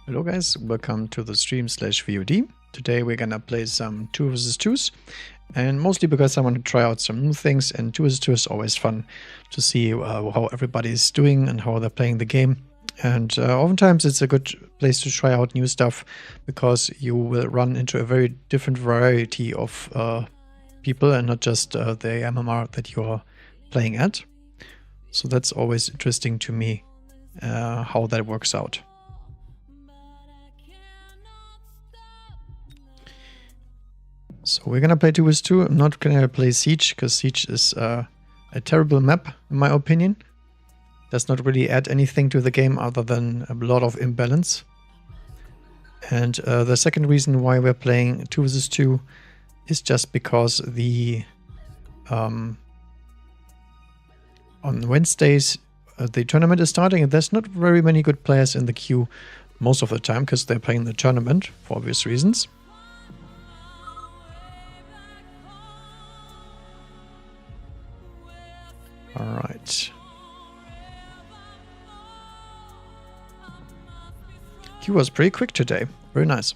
Hello guys, welcome to the stream /VOD. Today we're gonna play some 2 vs 2s, and mostly because I want to try out some new things, and 2 vs 2 is always fun to see how everybody's doing and how they're playing the game. And oftentimes it's a good place to try out new stuff because you will run into a very different variety of people and not just the MMR that you're playing at. So that's always interesting to me, how that works out. So we're gonna play 2 vs 2. I'm not gonna play Siege because Siege is a terrible map in my opinion. Does not really add anything to the game other than a lot of imbalance. And the second reason why we're playing 2 vs 2 is just because the on Wednesdays the tournament is starting, and there's not very many good players in the queue most of the time because they're playing the tournament for obvious reasons. All right. Queue was pretty quick today. Very nice.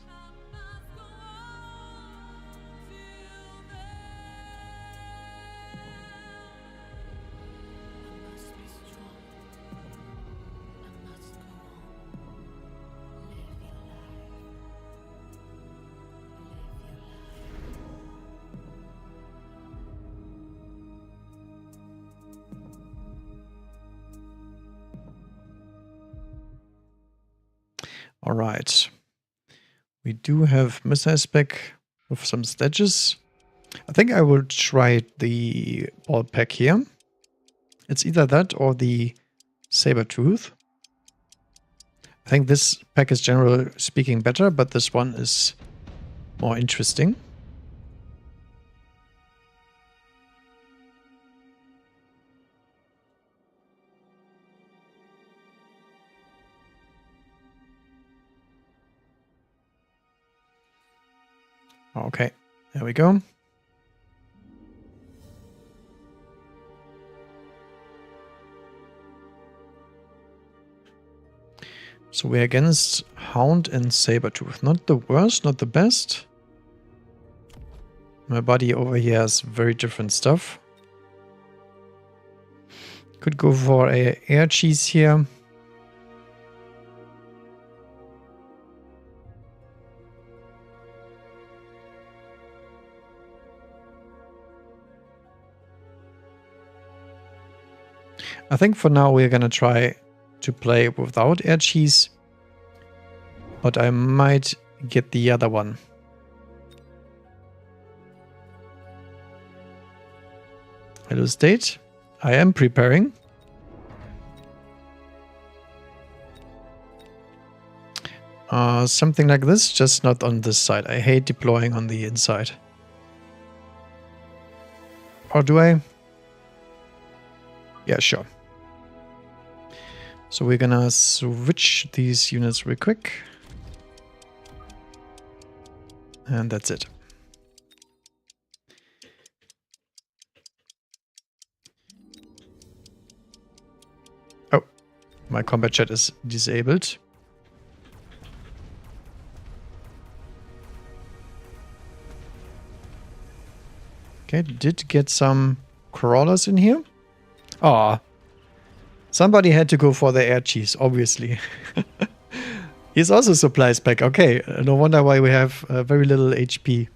All right. We do have missile spec with some sledges. I think I will try the ball pack here. It's either that or the saber tooth. I think this pack is generally speaking better, but this one is more interesting. Okay, there we go. So we're against Hound and Sabertooth. Not the worst, not the best. My buddy over here has very different stuff. Could go for a air cheese here. I think for now we're gonna try to play without air cheese, but I might get the other one. Hello state, I am preparing. Something like this, just not on this side. I hate deploying on the inside. Or do I? Yeah, sure. So we're gonna switch these units real quick. And that's it. Oh, my combat chat is disabled. Okay, did get some crawlers in here. Aw. Somebody had to go for the air cheese, obviously. He's also supplies back. Okay, no wonder why we have very little HP.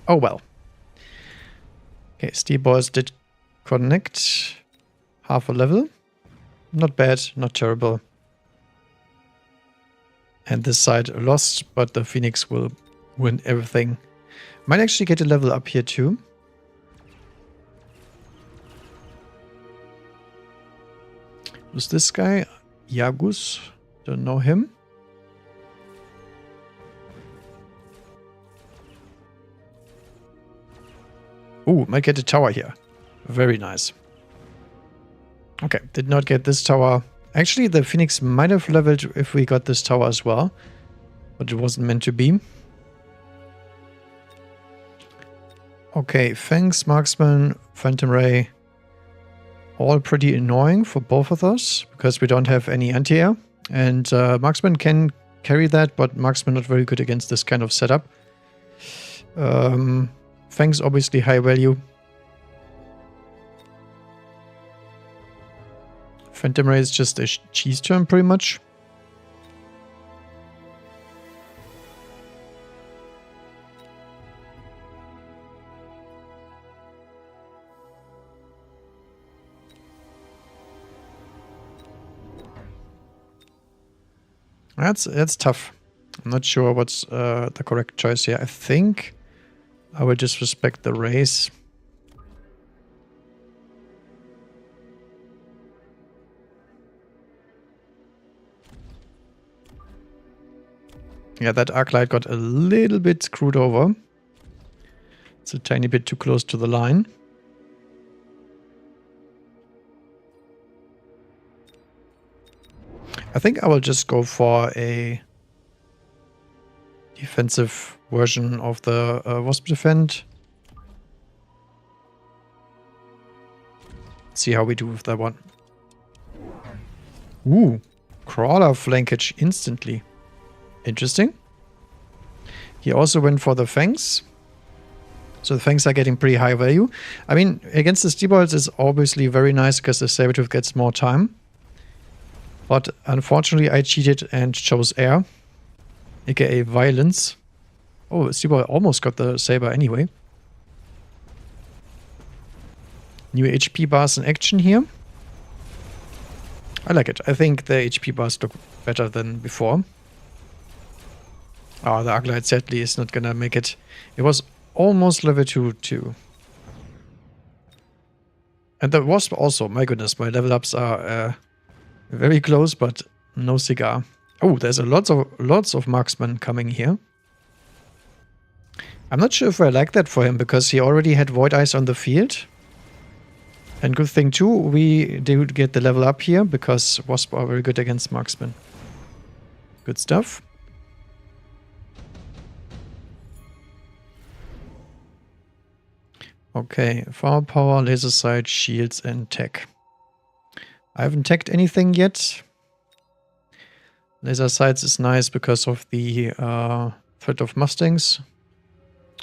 Oh well. Okay, Steel Balls did connect. Half a level. Not bad, not terrible. And this side lost, but the Phoenix will win everything. Might actually get a level up here too. Who's this guy? Yagus. Don't know him. Ooh, might get a tower here. Very nice. Okay, did not get this tower. Actually, the Phoenix might have leveled if we got this tower as well. But it wasn't meant to be. Okay, Fangs, Marksman, Phantom Ray. All pretty annoying for both of us, because we don't have any anti-air. And Marksman can carry that, but Marksman not very good against this kind of setup. Fangs obviously high value. Phantom Ray is just a cheese turn pretty much. That's tough. I'm not sure what's the correct choice here. I think I will just respect the race. Yeah, that Arclight got a little bit screwed over. It's a tiny bit too close to the line. I think I will just go for a defensive version of the Wasp Defend. See how we do with that one. Ooh, Crawler flankage instantly. Interesting. He also went for the Fangs. So the Fangs are getting pretty high value. I mean, against the Steebolts is obviously very nice because the Sabertooth gets more time. But unfortunately I cheated and chose Air. AKA Violence. Oh, Steebolt almost got the Saber anyway. New HP bars in action here. I like it. I think the HP bars look better than before. Oh, the Arclight sadly is not gonna make it. It was almost level 2 too. And the Wasp also, my goodness, my level ups are very close, but no cigar. Oh, there's lots of marksmen coming here. I'm not sure if I like that for him, because he already had Void Eyes on the field. And good thing too, we did get the level up here, because Wasp are very good against marksmen. Good stuff. Okay, firepower, laser sight, shields, and tech. I haven't teched anything yet. Laser sights is nice because of the threat of Mustangs.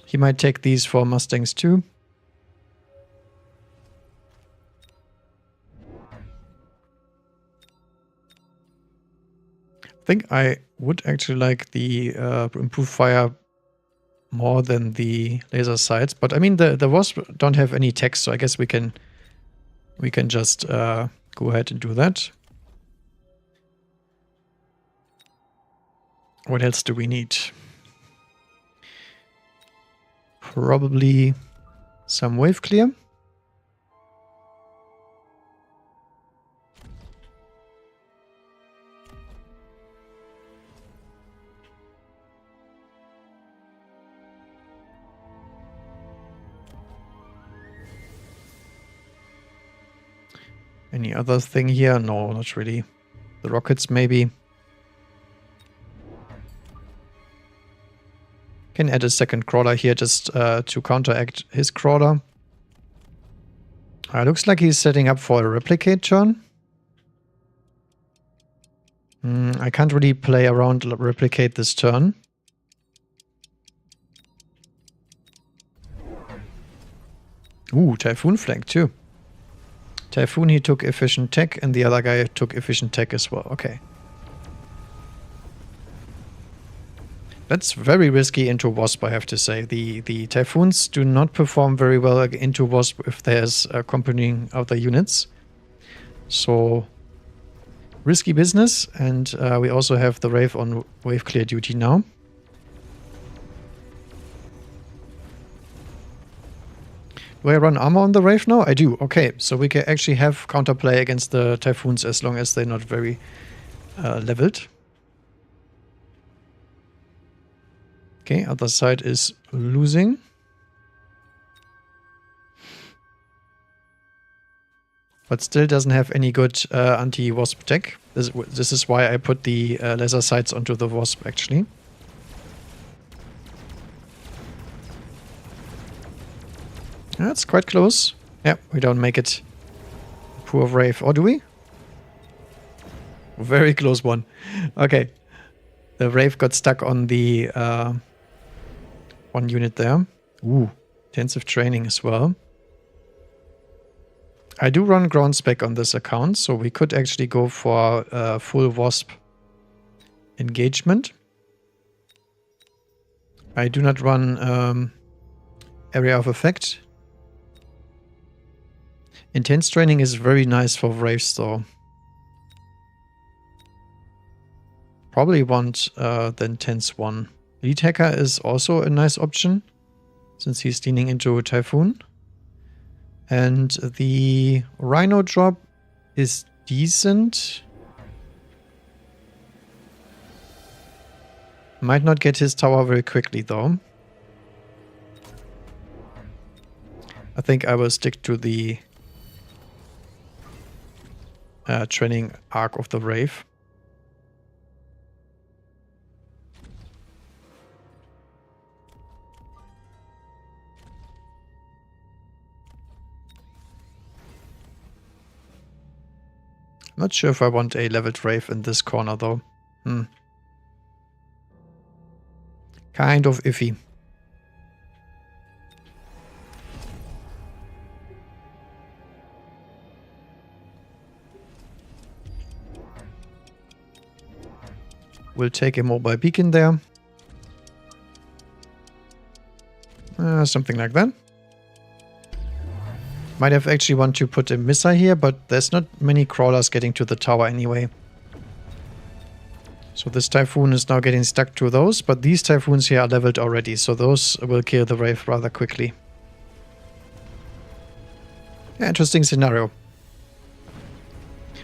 He might take these for Mustangs too. I think I would actually like the improved fire more than the laser sights, but I mean the Wasp don't have any tech, so I guess we can just go ahead and do that. What else do we need? Probably some wave clear. Any other thing here? No, not really. The rockets maybe. Can add a second crawler here just to counteract his crawler. Looks like he's setting up for a replicate turn. I can't really play around replicate this turn. Ooh, Typhoon flank too. Typhoon, he took efficient tech, and the other guy took efficient tech as well. Okay. That's very risky into Wasp, I have to say. The Typhoons do not perform very well into Wasp if there's accompanying other units. So, risky business, and we also have the Wraith on wave clear duty now. Do I run armor on the Wraith now? I do. Okay, so we can actually have counterplay against the Typhoons as long as they're not very leveled. Okay, other side is losing. But still doesn't have any good anti-Wasp tech. This is why I put the laser sights onto the Wasp, actually. That's quite close. Yeah, we don't make it. Poor Wraith. Or do we? Very close one. Okay. The Wraith got stuck on the one unit there. Ooh, intensive training as well. I do run ground spec on this account, so we could actually go for full Wasp engagement. I do not run area of effect. Intense training is very nice for Wraiths though. Probably want the intense one. Lead hacker is also a nice option, since he's leaning into Typhoon. And the Rhino drop is decent. Might not get his tower very quickly though. I think I will stick to the training arc of the Wraith. Not sure if I want a leveled Wraith in this corner though. Kind of iffy. We'll take a mobile beacon there. Something like that. Might have actually want to put a missile here, but there's not many crawlers getting to the tower anyway. So this Typhoon is now getting stuck to those, but these Typhoons here are leveled already, so those will kill the Wraith rather quickly. Yeah, interesting scenario.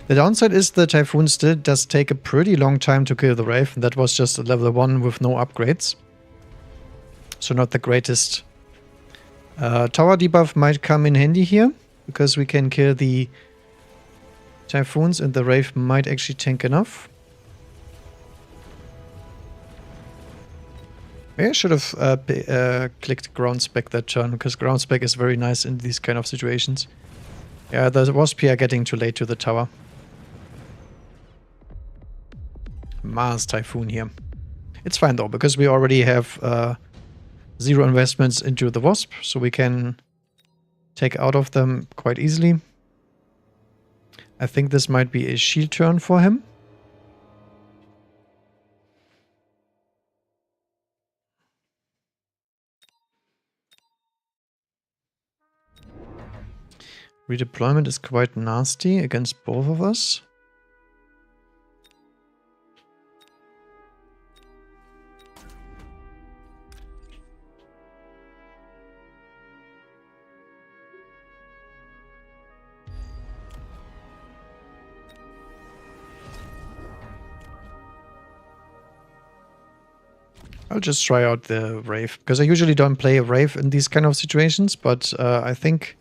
The downside is the Typhoon still does take a pretty long time to kill the Wraith, and that was just a level 1 with no upgrades. So not the greatest. Tower debuff might come in handy here, because we can kill the Typhoons and the Wraith might actually tank enough. Maybe I should have clicked ground spec that turn, because ground spec is very nice in these kind of situations. Yeah, the Wasp here are getting too late to the tower. Mars Typhoon here. It's fine though, because we already have 0 investments into the Wasp, so we can take out of them quite easily. I think this might be a shield turn for him. Redeployment is quite nasty against both of us. I'll just try out the Wraith, because I usually don't play a Wraith in these kind of situations, but I think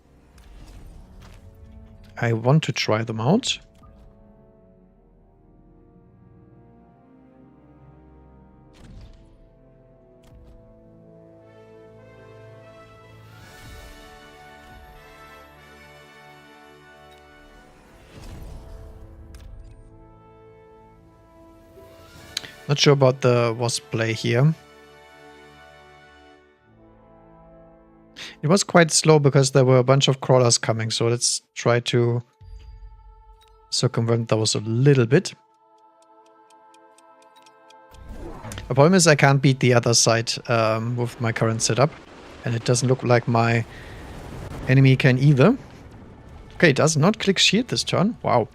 I want to try them out. Not sure about the Wasp play here. It was quite slow because there were a bunch of crawlers coming, so let's try to circumvent those a little bit. The problem is I can't beat the other side with my current setup, and it doesn't look like my enemy can either. Okay, it does not click shield this turn. Wow.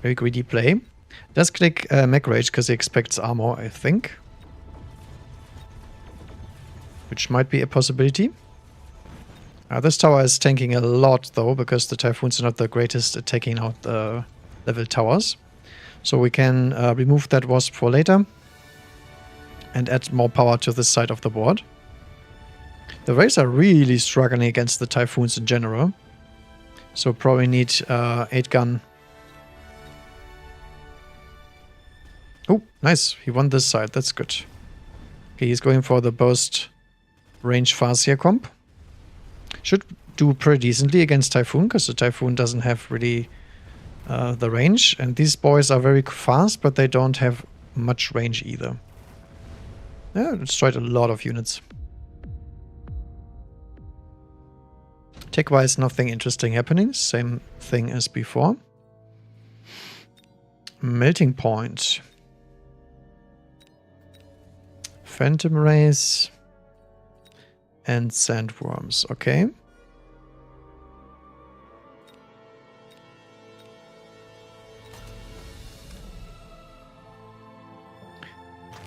Very greedy play. Does click Mech Rage because he expects armor, I think. Which might be a possibility. This tower is tanking a lot though, because the Typhoons are not the greatest at taking out level towers. So we can remove that Wasp for later and add more power to this side of the board. The Wraiths are really struggling against the Typhoons in general. So probably need 8-gun. Oh, nice. He won this side. That's good. Okay, he's going for the burst range Farseer comp. Should do pretty decently against Typhoon, because the Typhoon doesn't have really the range. And these boys are very fast, but they don't have much range either. Yeah, destroyed a lot of units. Tech-wise, nothing interesting happening. Same thing as before. Melting point. Phantom rays. And sandworms. Okay.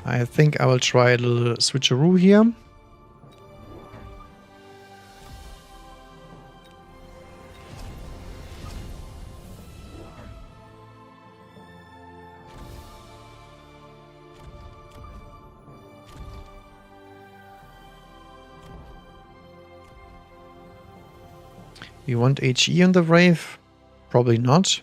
I think I will try a little switcheroo here. We want HE on the Wraith? Probably not.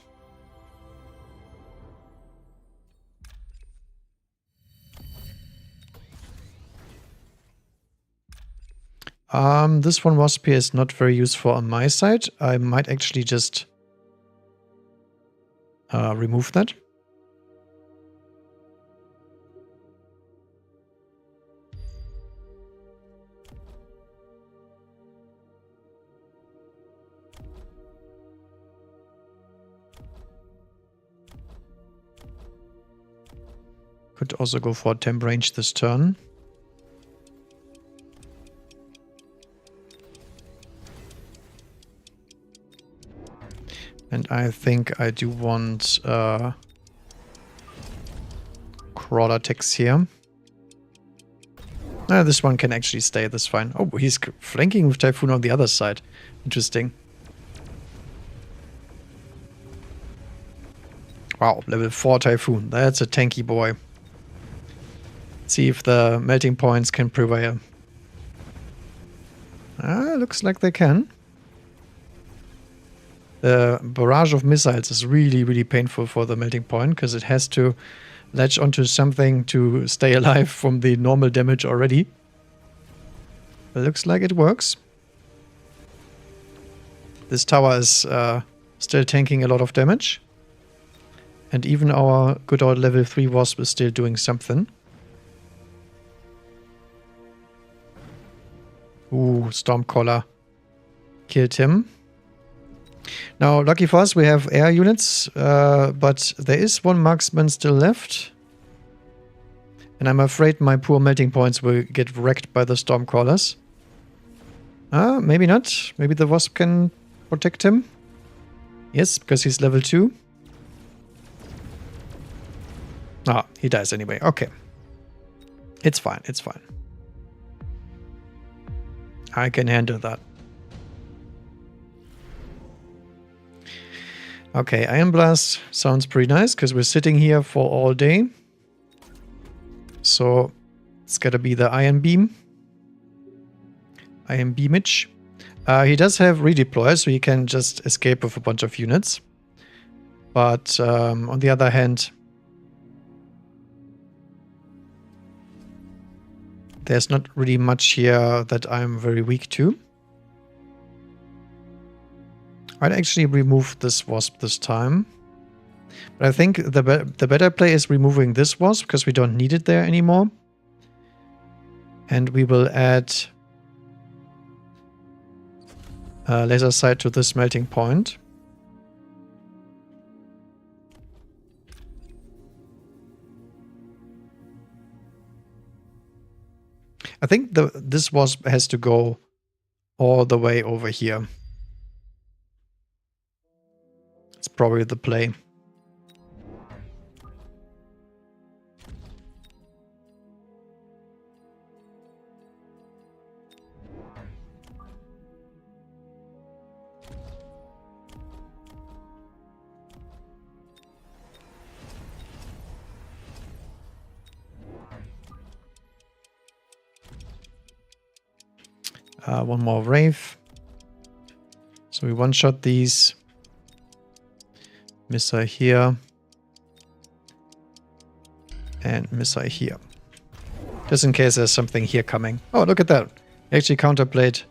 This one Wasp here is not very useful on my side. I might actually just remove that. Could also go for temp range this turn. And I think I do want crawler attacks here. This one can actually stay, that's fine. Oh, he's flanking with Typhoon on the other side. Interesting. Wow, level 4 Typhoon. That's a tanky boy. Let's see if the melting points can prevail. Looks like they can. The barrage of missiles is really, really painful for the melting point because it has to latch onto something to stay alive from the normal damage already. It looks like it works. This tower is still tanking a lot of damage. And even our good old level 3 Wasp is still doing something. Ooh, Stormcaller killed him. Now, lucky for us, we have air units, but there is one marksman still left. And I'm afraid my poor melting points will get wrecked by the Stormcrawlers. Maybe not. Maybe the Wasp can protect him. Yes, because he's level 2. Ah, he dies anyway. Okay. It's fine, it's fine. I can handle that. Okay, Iron Blast sounds pretty nice because we're sitting here for all day. So it's gotta be the Iron Beam. Iron Beamage. He does have redeploy, so he can just escape with a bunch of units. But on the other hand, there's not really much here that I'm very weak to. I'd actually remove this Wasp this time. But I think the better play is removing this Wasp because we don't need it there anymore. And we will add laser sight to this melting point. I think this Wasp has to go all the way over here. It's probably the play. One more Wraith. So we one-shot these. Missile here. And missile here. Just in case there's something here coming. Oh, look at that. He actually counterplayed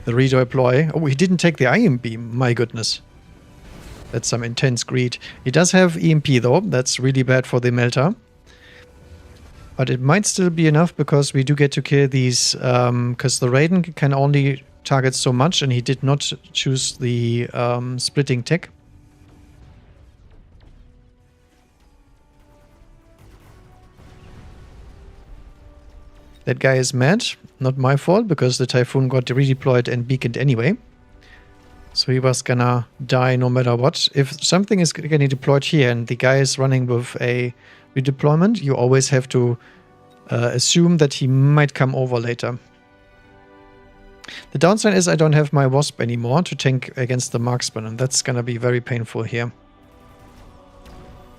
the redeploy. Oh, he didn't take the Iron Beam. My goodness. That's some intense greed. He does have EMP though. That's really bad for the melter. But it might still be enough because we do get to kill these, because the Raiden can only target so much and he did not choose the splitting tech. That guy is mad. Not my fault because the Typhoon got redeployed and beaconed anyway. So he was gonna die no matter what. If something is getting deployed here and the guy is running with a redeployment, you always have to assume that he might come over later. The downside is I don't have my Wasp anymore to tank against the Marksman, and that's gonna be very painful here.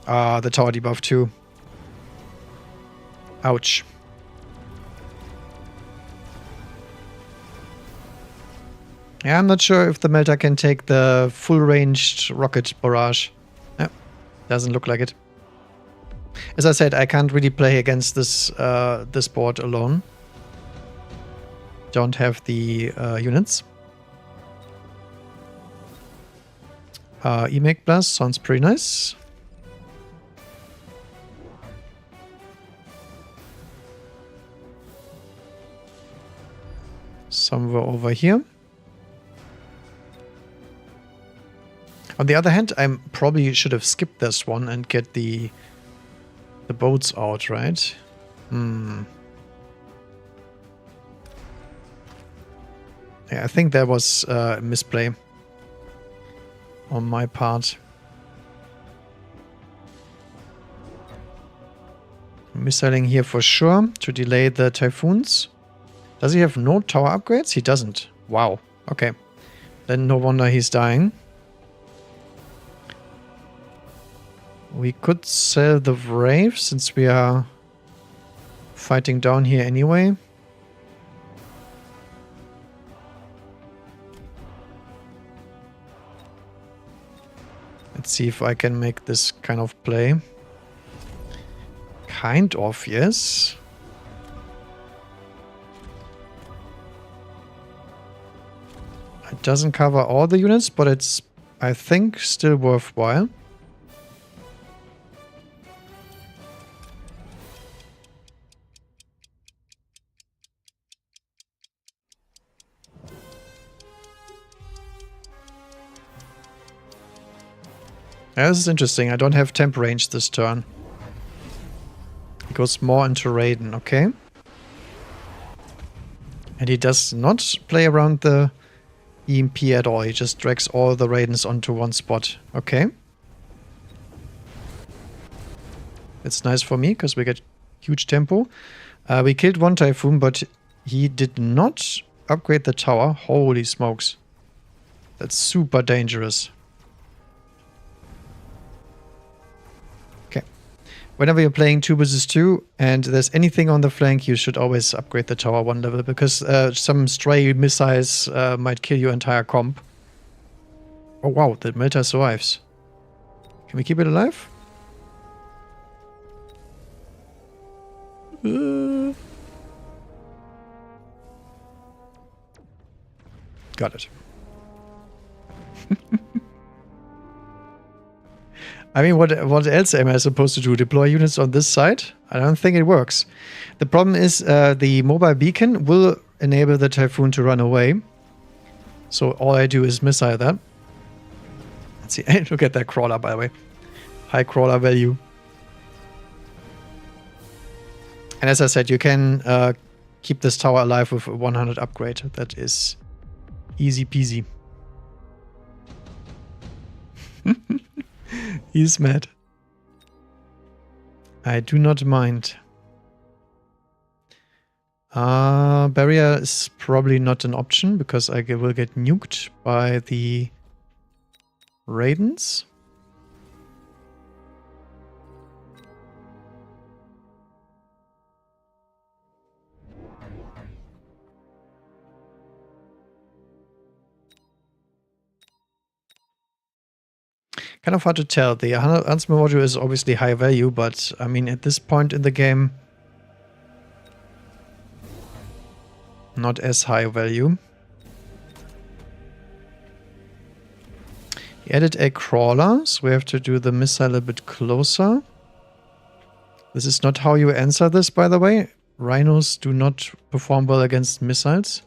Ah, the tower debuff too. Ouch. Yeah, I'm not sure if the Melter can take the full-ranged rocket barrage. Yeah, doesn't look like it. As I said, I can't really play against this this board alone. Don't have the units. E-Make Blast sounds pretty nice. Somewhere over here. On the other hand, I probably should have skipped this one and get the boats out, right? Yeah, I think that was a misplay on my part. Missiling here for sure to delay the Typhoons. Does he have no tower upgrades? He doesn't. Wow. Okay. Then no wonder he's dying. We could sell the Wraith since we are fighting down here anyway. Let's see if I can make this kind of play. Kind of, yes. It doesn't cover all the units, but it's, I think, still worthwhile. Yeah, this is interesting. I don't have temp range this turn. It goes more into Raiden, okay. And he does not play around the EMP at all. He just drags all the Raidens onto one spot. Okay. It's nice for me because we get huge tempo. We killed one Typhoon, but he did not upgrade the tower. Holy smokes. That's super dangerous. Whenever you're playing 2 vs 2 and there's anything on the flank, you should always upgrade the tower 1 level because some stray missiles might kill your entire comp. Oh wow, the Melter survives. Can we keep it alive? Got it. I mean, what else am I supposed to do? Deploy units on this side? I don't think it works. The problem is the mobile beacon will enable the Typhoon to run away. So all I do is missile that. Let's see. Look at that crawler, by the way. High crawler value. And as I said, you can keep this tower alive with a 100 upgrade. That is easy peasy. He's mad. I do not mind. Barrier is probably not an option because I will get nuked by the Raidens. Kind of hard to tell. The Huntsman module is obviously high value, but I mean at this point in the game, not as high value. He added a crawler, so we have to do the missile a bit closer. This is not how you answer this, by the way. Rhinos do not perform well against missiles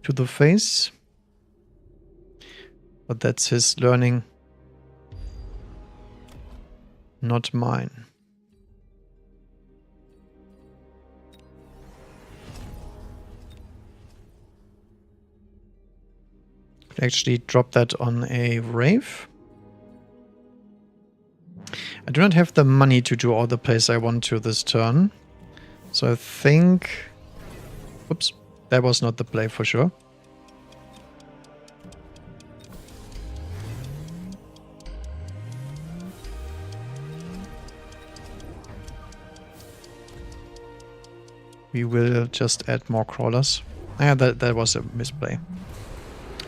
to the face. But that's his learning, not mine. Could actually drop that on a Wraith. I do not have the money to do all the plays I want to this turn. So I think... Oops, that was not the play for sure. We will just add more crawlers. Ah, that was a misplay.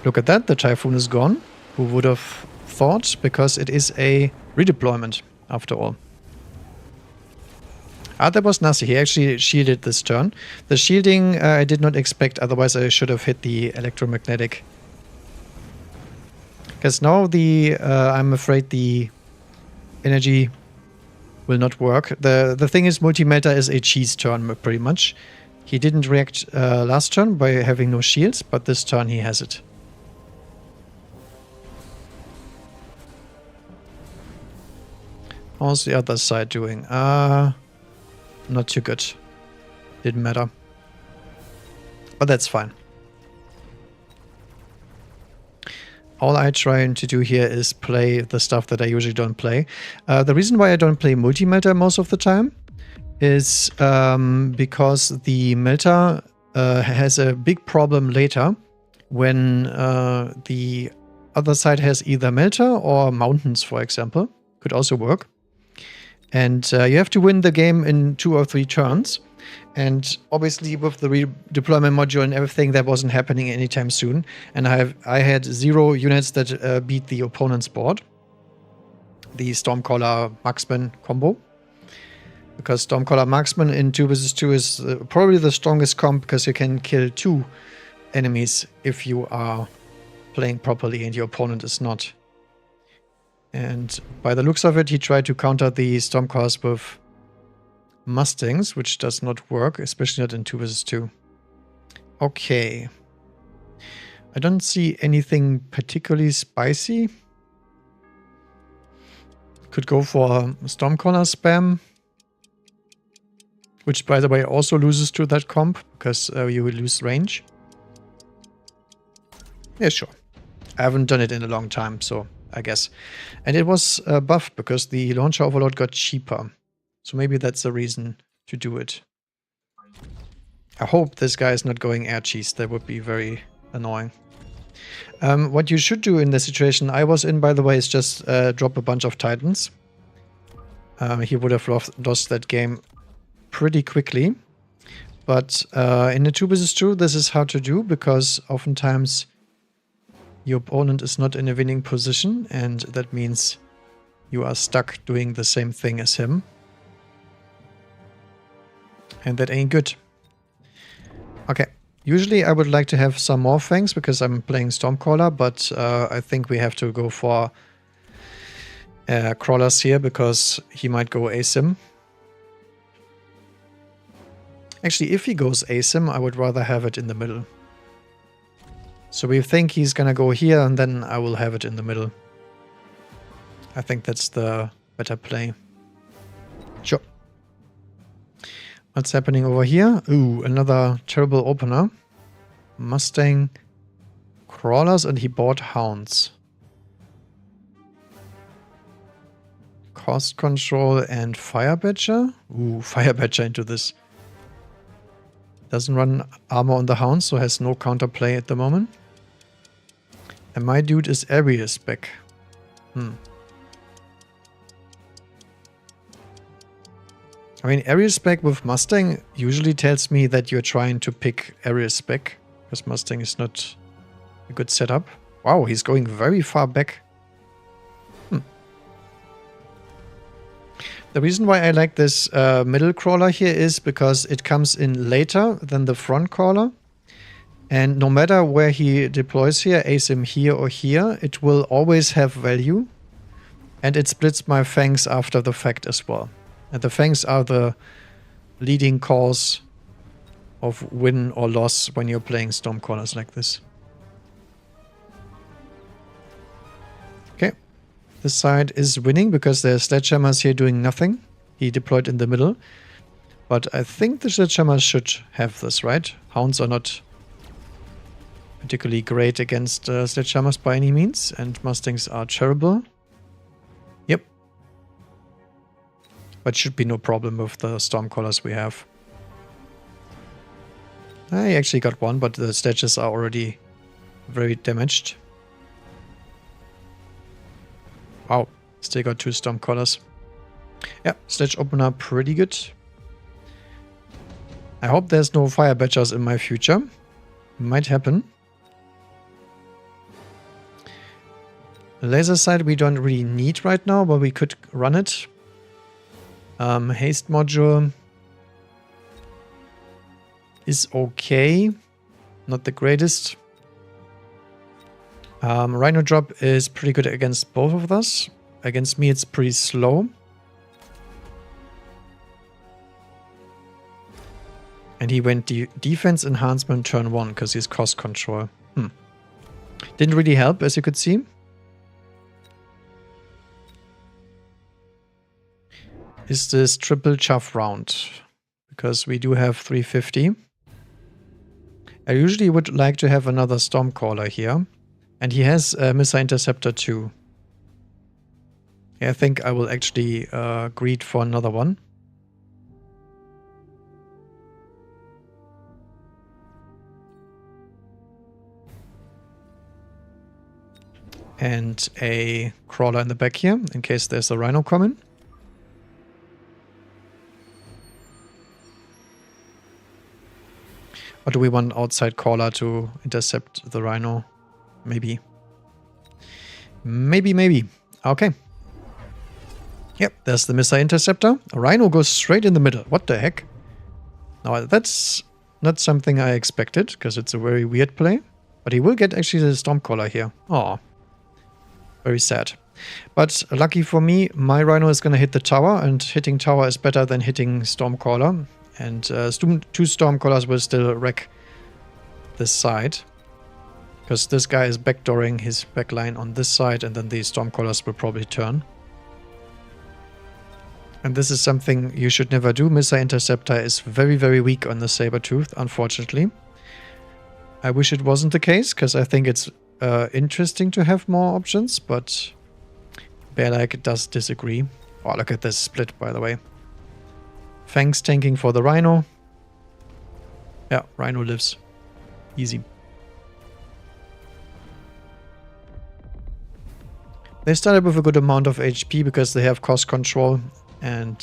Look at that, the Typhoon is gone. Who would have thought? Because it is a redeployment, after all. Ah, that was Nasi. He actually shielded this turn. The shielding I did not expect, otherwise I should have hit the electromagnetic. Because now I'm afraid the energy will not work. The thing is, Multi-Melter is a cheese turn, pretty much. He didn't react last turn by having no shields, but this turn he has it. How's the other side doing? Not too good. Didn't matter. But that's fine. All I'm trying to do here is play the stuff that I usually don't play. The reason why I don't play Multi-Melter most of the time is because the Melter has a big problem later when the other side has either Melter or Mountains, for example. Could also work. And you have to win the game in 2 or 3 turns. And obviously with the redeployment module and everything, that wasn't happening anytime soon. And I had 0 units that beat the opponent's board. The Stormcaller Marksman combo. Because Stormcaller Marksman in 2 vs 2 is probably the strongest comp, because you can kill 2 enemies if you are playing properly and your opponent is not. And by the looks of it, he tried to counter the Stormcallers with Mustangs, which does not work, especially not in 2 vs 2. Okay. I don't see anything particularly spicy. Could go for Stormcaller spam. Which, by the way, also loses to that comp, because you will lose range. Yeah, sure. I haven't done it in a long time, so I guess. And it was buffed because the Launcher Overload got cheaper. So maybe that's the reason to do it. I hope this guy is not going air cheese. That would be very annoying. What you should do in the situation I was in, by the way, is just drop a bunch of Titans. He would have lost that game pretty quickly. But in the 2 vs 2, this is hard to do, because oftentimes your opponent is not in a winning position, and that means you are stuck doing the same thing as him. And that ain't good. Okay. Usually I would like to have some more Fangs because I'm playing Stormcaller, but I think we have to go for Crawlers here because he might go ASIM. Actually, if he goes ASIM, I would rather have it in the middle. So we think he's gonna go here, and then I will have it in the middle. I think that's the better play. Sure. What's happening over here? Ooh, another terrible opener. Mustang Crawlers, and he bought Hounds. Cost Control and Fire Badger. Ooh, Fire Badger into this. Doesn't run armor on the Hounds, so has no counterplay at the moment. And my dude is area spec. I mean, area spec with Mustang usually tells me that you're trying to pick area spec, because Mustang is not a good setup. Wow, he's going very far back. The reason why I like this middle crawler here is because it comes in later than the front crawler. And no matter where he deploys here, ASIM here or here, it will always have value. And it splits my fangs after the fact as well. And the fangs are the leading cause of win or loss when you're playing Stormcallers like this. Okay. This side is winning because there's sledgehammers here doing nothing. He deployed in the middle. But I think the sledgehammers should have this, right? Hounds are not particularly great against sledgehammers by any means. And Mustangs are terrible. Yep. But should be no problem with the Stormcallers we have. I actually got one, but the sledges are already very damaged. Wow, still got 2 Stormcallers. Yeah, sledge opener pretty good. I hope there's no fire badgers in my future. Might happen. The laser sight we don't really need right now, but we could run it. Haste module is okay. Not the greatest. Rhino drop is pretty good against both of us. Against me it's pretty slow. And he went defense enhancement turn 1 because he's cost control. Didn't really help, as you could see. Is this triple chuff round? Because we do have 350. I usually would like to have another Stormcaller here. And he has a Missile Interceptor too. Yeah, I think I will actually greed for another one. And a crawler in the back here, in case there's a rhino coming. Or do we want outside caller to intercept the rhino? Maybe. Maybe. Okay. Yep, there's the Missile Interceptor. A rhino goes straight in the middle. What the heck? Now, that's not something I expected, because it's a very weird play. But he will get actually the Stormcaller here. Aw. Very sad. But lucky for me, my rhino is going to hit the tower, and hitting tower is better than hitting Stormcaller. And 2 Stormcallers will still wreck this side. Because this guy is backdooring his backline on this side, and then the Stormcallers will probably turn. And this is something you should never do. Missile Interceptor is very, very weak on the Sabertooth, unfortunately. I wish it wasn't the case, because I think it's interesting to have more options, but Bearlike does disagree. Oh, look at this split, by the way. Fangs tanking for the Rhino. Yeah, Rhino lives. Easy. They started with a good amount of HP because they have cost control and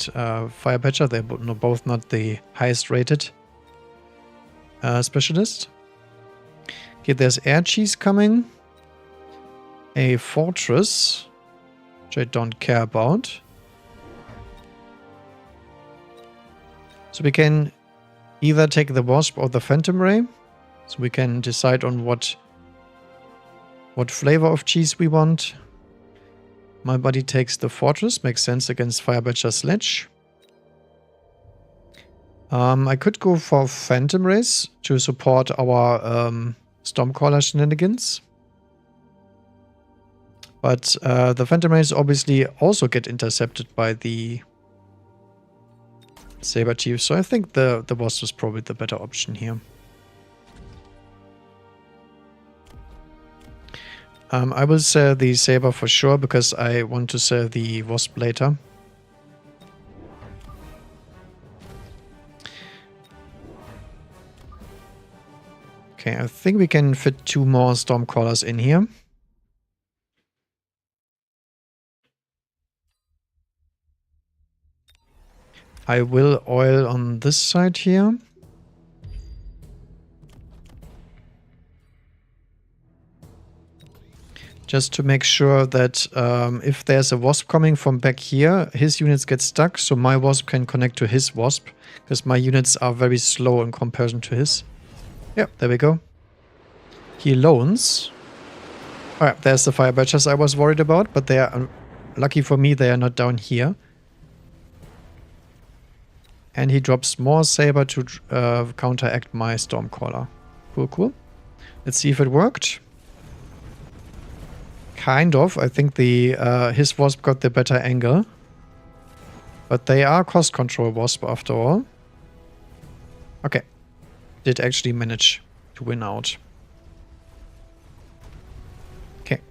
Fire Badger. They're both not the highest rated specialist. Okay, there's Air Cheese coming. A Fortress, which I don't care about. So we can either take the Wasp or the Phantom Ray. So we can decide on what flavor of cheese we want. My buddy takes the Fortress. Makes sense against Fire Badger Sledge. I could go for Phantom Rays to support our Stormcaller shenanigans. But the Phantom Rays obviously also get intercepted by the Sabertooth, so I think the Wasp is probably the better option here. I will sell the Saber for sure, because I want to sell the Wasp later. Okay, I think we can fit 2 more Stormcallers in here. I will oil on this side here. Just to make sure that if there's a Wasp coming from back here, his units get stuck, so my Wasp can connect to his Wasp, because my units are very slow in comparison to his. Yep, there we go. he loans. Alright, there's the fire badgers I was worried about, but they are, lucky for me, they are not down here. And he drops more saber to counteract my Stormcaller. Cool, cool. Let's see if it worked. Kind of. I think the his wasp got the better angle. But they are cost control wasp after all. Okay. Did actually manage to win out. Okay.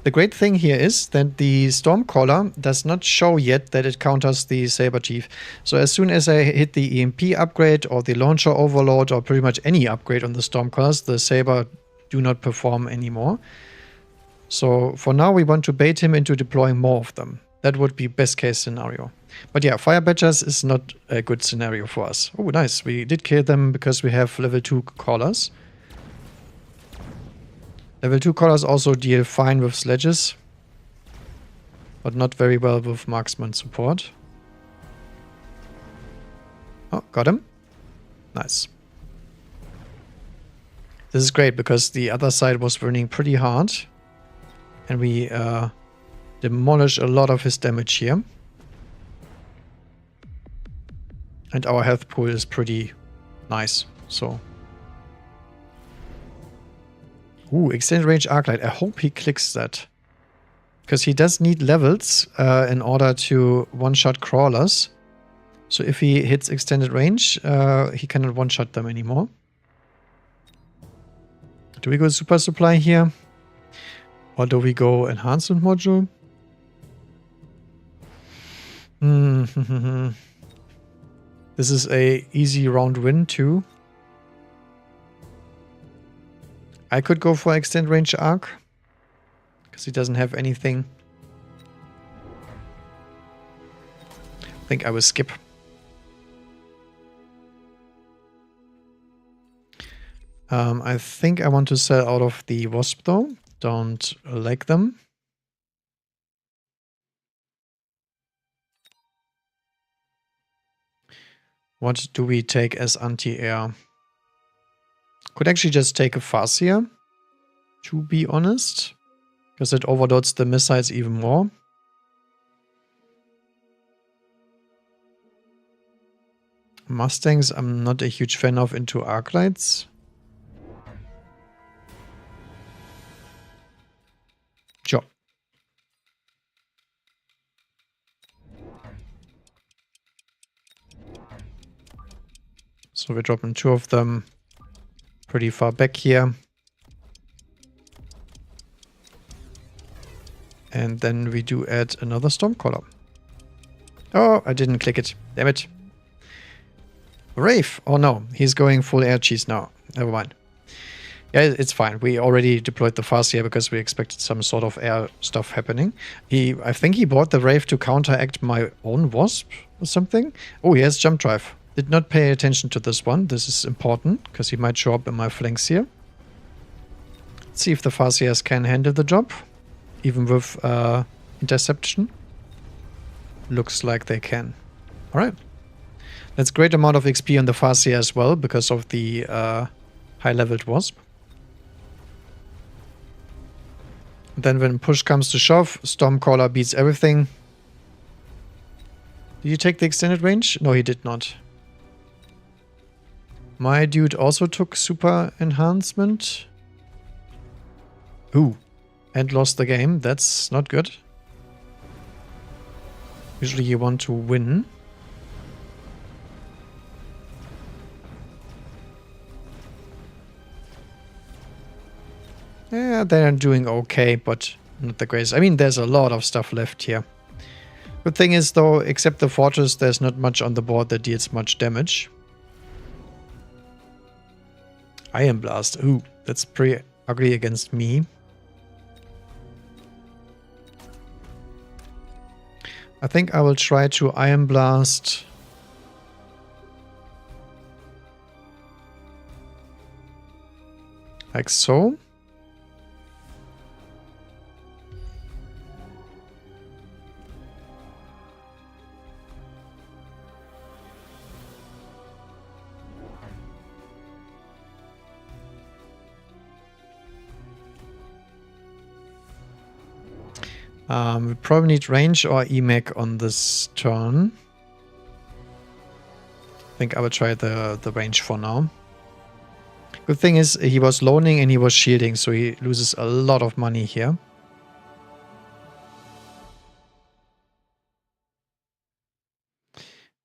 The great thing here is that the Stormcaller does not show yet that it counters the Saber Chief. So as soon as I hit the EMP upgrade or the Launcher Overload or pretty much any upgrade on the Stormcallers, the Saber do not perform anymore. So for now we want to bait him into deploying more of them. That would be best case scenario. But yeah, Fire Badgers is not a good scenario for us. Oh, nice. We did kill them because we have level 2 callers. Level 2 callers also deal fine with sledges. But not very well with marksman support. Oh, got him. Nice. This is great because the other side was running pretty hard. And we demolish a lot of his damage here. And our health pool is pretty nice, so. Ooh, extended range arc light. I hope he clicks that. Because he does need levels in order to one-shot crawlers. So if he hits extended range, he cannot one-shot them anymore. Do we go super supply here? Or do we go enhancement module? This is a easy round win too. I could go for extend range arc. Because he doesn't have anything. I think I will skip. I think I want to sell out of the wasp though. Don't like them. What do we take as anti-air? Could actually just take a Farseer, to be honest. Because it overloads the missiles even more. Mustangs I'm not a huge fan of into arc lights. Sure. So we're dropping 2 of them pretty far back here. And then we do add another Stormcaller. Oh, I didn't click it. Damn it. Wraith. Oh no, he's going full air cheese now. Never mind. Yeah, it's fine. We already deployed the Farseer because we expected some sort of air stuff happening. I think he bought the Wraith to counteract my own Wasp or something. Oh, he has Jump Drive. Did not pay attention to this one. This is important because he might show up in my flanks here. Let's see if the Farseers can handle the job. Even with interception. Looks like they can. Alright. That's a great amount of XP on the Farseer as well because of the high-leveled Wasp. Then when push comes to shove, Stormcaller beats everything. Did you take the extended range? No, he did not. My dude also took super enhancement. Ooh. And lost the game. That's not good. Usually you want to win. Yeah, they're doing okay, but not the greatest. I mean, there's a lot of stuff left here. Good thing is, though, except the fortress, there's not much on the board that deals much damage. Iron Blast. Ooh, that's pretty ugly against me. I think I will try to Iron Blast. Like so. We probably need range or EMAC on this turn. I think I will try the range for now. Good thing is he was loaning and he was shielding, so he loses a lot of money here.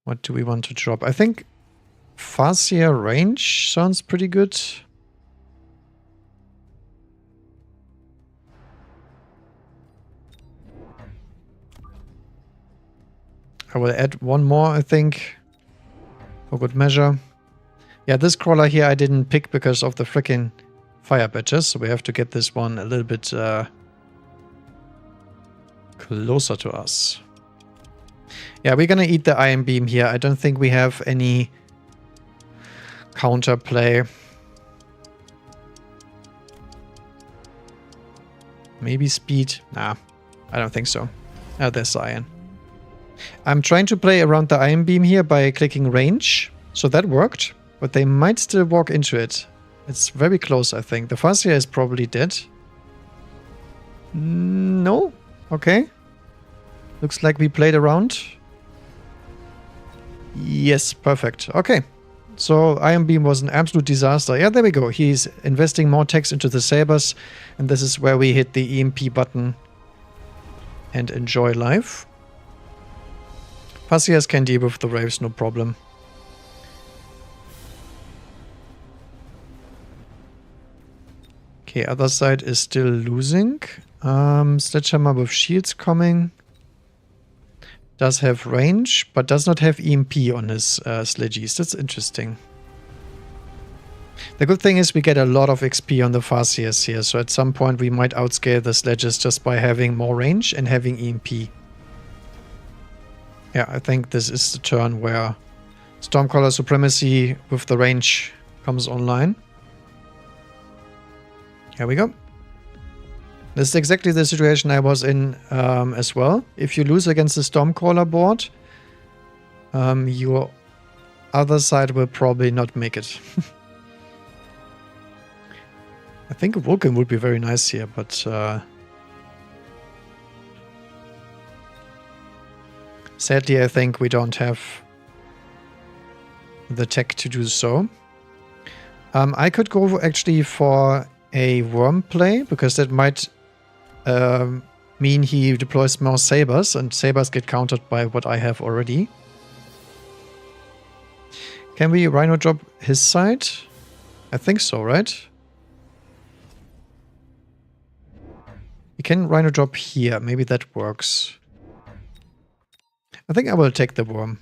What do we want to drop? I think Farseer range sounds pretty good. I will add one more, I think, for good measure. Yeah, this crawler here I didn't pick because of the frickin' fire badges, so we have to get this one a little bit closer to us. Yeah, we're gonna eat the iron beam here. I don't think we have any counterplay. Maybe speed? Nah, I don't think so. Oh, there's iron. I'm trying to play around the iron beam here by clicking range, so that worked. But they might still walk into it. It's very close, I think. The Farseer is probably dead. No? Okay. Looks like we played around. Yes, perfect. Okay. So Iron Beam was an absolute disaster. Yeah, there we go. He's investing more techs into the sabers. And this is where we hit the EMP button and enjoy life. Farseers can deal with the waves, no problem. Okay, other side is still losing. Sledgehammer with shields coming. Does have range, but does not have EMP on his sledgies. That's interesting. The good thing is we get a lot of XP on the Farseers here, so at some point we might outscale the sledges just by having more range and having EMP. Yeah, I think this is the turn where Stormcaller Supremacy with the range comes online. Here we go. This is exactly the situation I was in as well. If you lose against the Stormcaller board, your other side will probably not make it. I think a Vulcan would be very nice here, but sadly I think we don't have the tech to do so. I could go actually for a worm play, because that might mean he deploys more sabers, and sabers get countered by what I have already. Can we Rhino drop his side? I think so, right? We can Rhino drop here. Maybe that works. I think I will take the worm.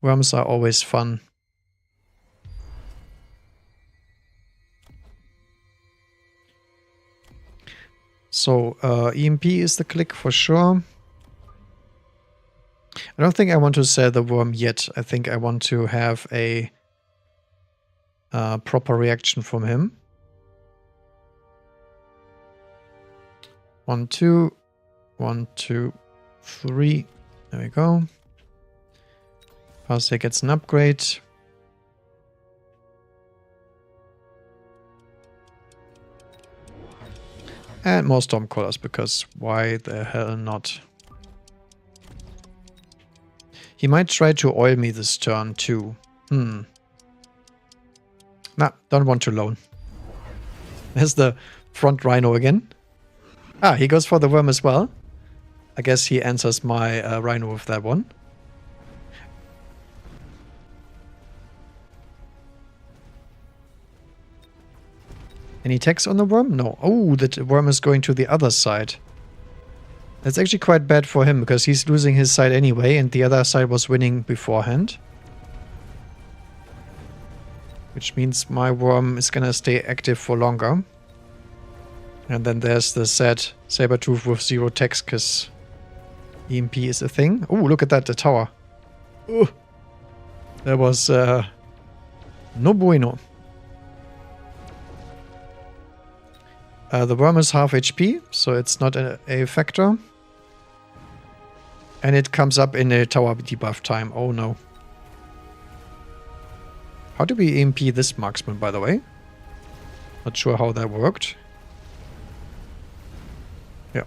Worms are always fun. So, EMP is the click for sure. I don't think I want to sell the worm yet. I think I want to have a proper reaction from him. 1, 2. 1, 2, 3. There we go. Farseer gets an upgrade. And more Stormcallers, because why the hell not? He might try to oil me this turn too. Nah, don't want to loan. There's the front Rhino again. Ah, he goes for the worm as well. I guess he answers my Rhino with that one. Any attacks on the worm? No. Oh, the worm is going to the other side. That's actually quite bad for him, because he's losing his side anyway, and the other side was winning beforehand. Which means my worm is gonna stay active for longer. And then there's the sad Sabertooth with 0 techs, because EMP is a thing. Oh, look at that, the tower. Ooh. That was no bueno. The worm is half HP, so it's not a factor. And it comes up in a tower debuff time. Oh no. How do we EMP this marksman, by the way? Not sure how that worked. Yeah.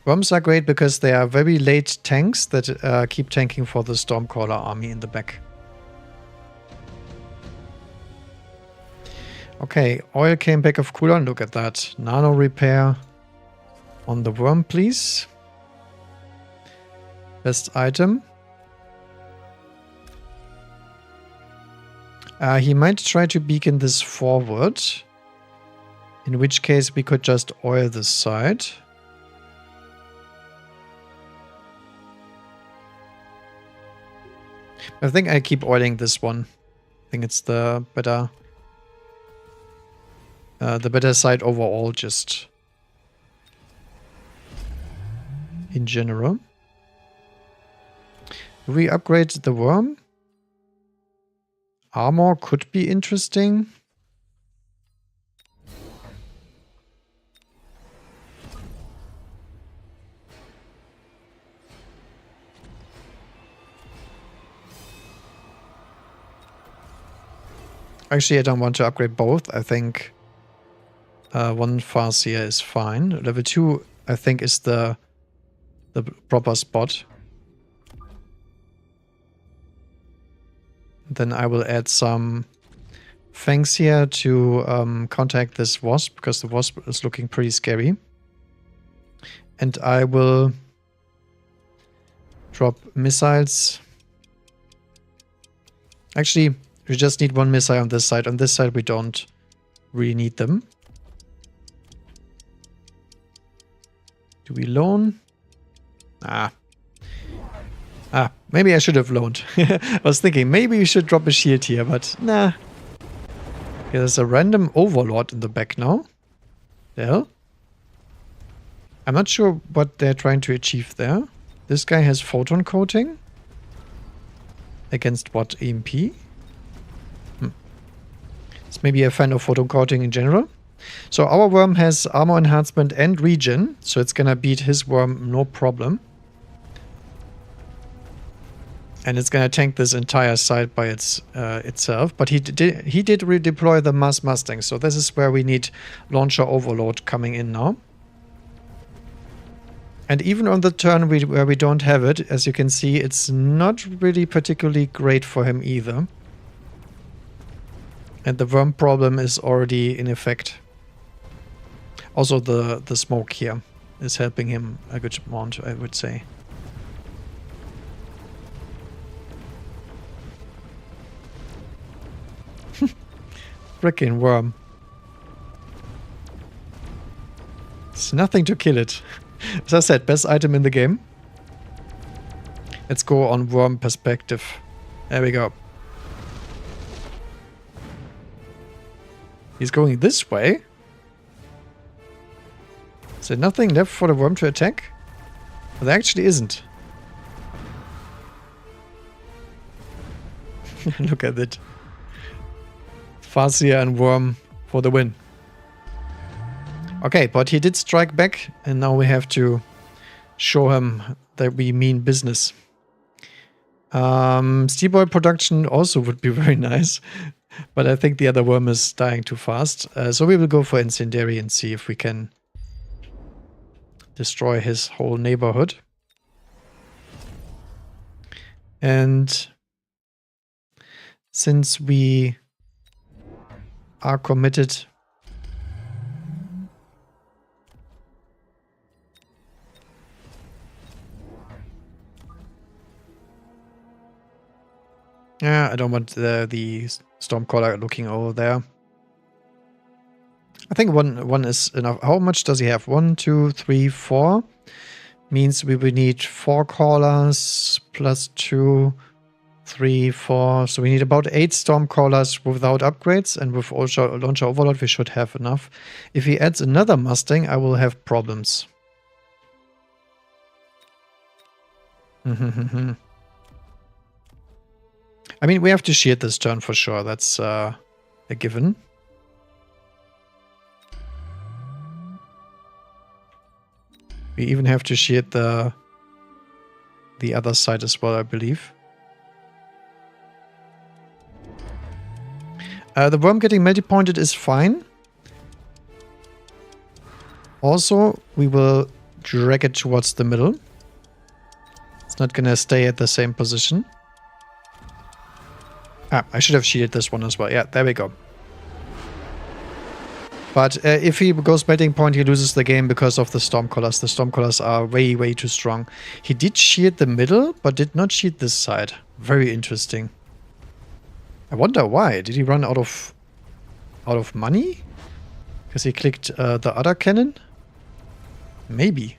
Worms are great because they are very late tanks that keep tanking for the Stormcaller army in the back. Okay, oil came back of cooldown. Look at that. Nano repair on the worm, please. Best item. He might try to beacon this forward. In which case we could just oil this side. I think I keep oiling this one. I think it's the better side overall, just in general. Do we upgrade the worm? Armor could be interesting. Actually, I don't want to upgrade both. I think one Farseer is fine. Level 2, I think, is the proper spot. Then I will add some fangs here to counteract this wasp, because the wasp is looking pretty scary. And I will drop missiles. Actually, we just need one missile on this side. On this side, we don't really need them. Do we loan? Maybe I should have loaned. I was thinking maybe we should drop a shield here, but nah. Okay, there's a random overlord in the back now. The hell? I'm not sure what they're trying to achieve there. This guy has photon coating. Against what EMP? It's maybe a fan of photon coating in general. So our worm has armor enhancement and regen, so it's gonna beat his worm no problem. And it's gonna tank this entire side by itself. But he did redeploy the mass Mustang, so this is where we need launcher overload coming in now. And even on the turn where we don't have it, as you can see, it's not really particularly great for him either. And the worm problem is already in effect. Also the smoke here is helping him a good amount, I would say. Frickin' worm. It's nothing to kill it. As I said, best item in the game. Let's go on worm perspective. There we go. He's going this way. Is there nothing left for the worm to attack? Well, there actually isn't. Look at it. Farseer and worm for the win. Okay, but he did strike back, and now we have to show him that we mean business. Steel ball production also would be very nice, but I think the other worm is dying too fast. So we will go for incendiary and see if we can destroy his whole neighborhood. And since we are committed, yeah, I don't want the Stormcaller looking over there. I think one is enough. How much does he have? 1, 2, 3, 4. Means we will need 4 callers plus 2, 3, 4. So we need about 8 Stormcallers without upgrades, and with launcher overload we should have enough. If he adds another Mustang, I will have problems. I mean, we have to shield this turn for sure. That's a given. We even have to shield the other side as well, I believe. The worm getting multi-pointed is fine. Also, we will drag it towards the middle. It's not gonna stay at the same position. Ah, I should have shielded this one as well. Yeah, there we go. But if he goes melting point, he loses the game because of the Stormcallers. The Stormcallers are way, way too strong. He did shield the middle, but did not shield this side. Very interesting. I wonder why. Did he run out of money? Because he clicked the other cannon? Maybe.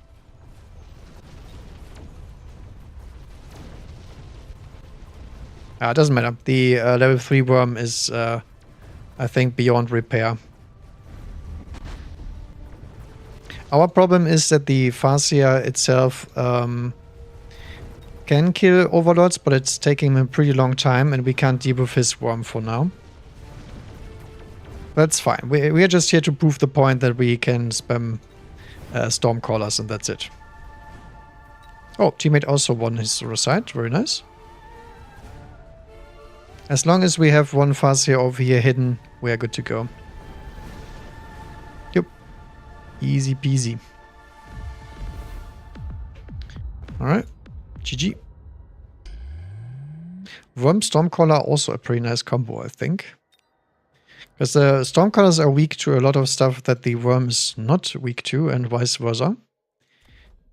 It doesn't matter. The level 3 worm is, I think, beyond repair. Our problem is that the Farseer itself can kill Overlords, but it's taking him a pretty long time, and we can't deal with his worm for now. That's fine. We are just here to prove the point that we can spam Stormcallers, and that's it. Oh, teammate also won his recite. Very nice. As long as we have one Farseer over here hidden, we are good to go. Yep. Easy peasy. Alright. GG. Worm Stormcaller also a pretty nice combo, I think. Because the Stormcallers are weak to a lot of stuff that the Worm is not weak to, and vice versa.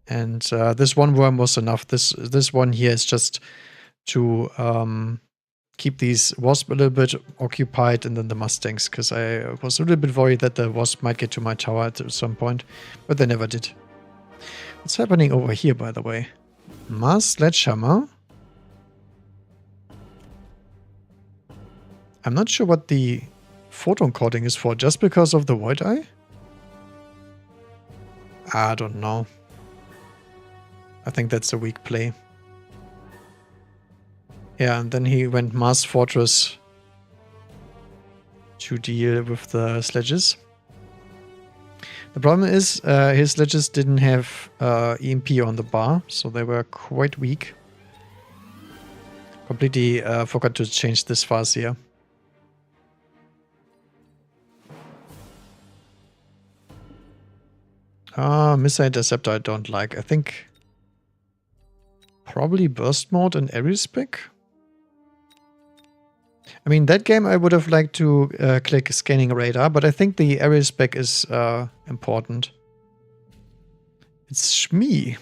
And this one Worm was enough. This one here is just to keep these Wasp a little bit occupied, and then the Mustangs, because I was a little bit worried that the Wasp might get to my tower at some point, but they never did. What's happening over here, by the way? Mars Sledgehammer. I'm not sure what the photon coating is for, just because of the Void Eye? I don't know. I think that's a weak play. Yeah, and then he went Mars Fortress to deal with the sledges. The problem is his sledges didn't have EMP on the bar, so they were quite weak. Completely forgot to change this Farseer. Missile Interceptor I don't like. I think probably Burst Mode and Aerial Spec. I mean, that game I would have liked to click Scanning Radar, but I think the Aerial Spec is important. It's Shmi.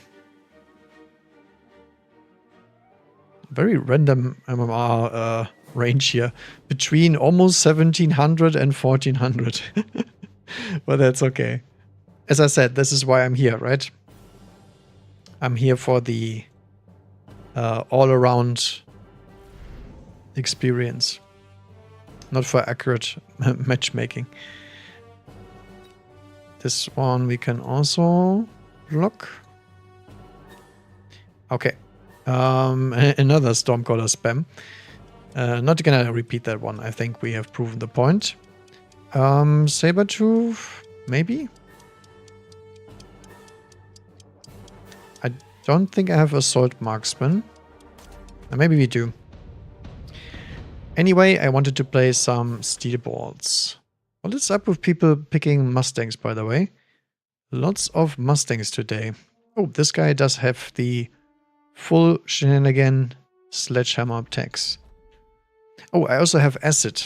Very random MMR range here. Between almost 1700 and 1400. But that's okay. As I said, this is why I'm here, right? I'm here for the all-around experience. Not for accurate matchmaking. This one we can also block. Okay. Another Stormcaller spam. Not gonna repeat that one. I think we have proven the point. Sabertooth, maybe? I don't think I have Assault Marksman. Maybe we do. Anyway, I wanted to play some Steel Balls. What is up with people picking Mustangs, by the way? Lots of Mustangs today. Oh, this guy does have the full shenanigan sledgehammer attacks. Oh, I also have Acid.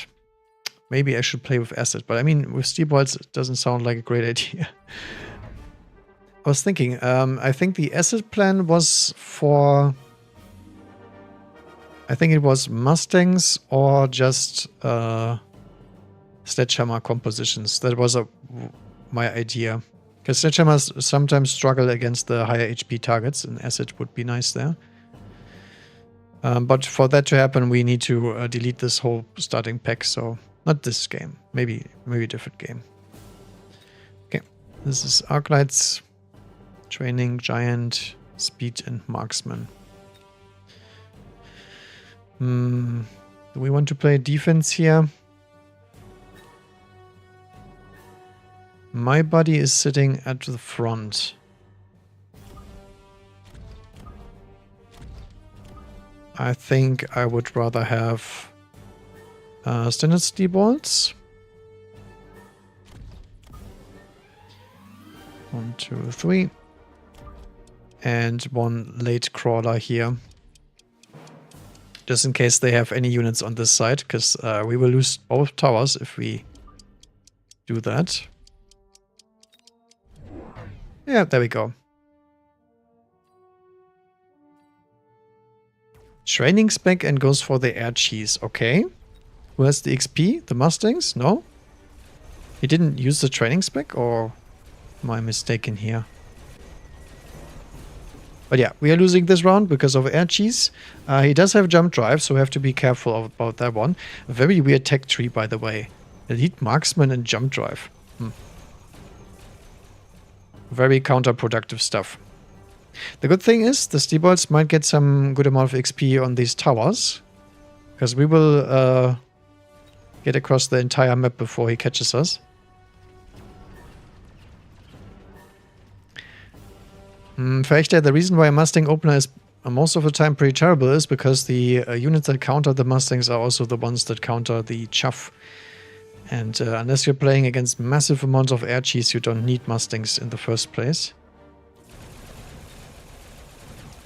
Maybe I should play with Acid, but I mean, with Steel Balls, it doesn't sound like a great idea. I was thinking, I think the Acid plan was for... I think it was Mustangs or just Sledgehammer compositions. That was my idea. Because Sledgehammers sometimes struggle against the higher HP targets, and Acid would be nice there. But for that to happen, we need to delete this whole starting pack, so not this game. Maybe a different game. Okay, this is Arclights, Training, Giant, Speed, and Marksman. Do we want to play defense here? My buddy is sitting at the front. I think I would rather have standard Steel Balls. 1, 2, 3. and one late crawler here. Just in case they have any units on this side, because we will lose both towers if we do that. Yeah, there we go. Training spec and goes for the air cheese. Okay. Who has the XP? The Mustangs? No? He didn't use the training spec, or am I mistaken here? But yeah, we are losing this round because of air cheese. He does have jump drive, so we have to be careful about that one. A very weird tech tree, by the way. Elite marksman and jump drive. Very counterproductive stuff. The good thing is the Steelbolts might get some good amount of XP on these towers, because we will get across the entire map before he catches us. Fechter, the reason why Mustang opener is most of the time pretty terrible is because the units that counter the Mustangs are also the ones that counter the Chaff. And unless you're playing against massive amounts of air cheese, you don't need Mustangs in the first place.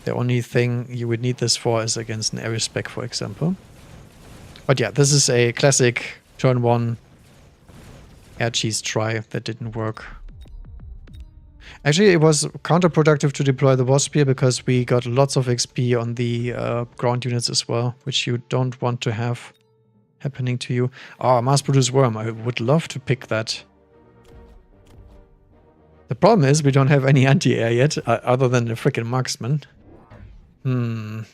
The only thing you would need this for is against an area spec, for example. But yeah, this is a classic turn 1 air cheese try that didn't work. Actually, it was counterproductive to deploy the Wasp here because we got lots of XP on the ground units as well, which you don't want to have happening to you. Oh, mass-produced worm. I would love to pick that. The problem is we don't have any anti-air yet, other than the frickin' marksman. I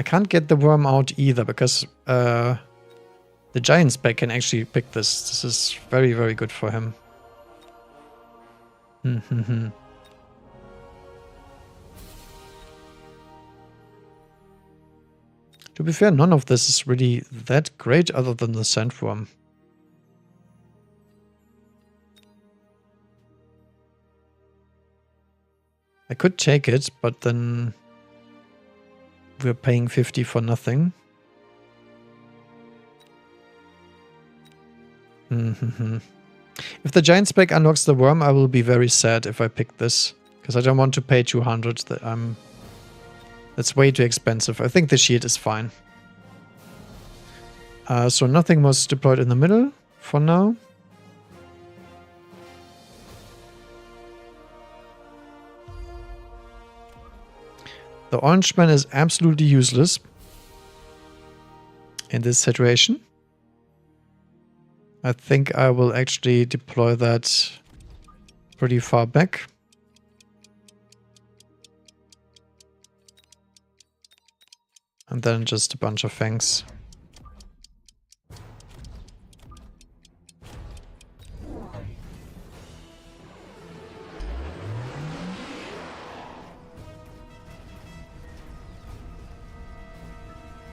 can't get the worm out either because the giant spec can actually pick this. This is very, very good for him. To be fair, none of this is really that great other than the sandworm. I could take it, but then we're paying 50 for nothing. If the giant spec unlocks the worm, I will be very sad if I pick this, because I don't want to pay 200. That's way too expensive. I think the shield is fine. So nothing was deployed in the middle for now. The orange man is absolutely useless in this situation. I think I will actually deploy that pretty far back. And then just a bunch of fangs.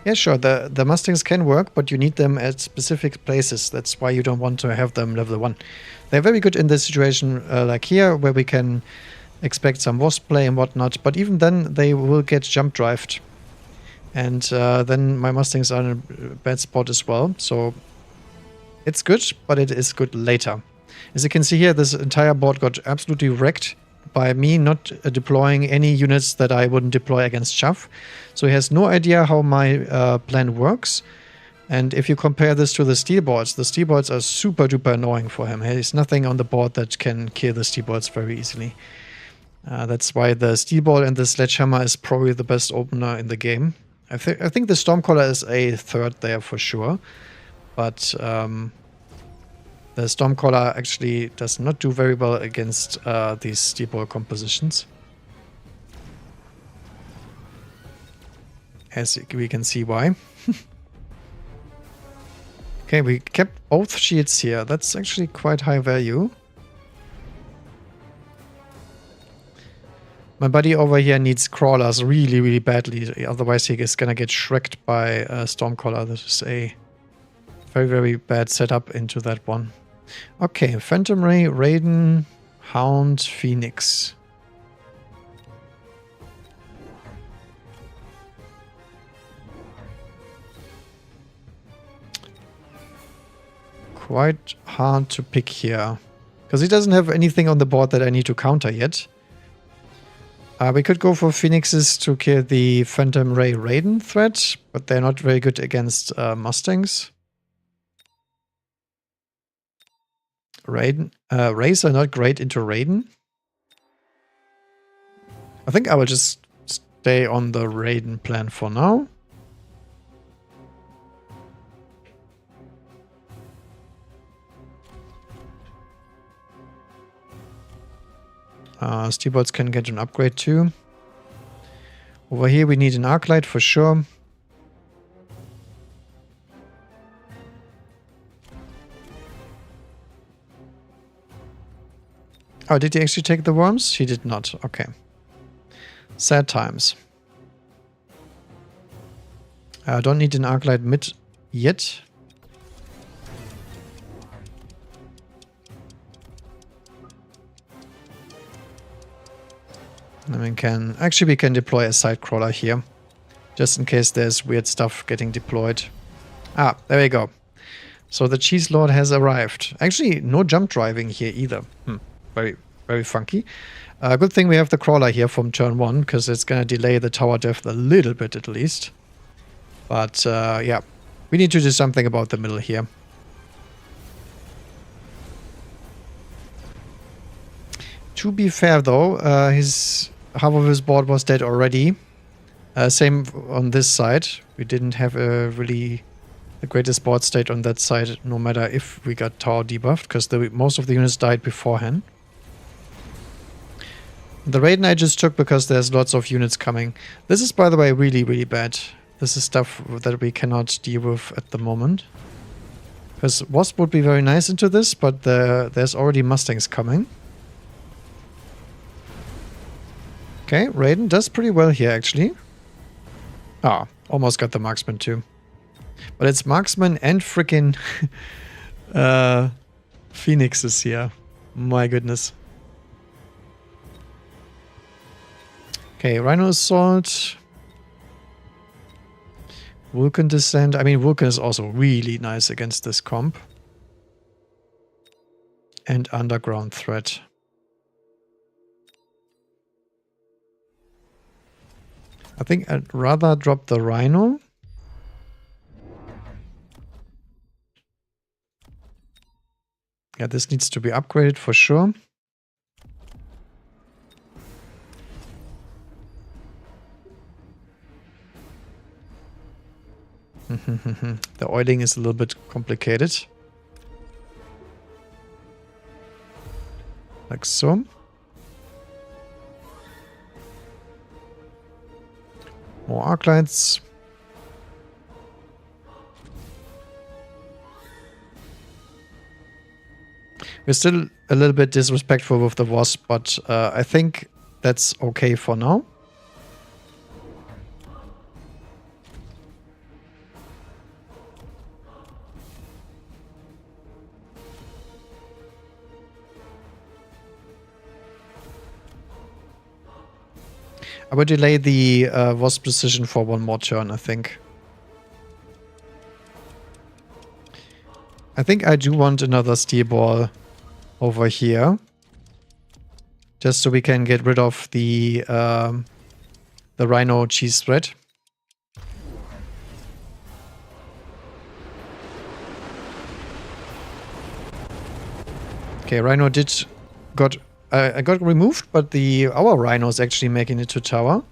Yeah, sure, the Mustangs can work, but you need them at specific places. That's why you don't want to have them level 1. They're very good in this situation like here, where we can expect some Wasp play and whatnot, but even then they will get jump drived. And then my Mustangs are in a bad spot as well, so it's good, but it is good later. As you can see here, this entire board got absolutely wrecked by me not deploying any units that I wouldn't deploy against Chaff. So he has no idea how my plan works. And if you compare this to the Steelbolts are super duper annoying for him. There's nothing on the board that can kill the Steelbolts very easily. That's why the Steelbolt and the Sledgehammer is probably the best opener in the game. I think the Stormcaller is a third there for sure. But the Stormcaller actually does not do very well against these Steelbolt compositions. As we can see why. Okay, we kept both shields here. That's actually quite high value. My buddy over here needs crawlers really, really badly. Otherwise he is gonna get shreked by Stormcaller. This is a very, very bad setup into that one. Okay, Phantom Ray, Raiden, Hound, Phoenix. Quite hard to pick here. Because he doesn't have anything on the board that I need to counter yet. We could go for Phoenixes to kill the Phantom Ray Raiden threat, but they're not very good against Mustangs. Rays are not great into Raiden. I think I will just stay on the Raiden plan for now. Steelbolts can get an upgrade too. Over here we need an Arclight for sure. Oh, did he actually take the worms? He did not. Okay. Sad times. I don't need an Arclight mid yet. And we can deploy a side crawler here, just in case there's weird stuff getting deployed. Ah, there we go. So the Cheese Lord has arrived. Actually, no jump driving here either. Very, very funky. Good thing we have the crawler here from turn 1, because it's going to delay the tower death a little bit at least. But yeah, we need to do something about the middle here. To be fair though, half of his board was dead already. Same on this side. We didn't have really the greatest board state on that side, no matter if we got tower debuffed, because most of the units died beforehand. The Raiden I just took because there's lots of units coming. This is, by the way, really, really bad. This is stuff that we cannot deal with at the moment. Because Wasp would be very nice into this, but there's already Mustangs coming. Okay, Raiden does pretty well here, actually. Ah, almost got the Marksman too. But it's Marksman and frickin' Phoenixes here. My goodness. Okay, Rhino Assault. Vulcan Descent. I mean, Vulcan is also really nice against this comp. And Underground Threat. I think I'd rather drop the Rhino. Yeah, this needs to be upgraded for sure. The oiling is a little bit complicated. Like so. More arc lights. We're still a little bit disrespectful with the Wasp, but I think that's okay for now. I will delay the Wasp decision for one more turn, I think. I think I do want another Steel Ball over here. Just so we can get rid of the Rhino cheese threat. Okay, Rhino got removed, but our Rhino is actually making it to tower.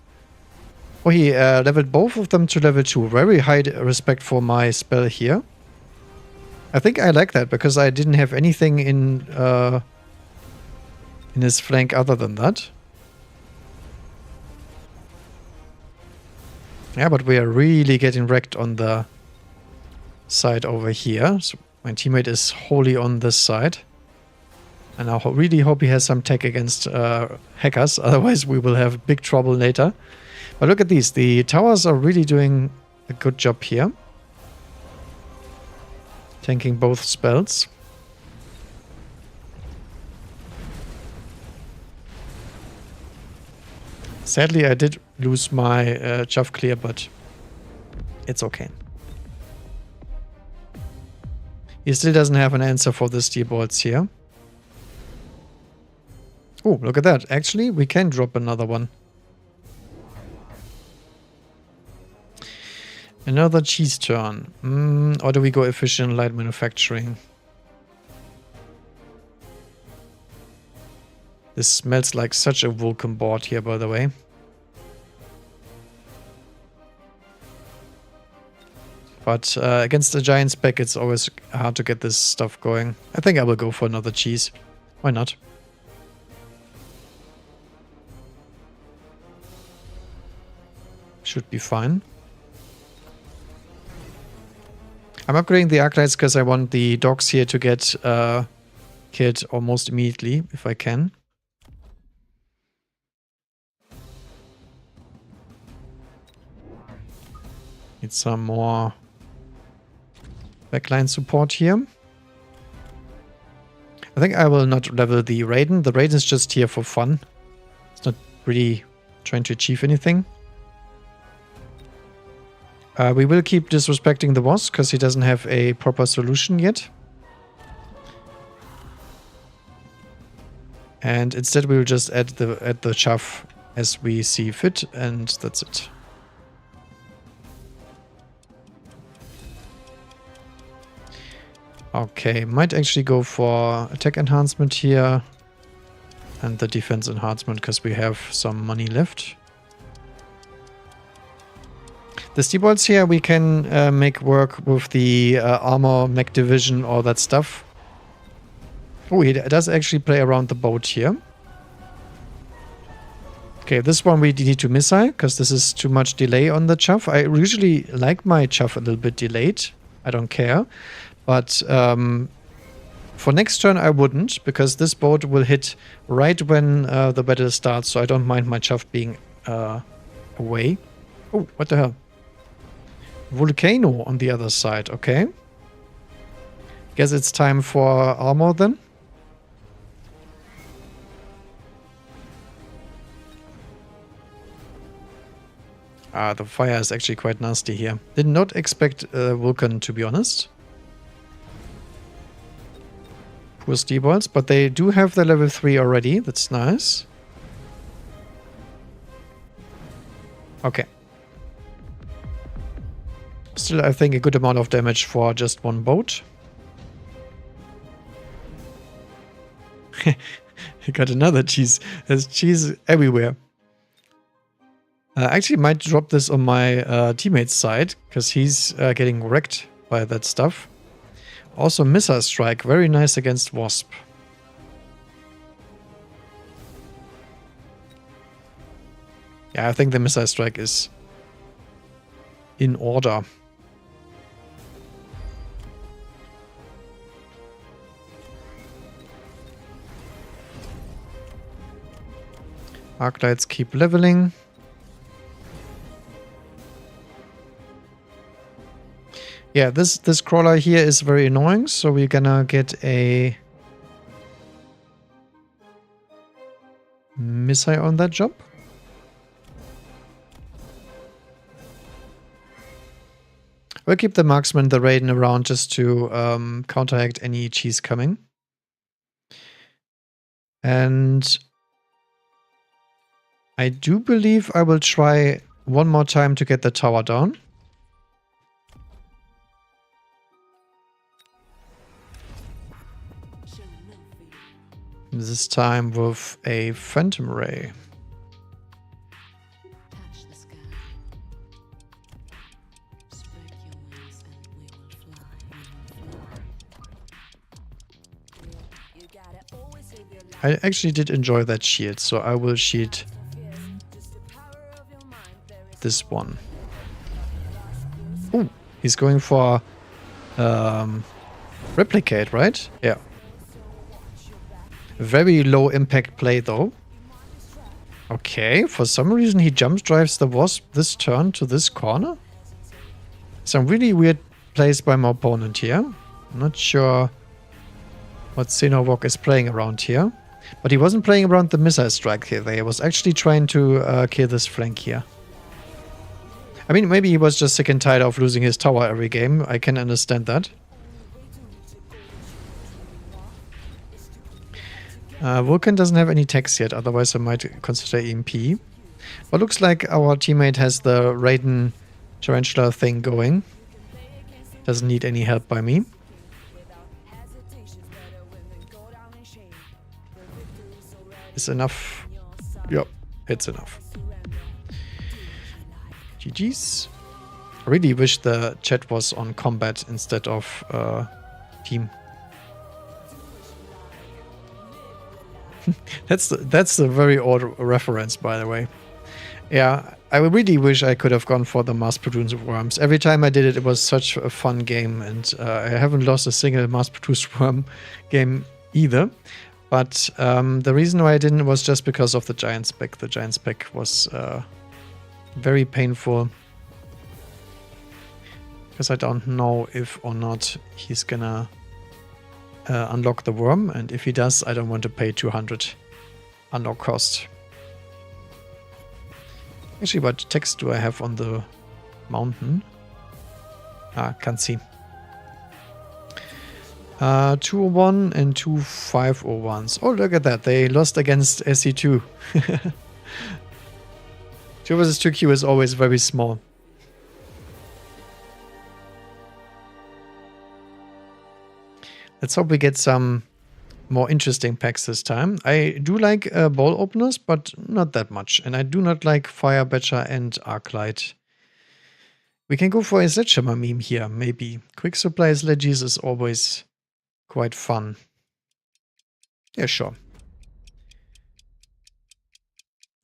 Oh, he leveled both of them to level 2. Very high respect for my spell here. I think I like that, because I didn't have anything in his flank other than that. Yeah, but we are really getting wrecked on the side over here. So my teammate is wholly on this side. And I really hope he has some tech against hackers, otherwise we will have big trouble later. But look at these, the towers are really doing a good job here. Tanking both spells. Sadly, I did lose my Chuff Clear, but it's okay. He still doesn't have an answer for the Steel Bolts here. Oh, look at that. Actually, we can drop another one. Another cheese turn. Or do we go efficient light manufacturing? This smells like such a Vulcan board here, by the way. But against the giant spec, it's always hard to get this stuff going. I think I will go for another cheese. Why not? Should be fine. I'm upgrading the arc lights because I want the dogs here to get killed almost immediately, if I can. Need some more backline support here. I think I will not level the Raiden. The Raiden is just here for fun. It's not really trying to achieve anything. We will keep disrespecting the boss because he doesn't have a proper solution yet. And instead we will just add the chaff as we see fit, and that's it. Okay, might actually go for attack enhancement here and the defense enhancement because we have some money left. The steel bolts here we can make work with the armor, mech division, all that stuff. Oh, he does actually play around the boat here. Okay, this one we need to missile because this is too much delay on the chaff. I usually like my chaff a little bit delayed. I don't care. But for next turn I wouldn't, because this boat will hit right when the battle starts, so I don't mind my chaff being away. Oh, what the hell? Volcano on the other side, okay. Guess it's time for armor then. Ah, the fire is actually quite nasty here. Did not expect Vulcan, to be honest. Poor steel bolts, but they do have the level 3 already. That's nice. Okay. Still, I think a good amount of damage for just one boat. You got another cheese. There's cheese everywhere. I actually might drop this on my teammate's side, because he's getting wrecked by that stuff. Also, Missile Strike, very nice against Wasp. Yeah, I think the Missile Strike is in order. Arc lights keep leveling. Yeah, this crawler here is very annoying, so we're gonna get a missile on that job. We'll keep the marksman, the Raiden around just to counteract any cheese coming. And I do believe I will try one more time to get the tower down. This time with a Phantom Ray. I actually did enjoy that shield, so I will shield this one. Oh, he's going for replicate, right? Yeah. Very low impact play though. Okay, for some reason he jump drives the Wasp this turn to this corner. Some really weird plays by my opponent here. I'm not sure what Xenovok is playing around here. But he wasn't playing around the Missile Strike here. He was actually trying to kill this flank here. I mean, maybe he was just sick and tired of losing his tower every game. I can understand that. Vulcan doesn't have any techs yet, otherwise I might consider EMP. But looks like our teammate has the Raiden tarantula thing going. Doesn't need any help by me. Is enough? Yep, it's enough. GG's. I really wish the chat was on combat instead of team. That's a very odd reference, by the way. Yeah, I really wish I could have gone for the mass-produced worms. Every time I did it, it was such a fun game, and I haven't lost a single mass-produced worm game either. But the reason why I didn't was just because of the giant spec. The giant spec was very painful. Because I don't know if or not he's gonna unlock the worm, and if he does, I don't want to pay 200 unlock cost. Actually, what text do I have on the mountain? Ah, can't see. 201 and 2 501s. Oh, look at that. They lost against SC2. 2 versus 2Q is always very small. Let's hope we get some more interesting packs this time. I do like ball openers, but not that much. And I do not like Fire Badger and Arclight. We can go for a Sledgehammer meme here, maybe. Quick Supply Sledges is always quite fun. Yeah, sure.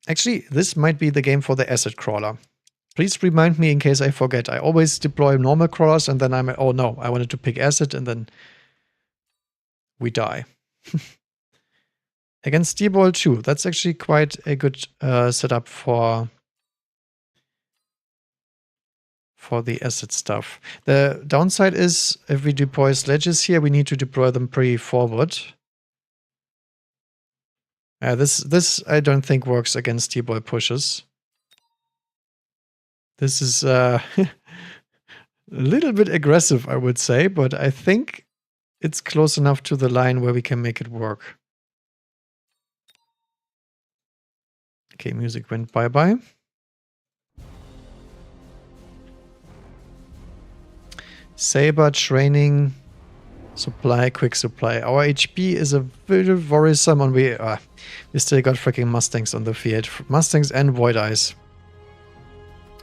Actually, this might be the game for the Acid Crawler. Please remind me in case I forget. I always deploy normal crawlers and then I'm oh no, I wanted to pick Acid and then we die. Against Steerball 2. That's actually quite a good setup for the acid stuff. The downside is if we deploy sledges here, we need to deploy them pretty forward. This I don't think works against Steerball pushes. This is a little bit aggressive, I would say, but I think it's close enough to the line where we can make it work. Okay, music went bye-bye. Saber, training, supply, quick supply. Our HP is a bit worrisome, and we still got freaking Mustangs on the field. Mustangs and Void Eyes.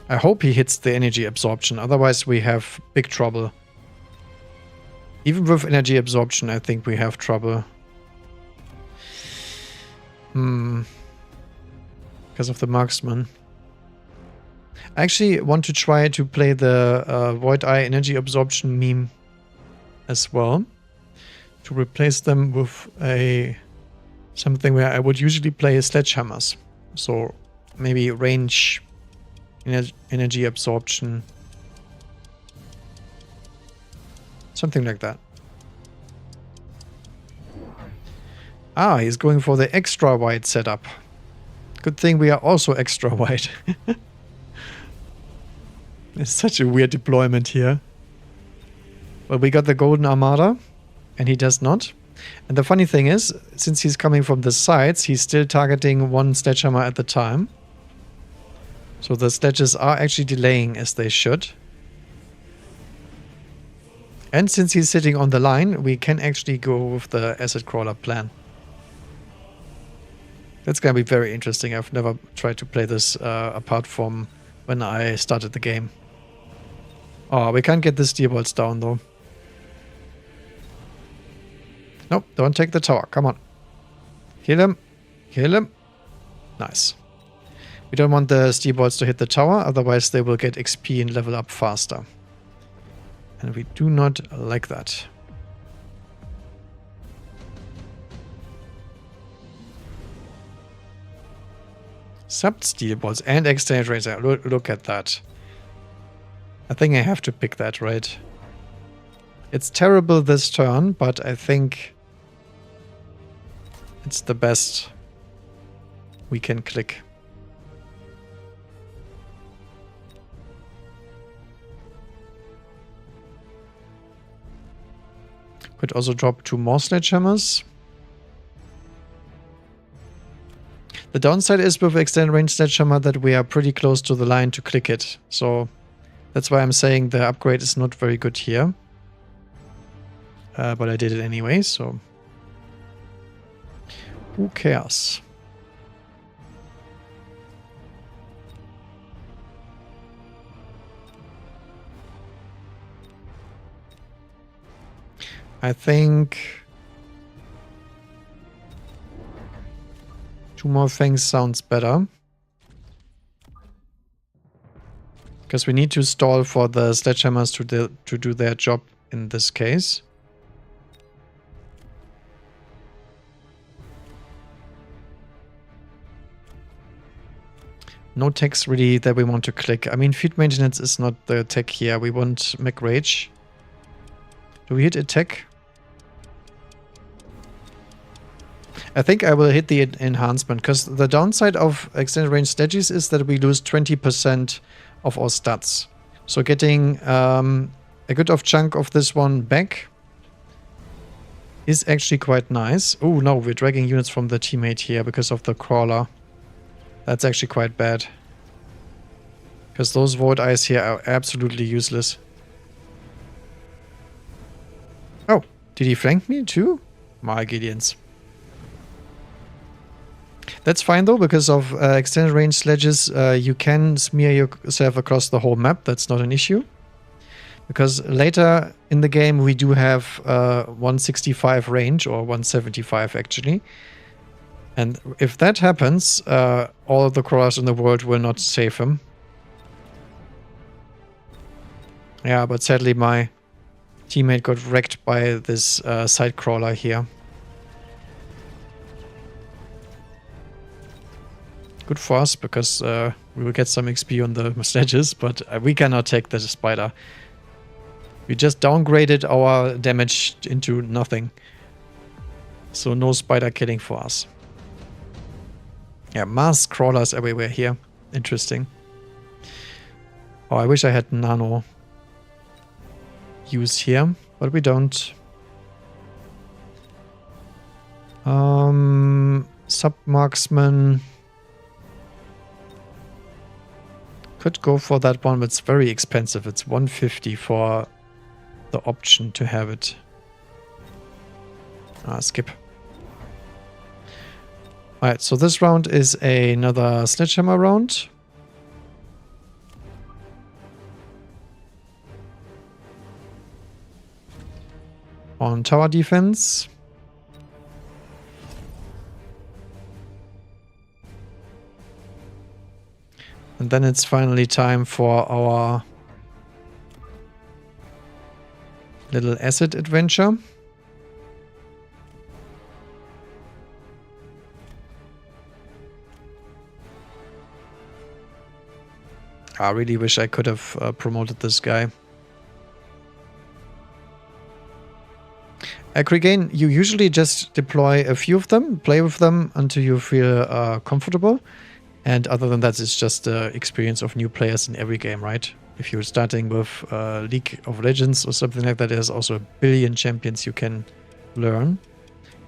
I hope he hits the energy absorption, otherwise we have big trouble. Even with energy absorption, I think we have trouble. Because of the marksman. I actually want to try to play the Void Eye energy absorption meme as well. To replace them with something where I would usually play sledgehammers. So maybe range energy absorption. Something like that. Ah, he's going for the extra wide setup. Good thing we are also extra wide. It's such a weird deployment here. Well, we got the Golden Armada, and he does not. And the funny thing is, since he's coming from the sides, he's still targeting one sledgehammer at the time. So the sledges are actually delaying as they should. And since he's sitting on the line, we can actually go with the Acid Crawler plan. That's going to be very interesting. I've never tried to play this apart from when I started the game. Oh, we can't get the steerballs down though. Nope, don't take the tower. Come on. Kill him. Kill him. Nice. We don't want the steerballs to hit the tower, otherwise they will get XP and level up faster. And we do not like that. Sub-steel balls and extended range. Look at that. I think I have to pick that, right? It's terrible this turn, but I think it's the best we can click. Could also drop 2 more sledgehammers. The downside is with extended range sledgehammer that we are pretty close to the line to click it. So That's why I'm saying the upgrade is not very good here. But I did it anyway, so who cares? I think 2 more things sounds better. Because we need to stall for the sledgehammers to do their job in this case. No techs really that we want to click. I mean, field maintenance is not the tech here. We want mech rage. Do we hit attack? I think I will hit the enhancement, because the downside of extended range sledges is that we lose 20% of our stats. So getting a good chunk of this one back is actually quite nice. Oh no, we're dragging units from the teammate here because of the crawler. That's actually quite bad. Because those void eyes here are absolutely useless. Oh, did he flank me too? My Gideons. That's fine though, because of extended range sledges, you can smear yourself across the whole map. That's not an issue. Because later in the game we do have 165 range, or 175 actually. And if that happens, all of the crawlers in the world will not save him. Yeah, but sadly my teammate got wrecked by this side crawler here. Good for us, because we will get some XP on the sledges, but we cannot take the spider. We just downgraded our damage into nothing. So no spider killing for us. Yeah, mass crawlers everywhere here. Interesting. Oh, I wish I had nano use here, but we don't. Sub-marksman. Could go for that one, but it's very expensive. It's 150 for the option to have it. Skip. Alright, so this round is another sledgehammer round. On tower defense. And then it's finally time for our little acid adventure. I really wish I could have promoted this guy. Aggregate, you usually just deploy a few of them, play with them until you feel comfortable. And other than that, it's just the experience of new players in every game, right? If you're starting with League of Legends or something like that, there's also a billion champions you can learn.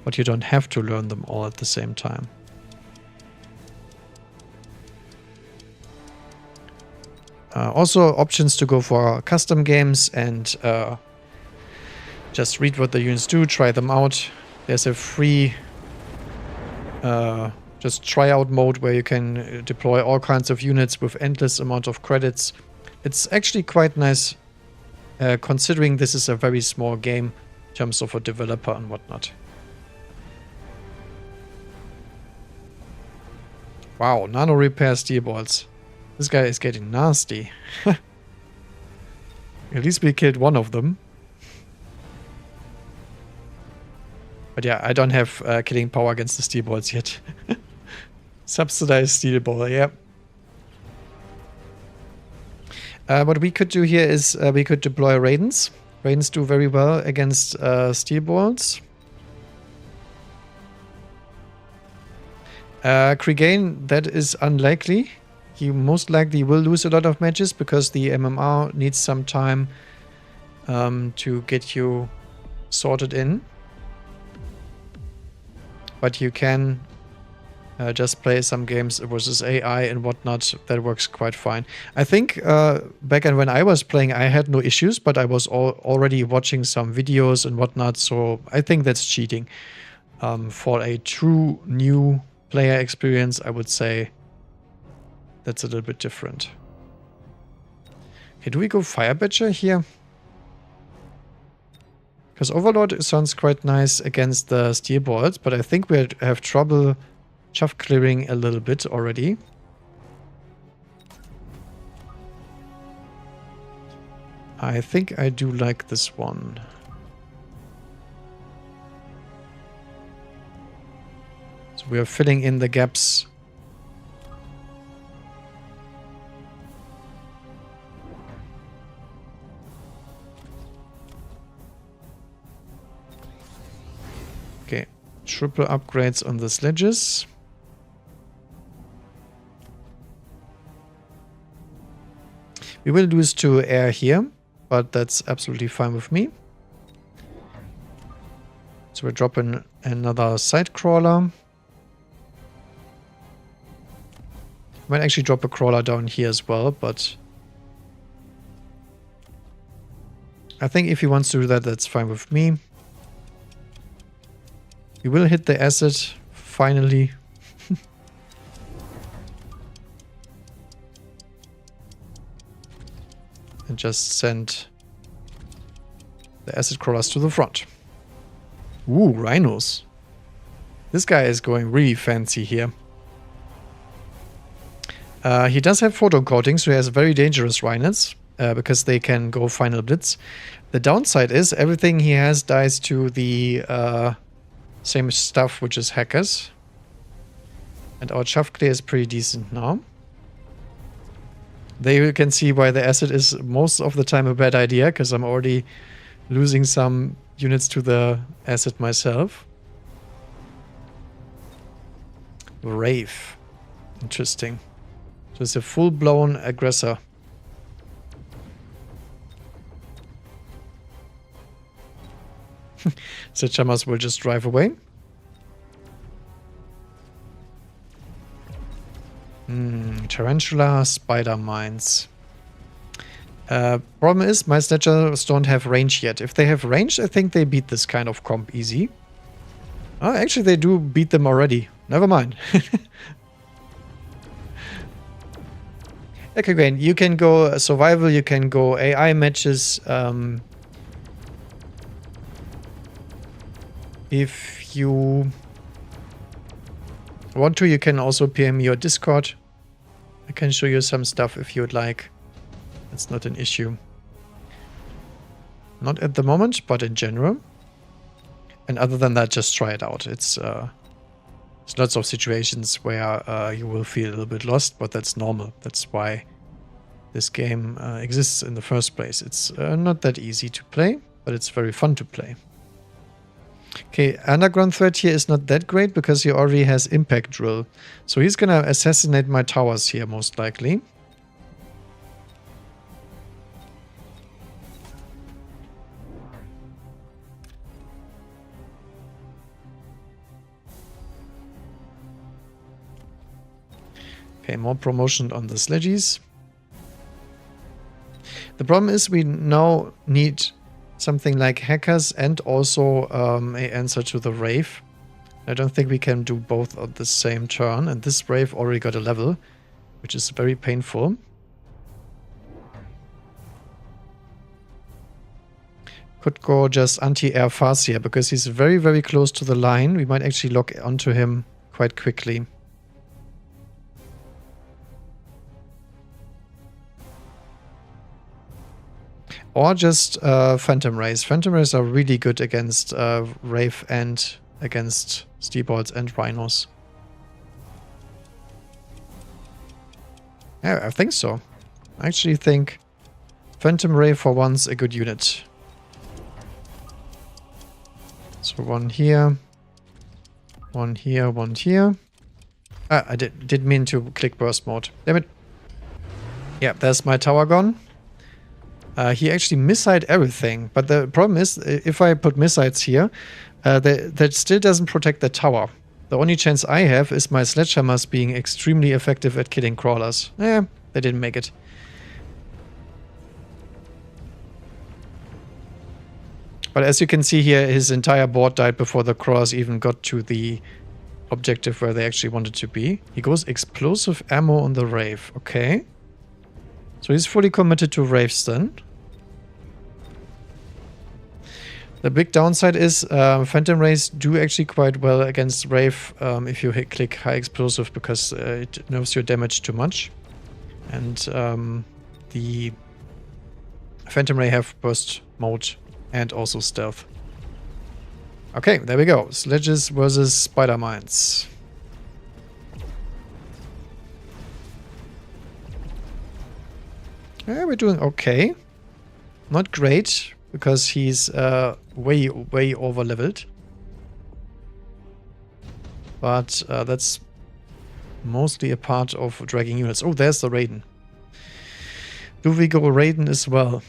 But you don't have to learn them all at the same time. Also options to go for custom games and just read what the units do, try them out. There's a free just tryout mode where you can deploy all kinds of units with endless amount of credits. It's actually quite nice considering this is a very small game in terms of a developer and whatnot. Wow, nano repair steel balls. This guy is getting nasty. At least we killed one of them. But yeah, I don't have killing power against the steel balls yet. Subsidized steel ball, yeah. What we could do here is we could deploy Raidens. Raidens do very well against steel balls. Krigain, that is unlikely. He most likely will lose a lot of matches because the MMR needs some time to get you sorted in. But you can Just play some games versus AI and whatnot. That works quite fine. I think back when I was playing, I had no issues, but I was already watching some videos and whatnot, so I think that's cheating. For a true new player experience, I would say that's a little bit different. Okay, do we go Fire Badger here? Because Overlord sounds quite nice against the Steel Balls, but I think we have trouble chaff clearing a little bit already. I think I do like this one. So we are filling in the gaps. Okay, triple upgrades on the sledges. We will lose to air here, but that's absolutely fine with me. So we're dropping another side crawler. Might actually drop a crawler down here as well, but I think if he wants to do that, that's fine with me. We will hit the acid, finally. And just send the acid crawlers to the front. Ooh, rhinos. This guy is going really fancy here. He does have photon coating, so he has very dangerous rhinos, because they can go final blitz. The downside is everything he has dies to the same stuff, which is hackers. And our chaff clear is pretty decent now. There you can see why the acid is most of the time a bad idea, because I'm already losing some units to the acid myself. Wraith. Interesting. So it's a full-blown aggressor. So Chamas will just drive away. Tarantula, spider mines. Problem is, my sledgers don't have range yet. If they have range, I think they beat this kind of comp easy. Oh, actually, they do beat them already. Never mind. Okay, again, you can go survival, you can go AI matches. If you want to, you can also PM your Discord. I can show you some stuff if you'd like. It's not an issue. Not at the moment, but in general. And other than that, just try it out. It's lots of situations where you will feel a little bit lost, but that's normal. That's why this game exists in the first place. It's not that easy to play, but it's very fun to play. Okay, underground threat here is not that great because he already has impact drill. So he's gonna assassinate my towers here, most likely. Okay, more promotion on the sledgies. The problem is we now need something like hackers and also an answer to the Wraith. I don't think we can do both at the same turn, and this Wraith already got a level, which is very painful. Could go just anti-air fast here, because he's very, very close to the line. We might actually lock onto him quite quickly. Or just Phantom Rays. Phantom Rays are really good against Wraith and against Steelballs and Rhinos. Yeah, I think so. I actually think Phantom Ray for once a good unit. So one here, one here, one here. Ah, I did mean to click burst mode. Damn it. Yeah, there's my tower gone. He actually missied everything, but the problem is, if I put missiles here, that still doesn't protect the tower. The only chance I have is my sledgehammers being extremely effective at killing crawlers. Eh, they didn't make it. But as you can see here, his entire board died before the crawlers even got to the objective where they actually wanted to be. He goes explosive ammo on the Wraith. Okay. So he's fully committed to Wraiths then. The big downside is Phantom Rays do actually quite well against Wraith if you click high explosive, because it nerfs your damage too much. And the Phantom Ray have burst mode and also stealth. Okay, there we go. Sledges versus spider mines. Yeah, we're doing okay. Not great, because he's way over leveled. But that's mostly a part of dragging units. Oh, there's the Raiden. Do we go Raiden as well?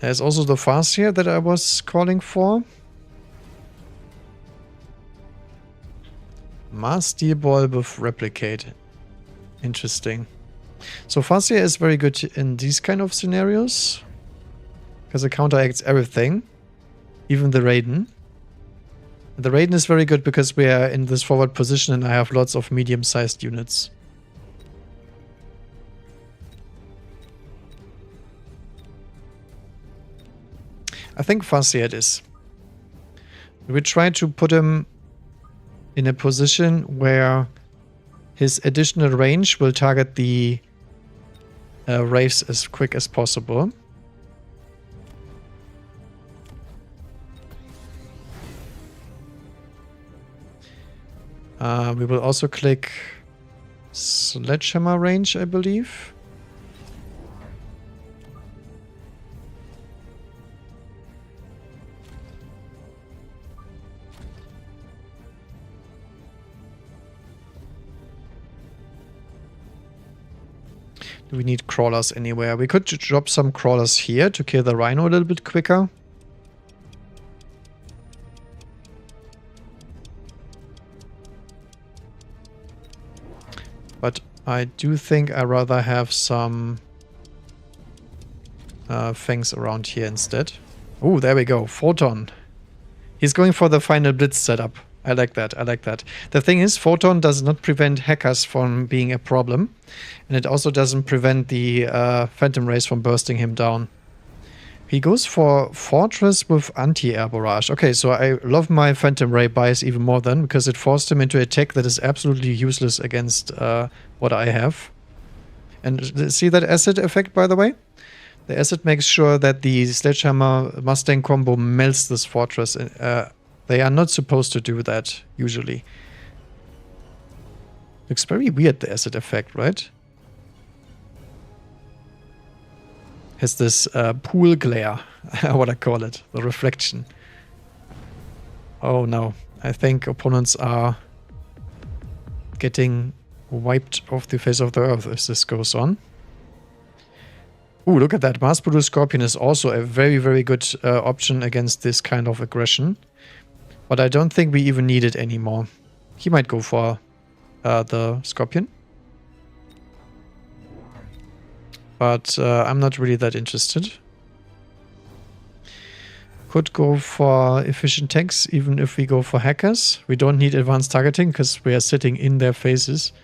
There's also the Farseer that I was calling for. Mass Steel Ball with Replicate. Interesting. So Farseer is very good in these kind of scenarios, because it counteracts everything, even the Raiden. The Raiden is very good because we are in this forward position and I have lots of medium-sized units. I think Farseer it is. We try to put him in a position where his additional range will target the Wraiths as quick as possible. We will also click Sledgehammer range, I believe. Do we need crawlers anywhere? We could drop some crawlers here to kill the rhino a little bit quicker. But I do think I'd rather have some things around here instead. Oh, there we go. Photon. He's going for the final blitz setup. I like that. I like that. The thing is, Photon does not prevent hackers from being a problem. And it also doesn't prevent the Phantom Rays from bursting him down. He goes for Fortress with anti-air barrage. Okay, so I love my Phantom Ray bias even more then, because it forced him into a tech that is absolutely useless against what I have. And see that acid effect, by the way? The acid makes sure that the Sledgehammer Mustang combo melts this Fortress. They are not supposed to do that, usually. Looks very weird, the acid effect, right? Has this pool glare, what I call it, the reflection. Oh no, I think opponents are getting wiped off the face of the earth as this goes on. Ooh, look at that. Mass-produced Scorpion is also a very, very good option against this kind of aggression. But I don't think we even need it anymore. He might go for the Scorpion. But I'm not really that interested. Could go for efficient tanks, even if we go for hackers. We don't need advanced targeting, because we are sitting in their faces.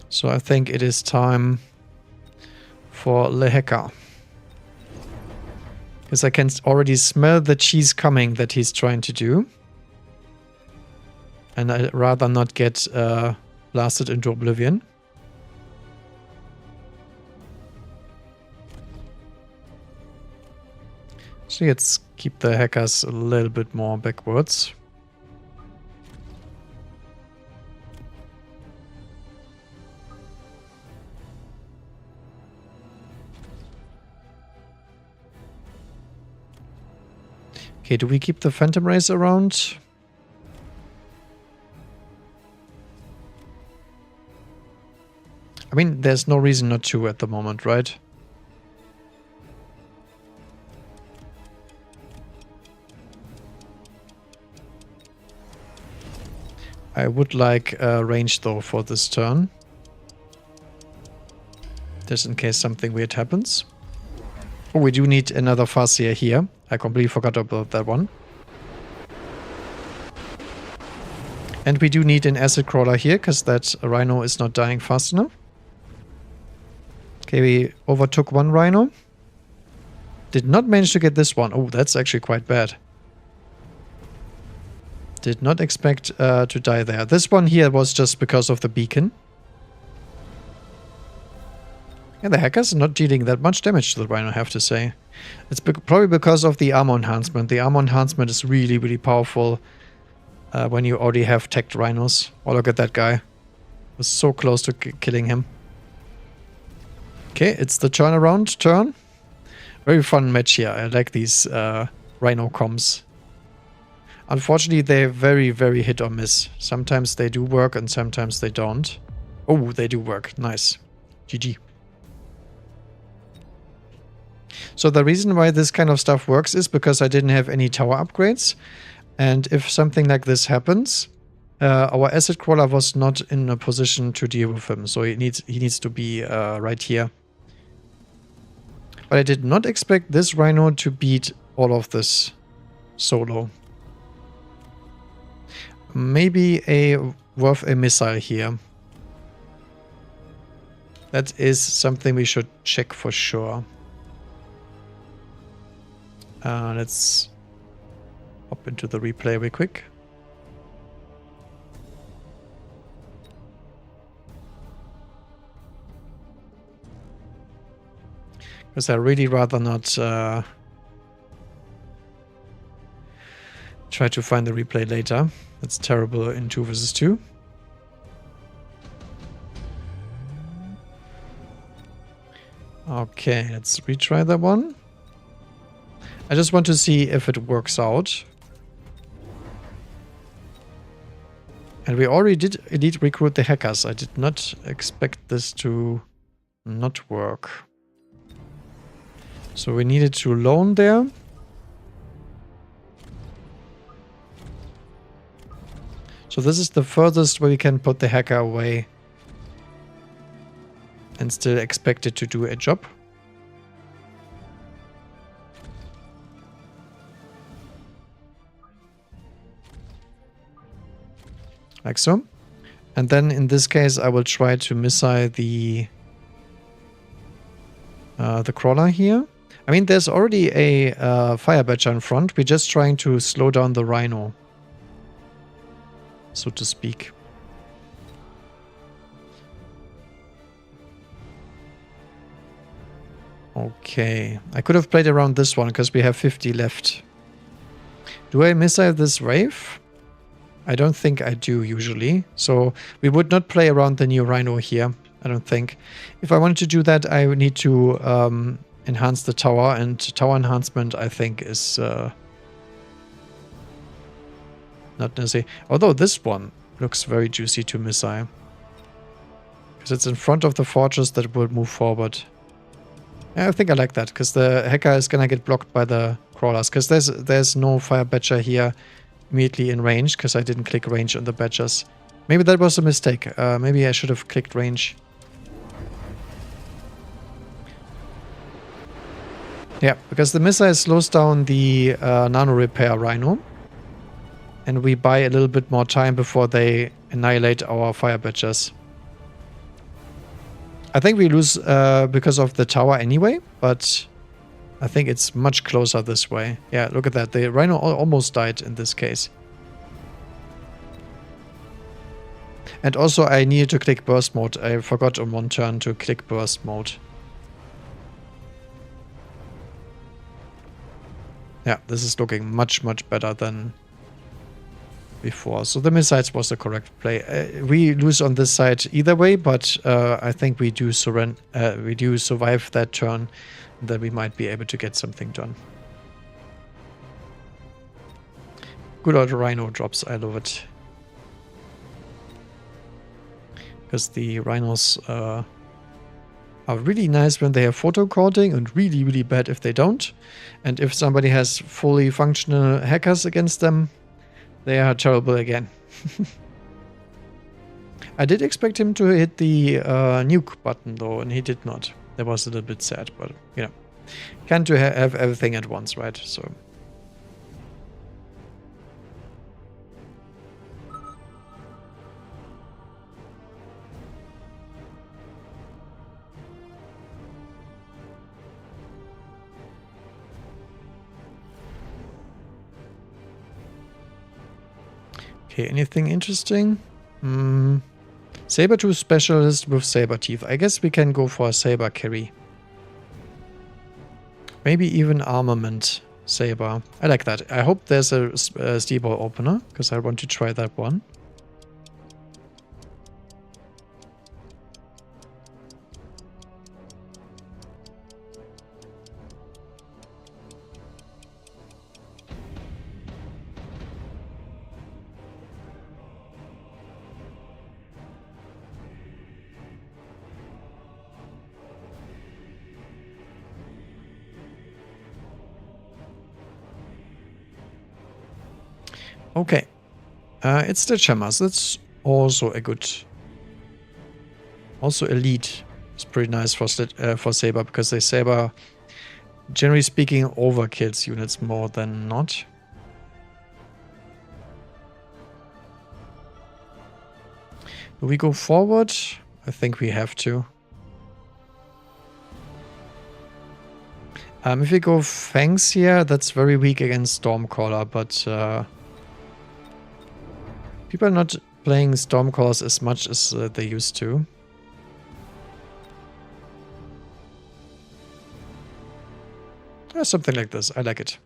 So I think it is time for Le Hacker. Because I can already smell the cheese coming that he's trying to do. And I'd rather not get blasted into oblivion. So let's keep the hackers a little bit more backwards. Okay, do we keep the Phantom Rays around? I mean, there's no reason not to at the moment, right? I would like range though for this turn. Just in case something weird happens. Oh, we do need another Farseer here. I completely forgot about that one. And we do need an Acid Crawler here, because that Rhino is not dying fast enough. Okay, we overtook one Rhino. Did not manage to get this one. Oh, that's actually quite bad. Did not expect to die there. This one here was just because of the beacon. And the hackers are not dealing that much damage to the Rhino, I have to say. It's probably because of the armor enhancement. The armor enhancement is really, really powerful when you already have teched Rhinos. Oh, look at that guy. Was so close to killing him. Okay, it's the turnaround turn. Very fun match here. I like these Rhino comms. Unfortunately, they're very, very hit or miss. Sometimes they do work and sometimes they don't. Oh, they do work. Nice. GG. So the reason why this kind of stuff works is because I didn't have any tower upgrades. And if something like this happens, our Acid Crawler was not in a position to deal with him. So he needs to be right here. But I did not expect this Rhino to beat all of this solo. Maybe worth a missile here. That is something we should check for sure. Let's hop into the replay real quick. Because I really rather not try to find the replay later. That's terrible in 2 vs 2. Okay, let's retry that one. I just want to see if it works out. And we already did elite recruit the hackers. I did not expect this to not work. So we needed to loan there. So this is the furthest where we can put the hacker away. And still expect it to do a job. Like so. And then in this case I will try to missile the crawler here. I mean, there's already a fire badger in front. We're just trying to slow down the Rhino, so to speak. Okay, I could have played around this one because we have 50 left. Do I missile this wave? I don't think I do usually. So we would not play around the new Rhino here, I don't think. If I wanted to do that, I would need to enhance the tower, and tower enhancement I think is not necessary. Although this one looks very juicy to missile. Because it's in front of the fortress that will move forward. Yeah, I think I like that, because the hacker is gonna get blocked by the crawlers. Because there's no fire badger here immediately in range, because I didn't click range on the badgers. Maybe that was a mistake. Maybe I should have clicked range. Yeah, because the missile slows down the nano repair Rhino. And we buy a little bit more time before they annihilate our fire badgers. I think we lose because of the tower anyway, but I think it's much closer this way. Yeah, look at that. The Rhino almost died in this case. And also I needed to click burst mode. I forgot on one turn to click burst mode. Yeah, this is looking much, much better than before. So the missiles was the correct play. We lose on this side either way, but I think we do survive that turn. Then we might be able to get something done. Good old Rhino drops, I love it. Because the Rhinos are really nice when they have photo counting and really, really bad if they don't. And if somebody has fully functional hackers against them, they are terrible again. I did expect him to hit the nuke button though, and he did not. That was a little bit sad, but you know, can't have everything at once, right? So. Okay, anything interesting? Saber-tooth specialist with saber teeth. I guess we can go for a saber carry. Maybe even armament saber. I like that. I hope there's a steel ball opener, because I want to try that one. Okay. It's the Chamas. That's also a good... Also elite. It's pretty nice for Saber, because they Saber, generally speaking, overkills units more than not. Do we go forward? I think we have to. If we go Fangs here, that's very weak against Stormcaller, but people are not playing Stormcallers as much as they used to. Something like this. I like it.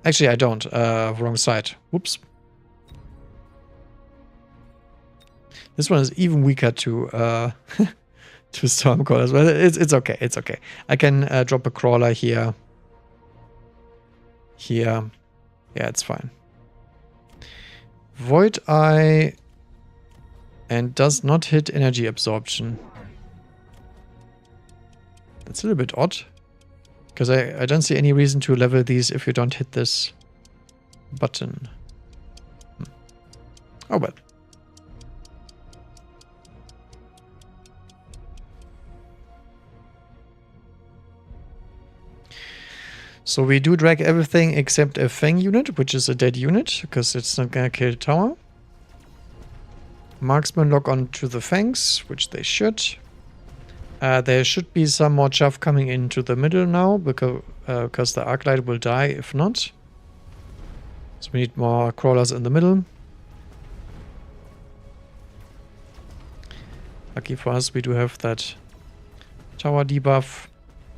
Actually, I don't. Wrong side. Whoops. This one is even weaker to to Stormcallers, but it's okay. It's okay. I can drop a crawler here. Here. Yeah, it's fine. Void Eye and does not hit energy absorption. That's a little bit odd. Because I don't see any reason to level these if you don't hit this button. Oh well. So we do drag everything except a Fang unit, which is a dead unit, because it's not gonna kill tower. Marksmen lock onto the Fangs, which they should. There should be some more chaff coming into the middle now, because the Arclight will die if not. So we need more crawlers in the middle. Lucky for us, we do have that tower debuff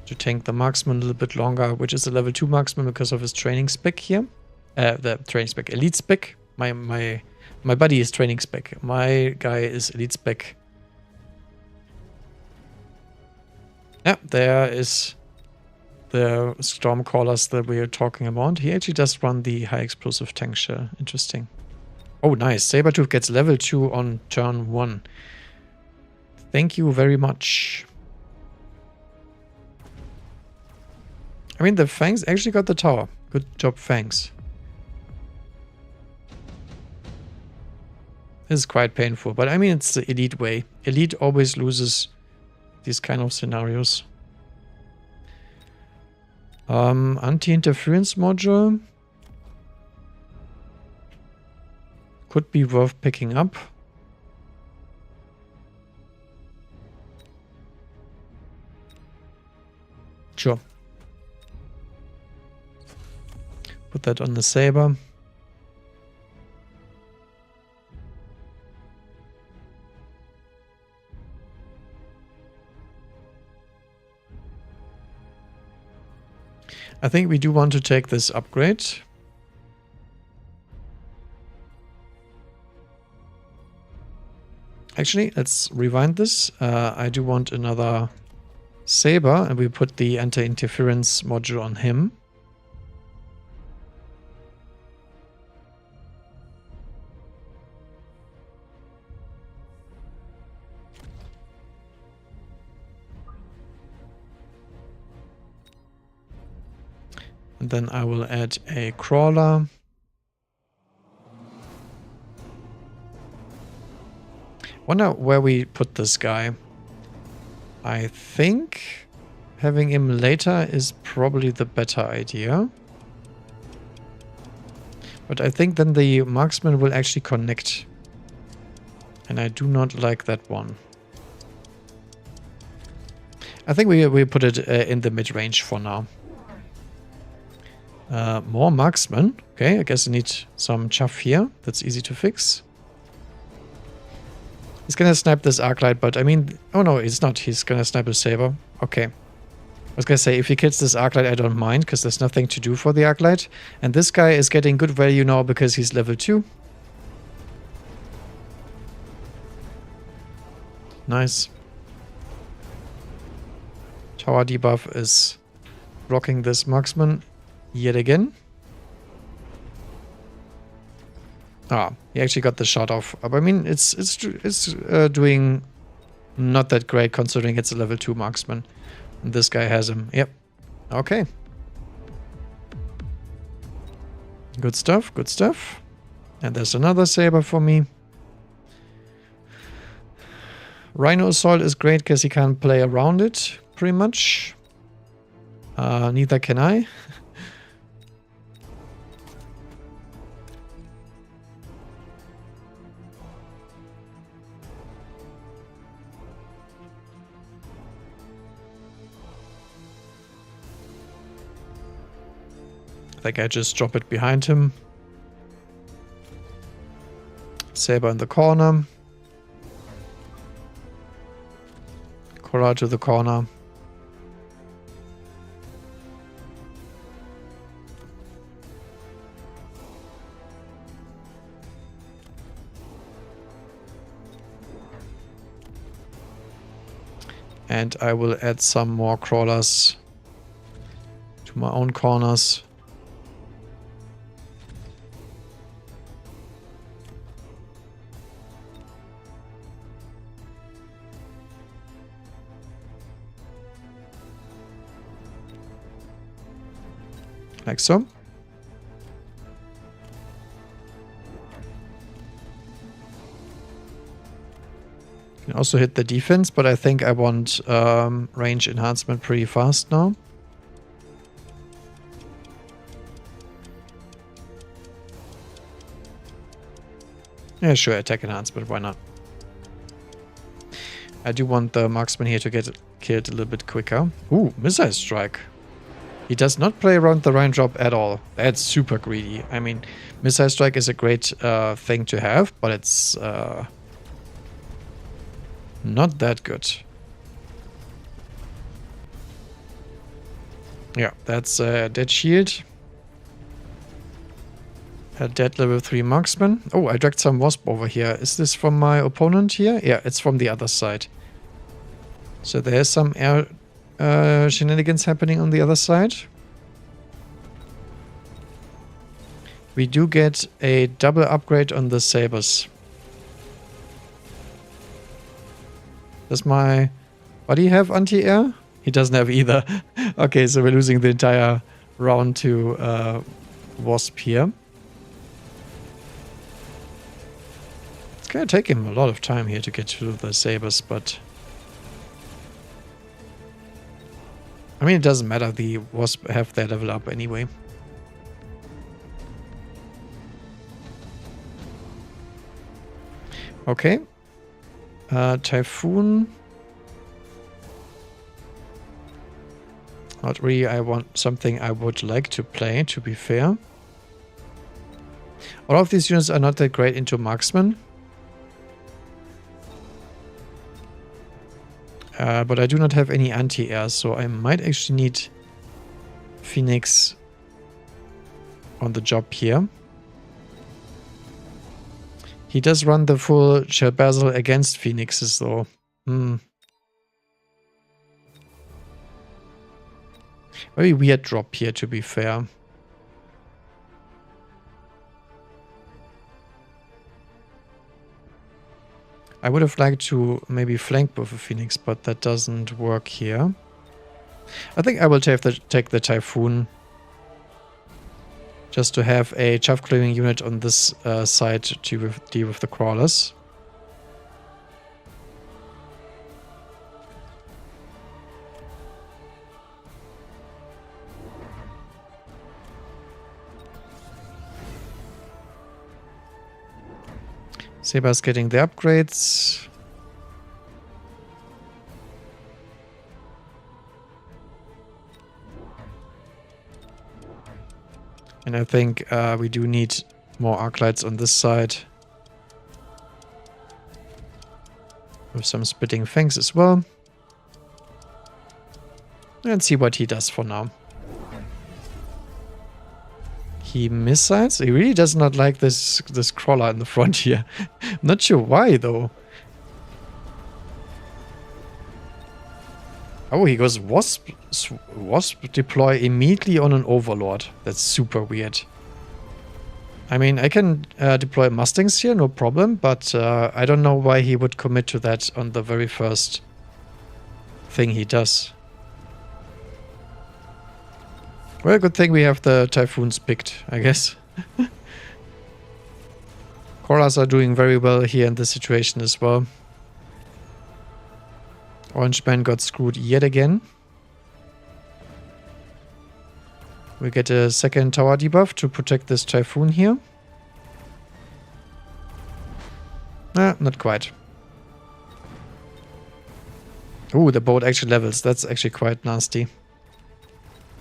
to tank the marksman a little bit longer, which is a level 2 marksman because of his training spec here. The training spec, elite spec. My buddy is training spec. My guy is elite spec. Yeah, there is the Stormcallers that we are talking about. He actually does run the high explosive tank shell. Interesting. Oh, nice. Sabertooth gets level 2 on turn 1. Thank you very much. I mean, the Fangs actually got the tower. Good job, Fangs. This is quite painful, but I mean, it's the elite way. Elite always loses these kind of scenarios. Anti-interference module could be worth picking up. Sure. Put that on the Saber. I think we do want to take this upgrade. Actually, let's rewind this. I do want another Saber, and we put the anti-interference module on him. And then I will add a crawler. Wonder where we put this guy. I think having him later is probably the better idea. But I think then the marksman will actually connect. And I do not like that one. I think we put it in the mid-range for now. More marksman. Okay, I guess I need some chaff here. That's easy to fix. He's gonna snipe this arclight, but I mean... Oh no, he's not. He's gonna snipe a saber. Okay. I was gonna say, if he kills this arclight, I don't mind, because there's nothing to do for the arclight. And this guy is getting good value now because he's level 2. Nice. Tower debuff is blocking this marksman yet again. Ah, he actually got the shot off. But I mean, it's doing not that great considering it's a level 2 marksman. And this guy has him. Yep. Okay. Good stuff, good stuff. And there's another saber for me. Rhino Assault is great because he can't play around it, pretty much. Neither can I. I think I just drop it behind him. Saber in the corner. Cora to the corner. And I will add some more crawlers to my own corners. Like so. Can also hit the defense, but I think I want range enhancement pretty fast now. Yeah, sure, attack enhancement, why not? I do want the marksman here to get killed a little bit quicker. Ooh, missile strike. He does not play around the Rhine drop at all. That's super greedy. I mean, missile strike is a great thing to have, but it's not that good. Yeah, that's a dead shield. A dead level 3 marksman. Oh, I dragged some wasp over here. Is this from my opponent here? Yeah, it's from the other side. So there's some air shenanigans happening on the other side. We do get a double upgrade on the sabers. Does my buddy have anti-air? He doesn't have either. Okay, so we're losing the entire round to wasp here. It's gonna take him a lot of time here to get to the sabers, but I mean, it doesn't matter. The wasp have their level up anyway. Okay. Typhoon. Not really. I want something I would like to play, to be fair. All of these units are not that great into marksman. But I do not have any anti-air, so I might actually need Phoenix on the job here. He does run the full Shell Basil against Phoenixes, though. Very weird drop here, to be fair. I would have liked to maybe flank with a Phoenix, but that doesn't work here. I think I will take the Typhoon. Just to have a chaff clearing unit on this side to deal with the crawlers. Saber's getting the upgrades. And I think we do need more arc lights on this side. With some spitting fangs as well. And see what he does for now. He missiles? He really does not like this crawler in the front here. I'm not sure why though. Oh, he goes Wasp deploy immediately on an Overlord. That's super weird. I mean, I can deploy Mustangs here, no problem, but I don't know why he would commit to that on the very first thing he does. Well, good thing we have the Typhoons picked, I guess. Crawlers are doing very well here in this situation as well. Orange Man got screwed yet again. We get a second tower debuff to protect this Typhoon here. Not quite. Ooh, the boat actually levels. That's actually quite nasty.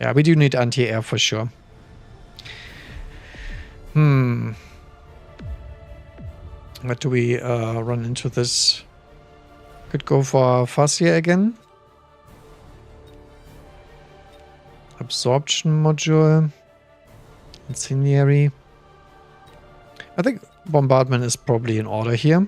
Yeah, we do need anti-air for sure. What do we run into this? Could go for Farseer again. Absorption module. Incendiary. I think bombardment is probably in order here.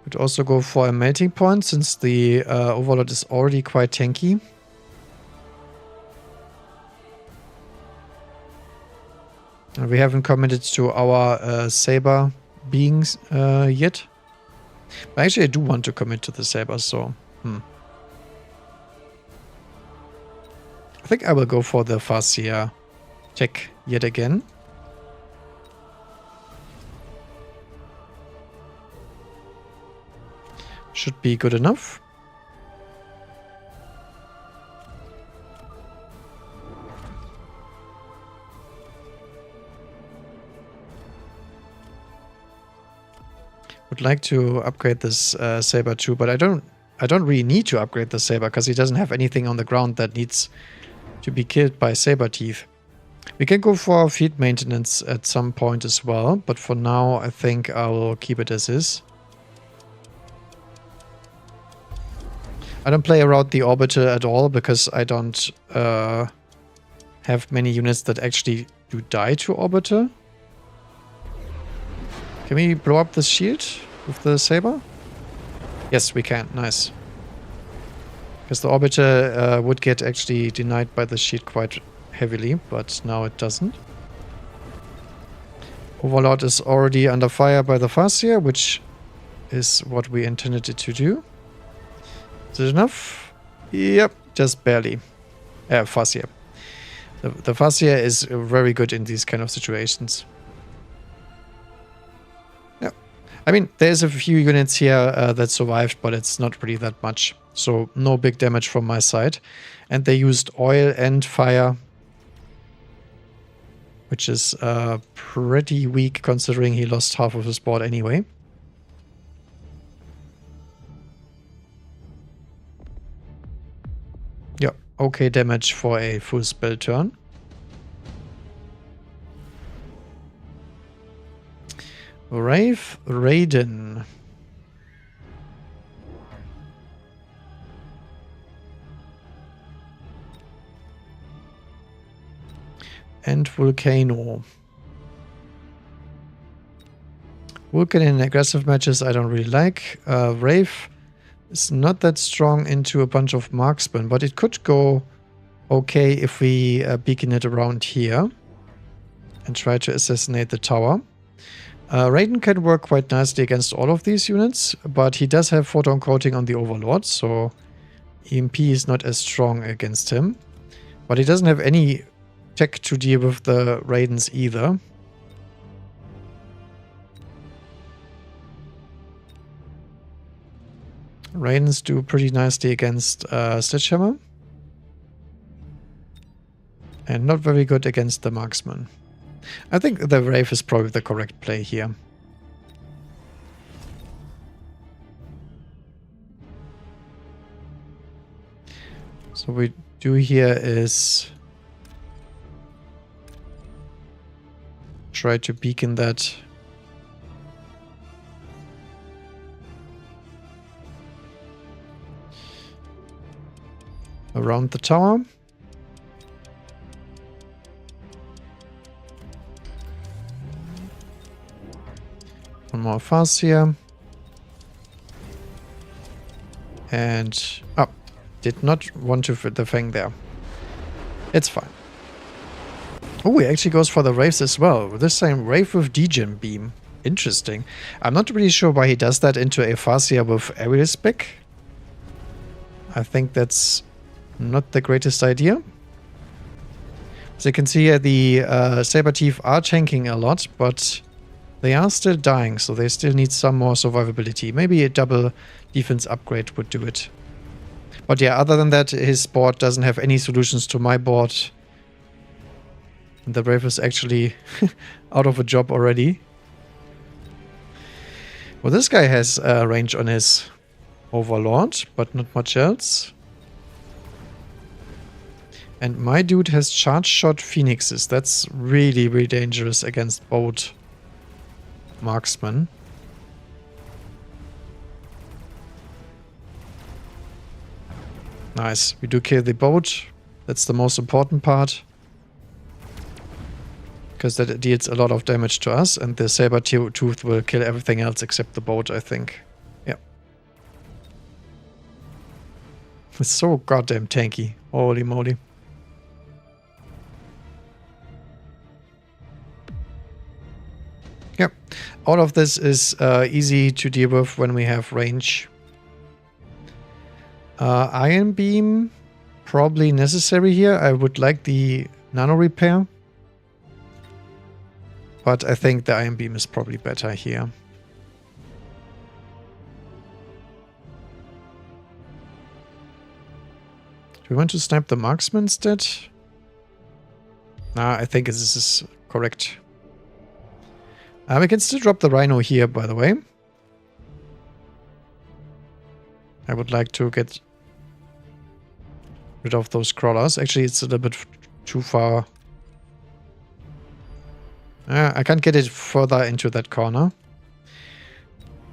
Could also go for a melting point since the Overlord is already quite tanky. And we haven't committed to our Saber beings yet. But actually I do want to commit to the Saber, so... I think I will go for the Farseer tech yet again. Should be good enough. Would like to upgrade this Saber too, but I don't really need to upgrade the Saber because he doesn't have anything on the ground that needs to be killed by Saber Teeth. We can go for field maintenance at some point as well, but for now I think I'll keep it as is. I don't play around the Orbiter at all because I don't have many units that actually do die to Orbiter. Can we blow up this shield with the Saber? Yes, we can. Nice. Because the Orbiter would get actually denied by the shield quite heavily, but now it doesn't. Overlord is already under fire by the Farseer, which is what we intended it to do. Is it enough? Yep, just barely. Farseer. The Farseer is very good in these kind of situations. Yeah. I mean, there's a few units here that survived, but it's not really that much. So no big damage from my side. And they used oil and fire, which is pretty weak considering he lost half of his board anyway. Yeah, okay damage for a full spell turn. Wraith Raiden. And Volcano. Vulcan in aggressive matches I don't really like. Wraith is not that strong into a bunch of marksmen, but it could go okay if we beacon it around here and try to assassinate the tower. Raiden can work quite nicely against all of these units, but he does have photon coating on the Overlord, so EMP is not as strong against him. But he doesn't have any tech to deal with the Raidens either. Raidens do pretty nicely against Sledgehammer. And not very good against the Marksman. I think the Wraith is probably the correct play here. So what we do here is try to beacon that around the tower. One more fast here. And oh, did not want to fit the Fang there. It's fine. Oh, he actually goes for the Wraiths as well. This time Wraith with Degen Beam. Interesting. I'm not really sure why he does that into a Farseer with Aerial Spec. I think that's not the greatest idea. As you can see here, the Saber Teeth are tanking a lot, but they are still dying, so they still need some more survivability. Maybe a double defense upgrade would do it. But yeah, other than that, his board doesn't have any solutions to my board. And the Wraith is actually out of a job already. Well, this guy has range on his Overlord, but not much else. And my dude has charge shot Phoenixes. That's really, really dangerous against both marksmen. Nice. We do kill the boat. That's the most important part. Because that deals a lot of damage to us. And the Saber Tooth will kill everything else except the boat, I think. Yeah. It's so goddamn tanky. Holy moly. Yep. All of this is easy to deal with when we have range. Iron Beam, probably necessary here. I would like the Nano Repair. But I think the Iron Beam is probably better here. Do we want to snipe the Marksman instead? Nah, I think this is correct. We can still drop the Rhino here, by the way. I would like to get rid of those crawlers. Actually, it's a little bit too far. I can't get it further into that corner.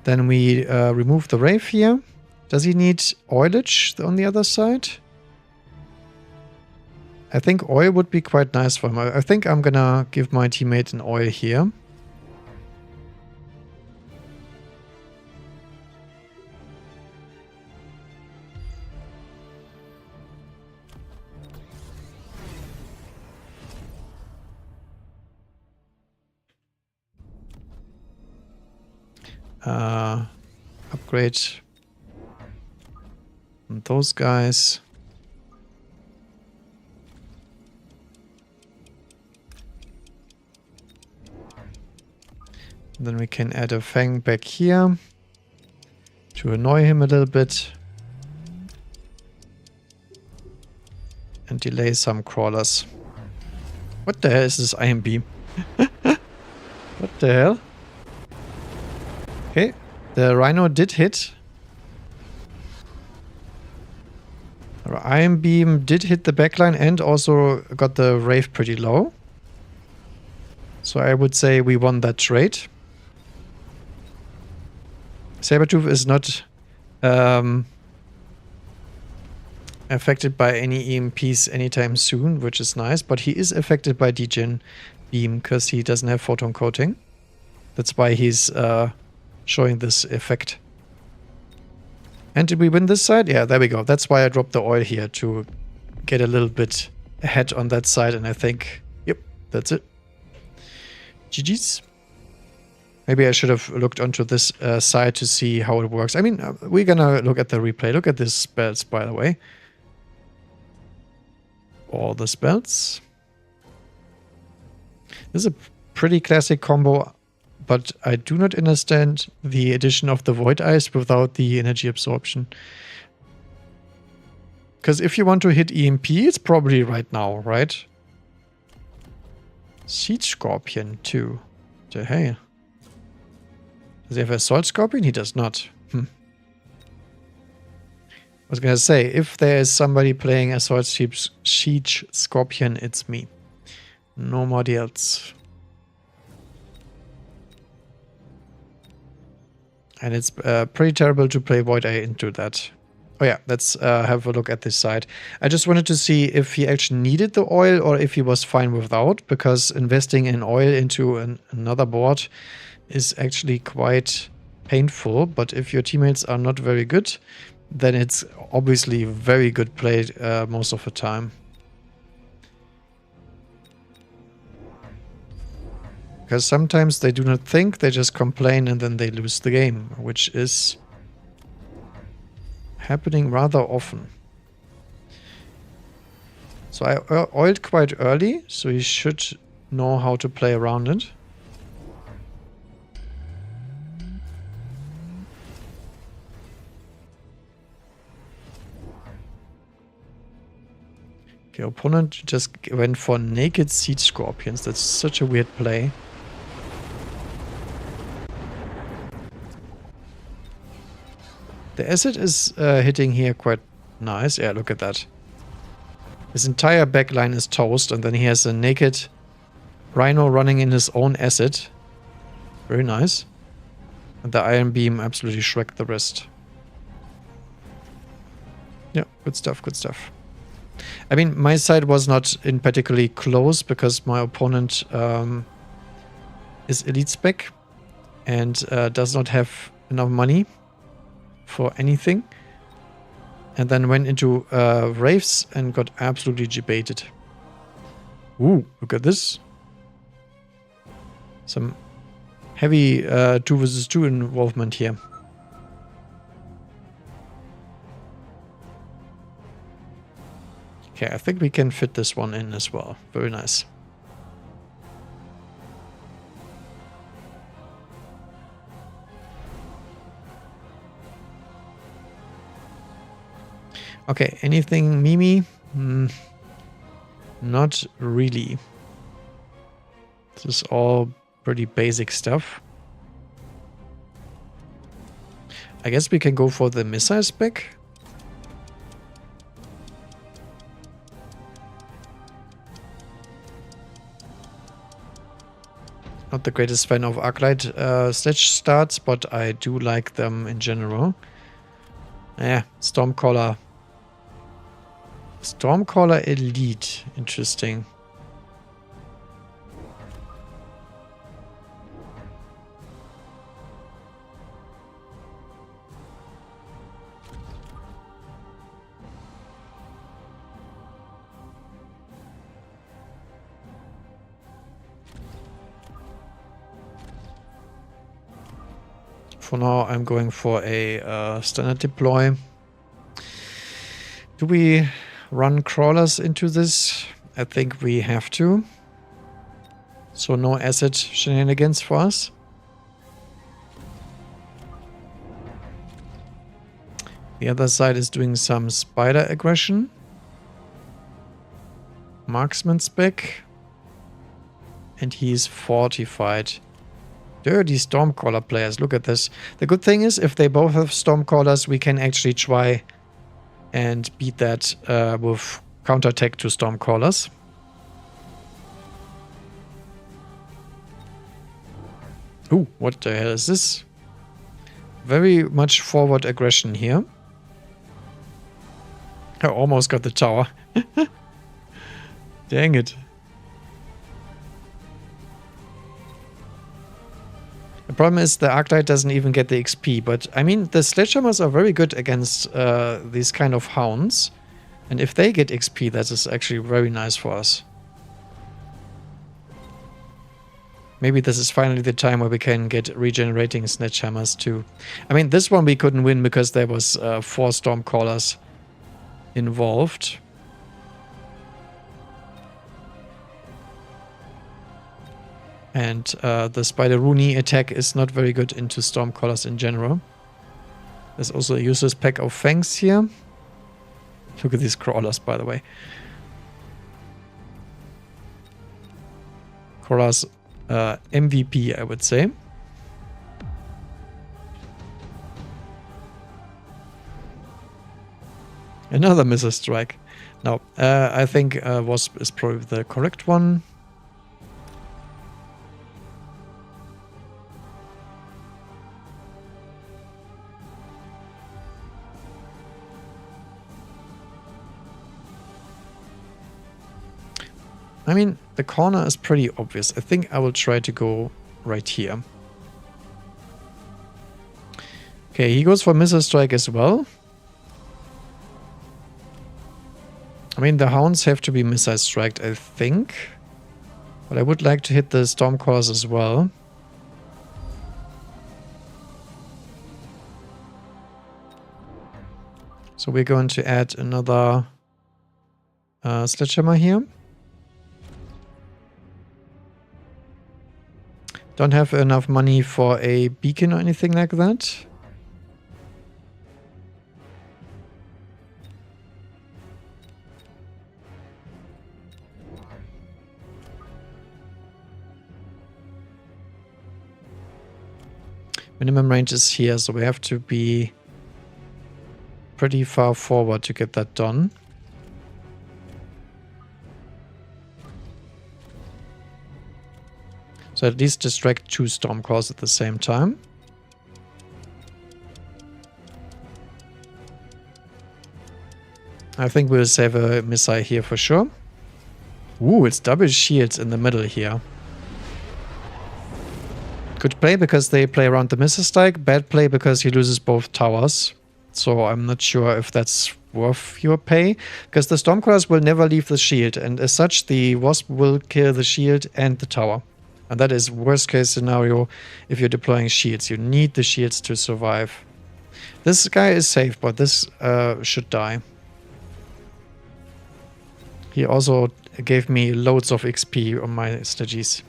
Then we remove the Wraith here. Does he need oilage on the other side? I think oil would be quite nice for him. I think I'm gonna give my teammate an oil here. Upgrade on those guys. And then we can add a Fang back here to annoy him a little bit. And delay some crawlers. What the hell is this Iron Beam? What the hell? Okay, the Rhino did hit. Our Iron Beam did hit the backline and also got the Wraith pretty low. So I would say we won that trade. Sabertooth is not affected by any EMPs anytime soon, which is nice, but he is affected by Degen Beam because he doesn't have photon coating. That's why he's showing this effect. And did we win this side? Yeah, there we go. That's why I dropped the oil here, to get a little bit ahead on that side, and I think, yep, that's it. GG's. Maybe I should have looked onto this side to see how it works. I mean, we're gonna look at the replay. Look at these spells, by the way. All the spells. This is a pretty classic combo but I do not understand the addition of the Void Eyes without the energy absorption. Because if you want to hit EMP, it's probably right now, right? Siege Scorpion too. The hell? Does he have Assault Scorpion? He does not. I was gonna say, if there is somebody playing Assault Siege Scorpion, it's me. Nobody else. And it's pretty terrible to play Void Eye into that. Oh yeah, let's have a look at this side. I just wanted to see if he actually needed the oil or if he was fine without, because investing in oil into another board is actually quite painful. But if your teammates are not very good, then it's obviously very good play most of the time. Because sometimes they do not think, they just complain and then they lose the game, which is happening rather often. So I oiled quite early, so he should know how to play around it. Okay, opponent just went for naked Siege Scorpions. That's such a weird play. The acid is hitting here quite nice. Yeah, look at that. His entire backline is toast, and then he has a naked Rhino running in his own acid. Very nice. And the Iron Beam absolutely shreked the rest. Yeah, good stuff, good stuff. I mean, my side was not in particularly close because my opponent is elite spec and does not have enough money for anything, and then went into Wraiths and got absolutely debated. Ooh, look at this. Some heavy 2 versus 2 involvement here. Okay, I think we can fit this one in as well. Very nice. Okay, anything Mimi? Not really. This is all pretty basic stuff. I guess we can go for the missile spec. Not the greatest fan of Arclight sledge starts, but I do like them in general. Yeah, Stormcaller. Stormcaller Elite. Interesting. For now, I'm going for a standard deploy. Do we run crawlers into this? I think we have to. So no acid shenanigans for us. The other side is doing some spider aggression. Marksman spec. And he's fortified. Dirty Stormcaller players, look at this. The good thing is, if they both have Stormcallers, we can actually try and beat that with counterattack to Stormcallers. Ooh, what the hell is this? Very much forward aggression here. I almost got the tower. Dang it. The problem is the Arclight doesn't even get the XP, but I mean, the Sledgehammers are very good against these kind of hounds. And if they get XP, that is actually very nice for us. Maybe this is finally the time where we can get regenerating Sledgehammers too. I mean, this one we couldn't win because there was 4 Stormcallers involved. And the Spider-Rooney attack is not very good into Stormcallers in general. There's also a useless pack of Fangs here. Look at these crawlers, by the way. Crawlers MVP, I would say. Another missile strike. Now, I think Wasp is probably the correct one. I mean, the corner is pretty obvious. I think I will try to go right here. Okay, he goes for missile strike as well. I mean, the hounds have to be missile striked, I think. But I would like to hit the Stormcallers as well. So we're going to add another sledgehammer here. Don't have enough money for a beacon or anything like that. Minimum range is here, so we have to be pretty far forward to get that done. So at least distract 2 Stormcalls at the same time. I think we'll save a missile here for sure. Ooh, it's double shields in the middle here. Good play because they play around the missile strike. Bad play because he loses both towers. So I'm not sure if that's worth your pay. Because the Stormcallers will never leave the shield. And as such, the Wasp will kill the shield and the tower. And that is worst case scenario if you're deploying shields. You need the shields to survive. This guy is safe, but this should die. He also gave me loads of XP on my strategies.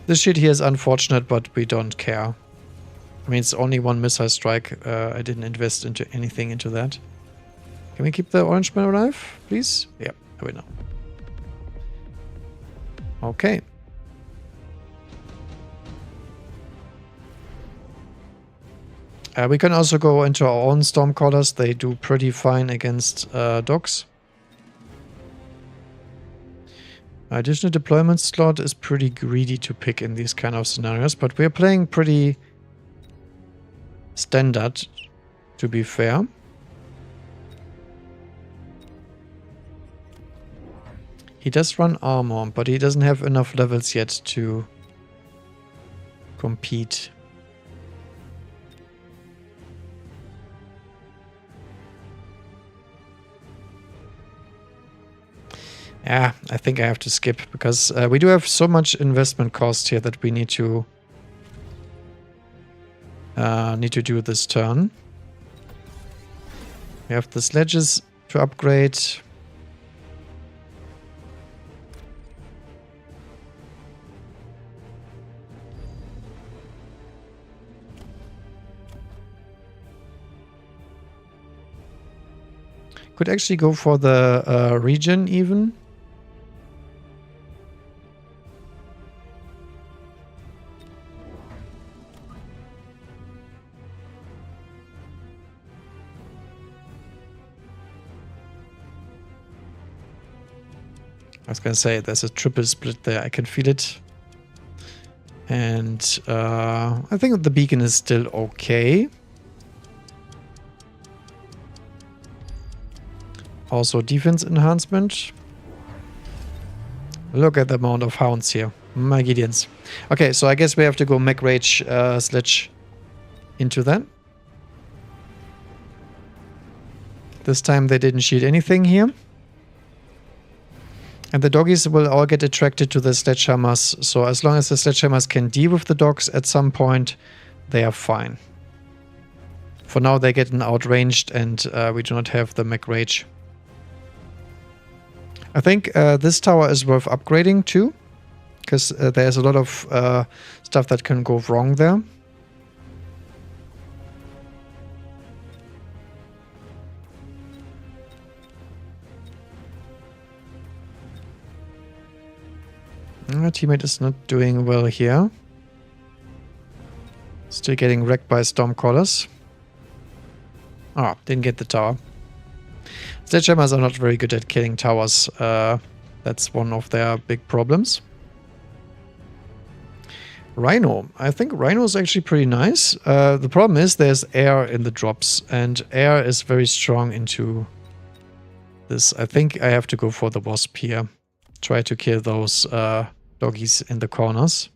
This shit here is unfortunate, but we don't care. I mean, it's only 1 missile strike. I didn't invest into anything into that. Can we keep the orange man alive, please? Yeah, there we know. Okay. We can also go into our own Stormcallers. They do pretty fine against dogs. Additional deployment slot is pretty greedy to pick in these kind of scenarios, but we're playing pretty standard, to be fair. He does run armor, but he doesn't have enough levels yet to compete. Yeah, I think I have to skip because we do have so much investment cost here that we need to do this turn. We have the sledges to upgrade. Could actually go for the regen even. I was gonna say there's a triple split there. I can feel it. And I think the beacon is still okay. Also defense enhancement. Look at the amount of hounds here. My Gideons. Okay, so I guess we have to go Mech Rage Sledge into that. This time they didn't shield anything here. And the doggies will all get attracted to the sledgehammers. So as long as the sledgehammers can deal with the dogs at some point, they are fine. For now they get outranged and we do not have the Mech Rage. I think this tower is worth upgrading too, because there's a lot of stuff that can go wrong there. Our teammate is not doing well here. Still getting wrecked by Stormcallers. Ah, didn't get the tower. Sledgehammers are not very good at killing towers. That's one of their big problems. Rhino. I think Rhino is actually pretty nice. The problem is there's air in the drops, and air is very strong into this. I think I have to go for the Wasp here. Try to kill those doggies in the corners.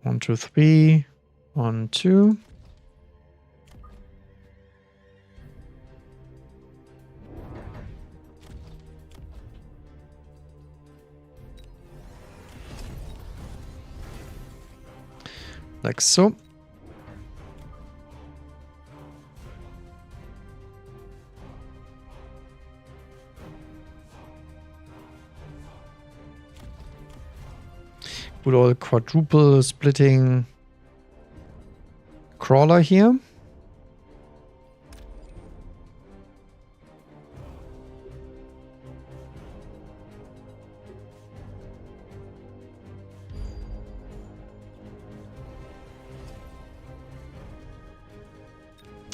1, 2, 3. 1, 2. Like so. Good old quadruple splitting crawler here.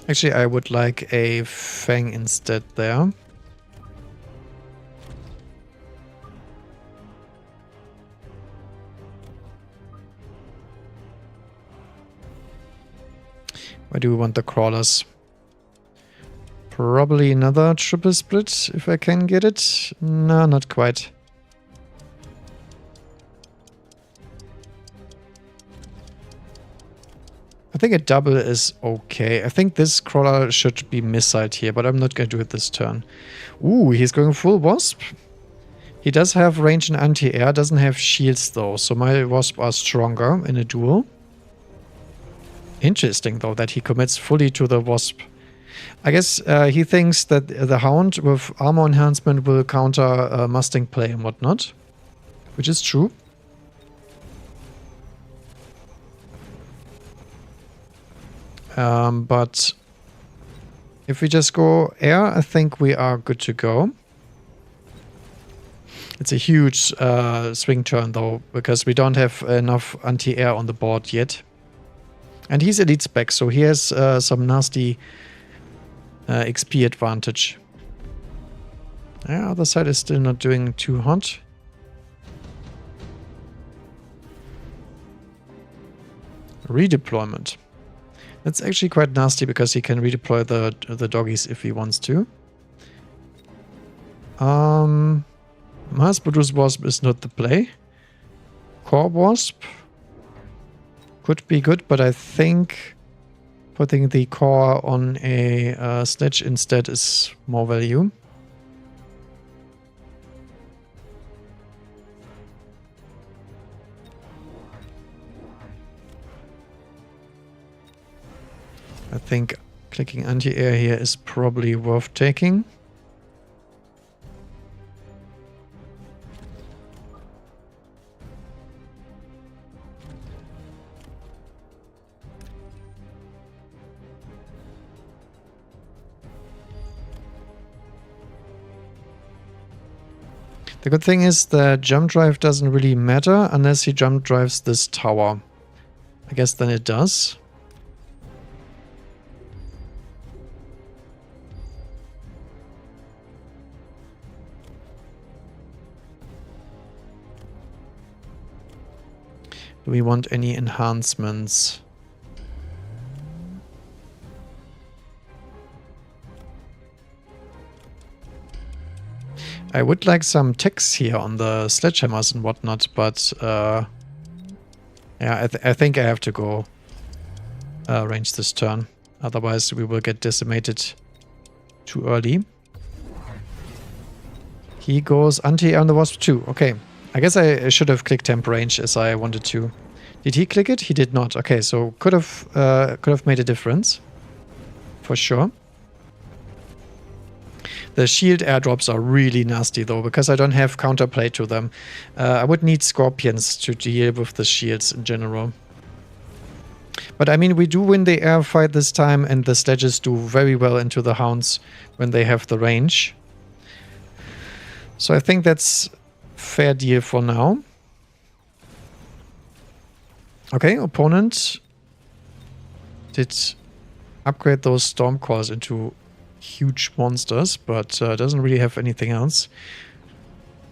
Actually, I would like a Fang instead there. Where do we want the crawlers? Probably another triple split if I can get it. No, not quite. I think a double is okay. I think this crawler should be missiled here, but I'm not going to do it this turn. Ooh, he's going full Wasp. He does have range and anti-air, doesn't have shields though, so my Wasp are stronger in a duel. Interesting though that he commits fully to the Wasp. I guess he thinks that the Hound with armor enhancement will counter Mustang play and whatnot, which is true. But if we just go air, I think we are good to go. It's a huge swing turn though, because we don't have enough anti-air on the board yet. And he's elite spec, so he has some nasty XP advantage. Yeah, other side is still not doing too hot. Redeployment. That's actually quite nasty because he can redeploy the doggies if he wants to. Mass Produce Wasp is not the play. Core Wasp could be good, but I think putting the core on a sledge instead is more value. I think clicking anti-air here is probably worth taking. The good thing is the jump drive doesn't really matter unless he jump drives this tower. I guess then it does. Do we want any enhancements? I would like some techs here on the sledgehammers and whatnot, but yeah, I think I have to go range this turn. Otherwise we will get decimated too early. He goes anti-air on the Wasp too. Okay. I guess I should have clicked temp range as I wanted to. Did he click it? He did not. Okay, so could have made a difference. For sure. The shield airdrops are really nasty though, because I don't have counterplay to them. I would need scorpions to deal with the shields in general. But I mean, we do win the air fight this time, and the sledges do very well into the hounds when they have the range. So I think that's fair deal for now. Okay, opponent did upgrade those Stormcores into huge monsters, but doesn't really have anything else.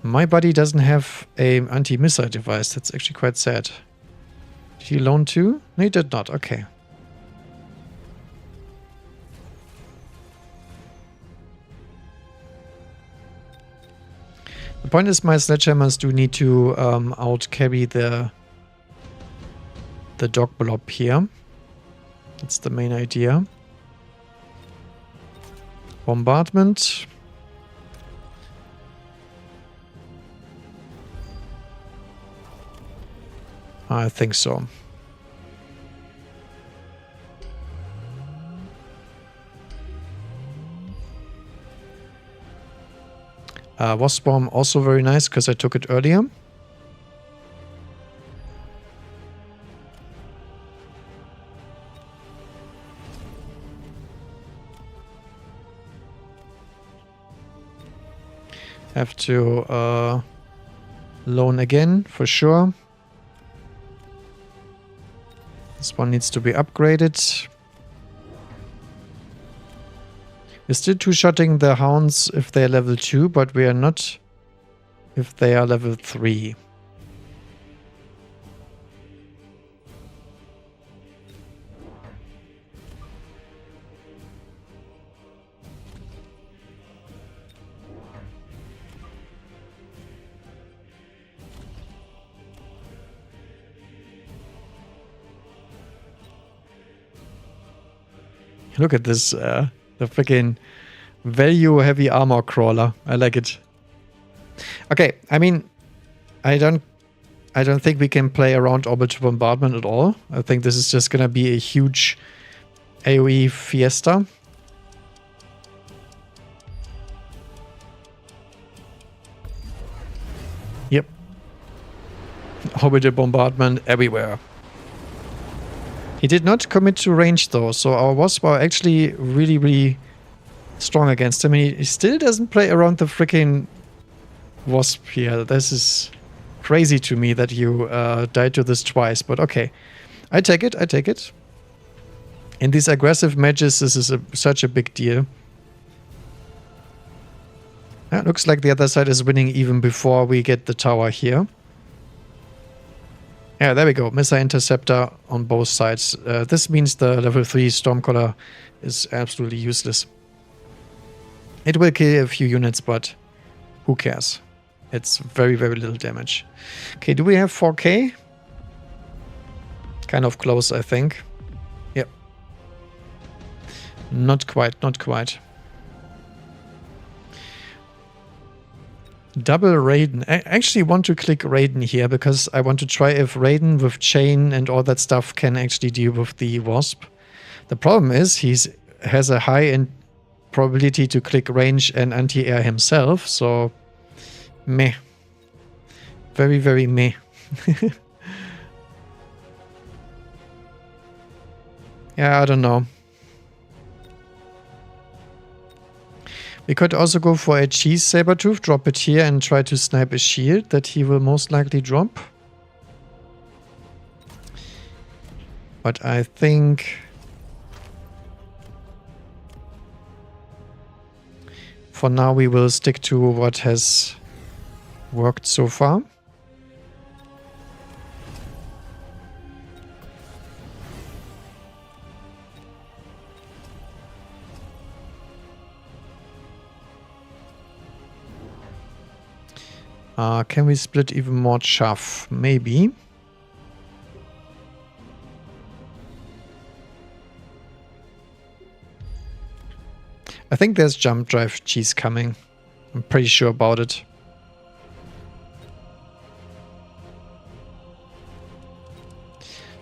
My buddy doesn't have an anti-missile device. That's actually quite sad. Did he loan too? No, he did not. Okay. The point is my sledgehammers do need to out-carry the dog blob here. That's the main idea. Bombardment. I think so. Wasp bomb also very nice because I took it earlier. Have to loan again for sure. This one needs to be upgraded. We're still two-shotting the hounds if they're level 2, but we are not if they are level 3. Look at this, the freaking value-heavy armor crawler. I like it. Okay, I mean, I don't think we can play around orbital bombardment at all. I think this is just gonna be a huge AoE fiesta. Yep. Orbital bombardment everywhere. He did not commit to range though, so our wasps are actually really, really strong against him. And he still doesn't play around the freaking wasp here. This is crazy to me that you died to this twice, but okay. I take it, I take it. In these aggressive matches, this is such a big deal. It looks like the other side is winning even before we get the tower here. Yeah, there we go. Missile interceptor on both sides. This means the level 3 Stormcaller is absolutely useless. It will kill a few units, but who cares? It's very, very little damage. Okay, do we have 4K? Kind of close, I think. Yep. Not quite, not quite. Double Raiden. I actually want to click Raiden here because I want to try if Raiden with chain and all that stuff can actually deal with the Wasp. The problem is he has a high probability to click range and anti-air himself, so meh. Very, very meh. Yeah, I don't know. We could also go for a cheese sabertooth, drop it here and try to snipe a shield that he will most likely drop. But I think for now we will stick to what has worked so far. Can we split even more chaff? Maybe. I think there's jump drive cheese coming. I'm pretty sure about it.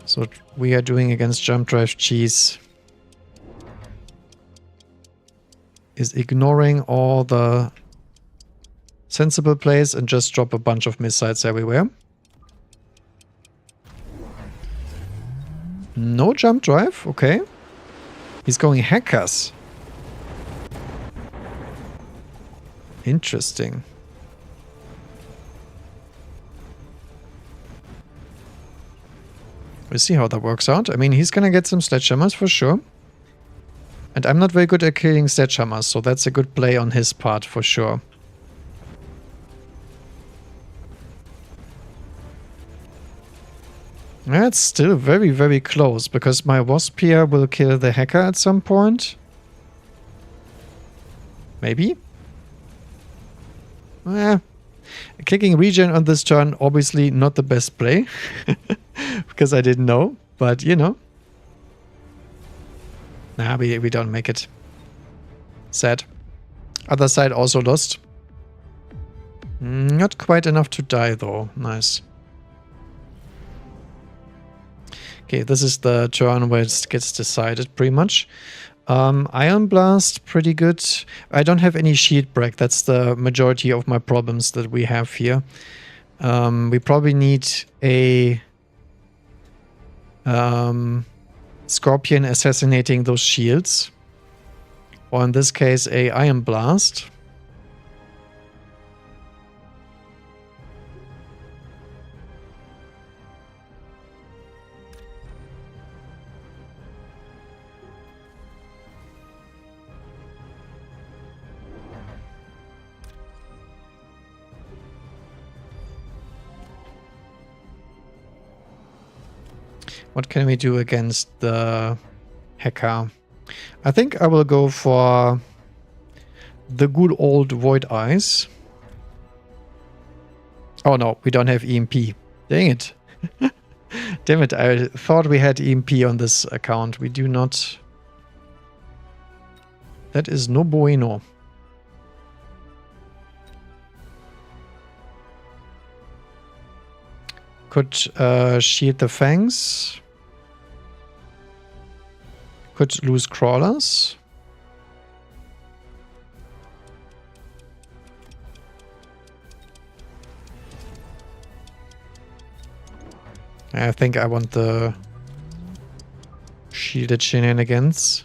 So what we are doing against jump drive cheese. is ignoring all the sensible plays and just drop a bunch of missiles everywhere. No jump drive, okay. He's going hackers. Interesting. We'll see how that works out. I mean, he's gonna get some sledgehammers for sure. And I'm not very good at killing sledgehammers, so that's a good play on his part for sure. That's still very, very close, because my wasp here will kill the hacker at some point. Maybe? Clicking regen on this turn, obviously not the best play. Because I didn't know, but you know. Nah, we don't make it. Sad. Other side also lost. Not quite enough to die though. Nice. Okay, this is the turn where it gets decided pretty much. Iron Blast, pretty good. I don't have any shield break. That's the majority of my problems that we have here. We probably need a Scorpion assassinating those shields. Or in this case, a Iron Blast. What can we do against the hacker? I think I will go for the good old Void Eyes. Oh no, we don't have EMP. Dang it. Damn it, I thought we had EMP on this account. We do not. That is no bueno. Could shield the fangs. Could lose crawlers. I think I want the shielded shenanigans.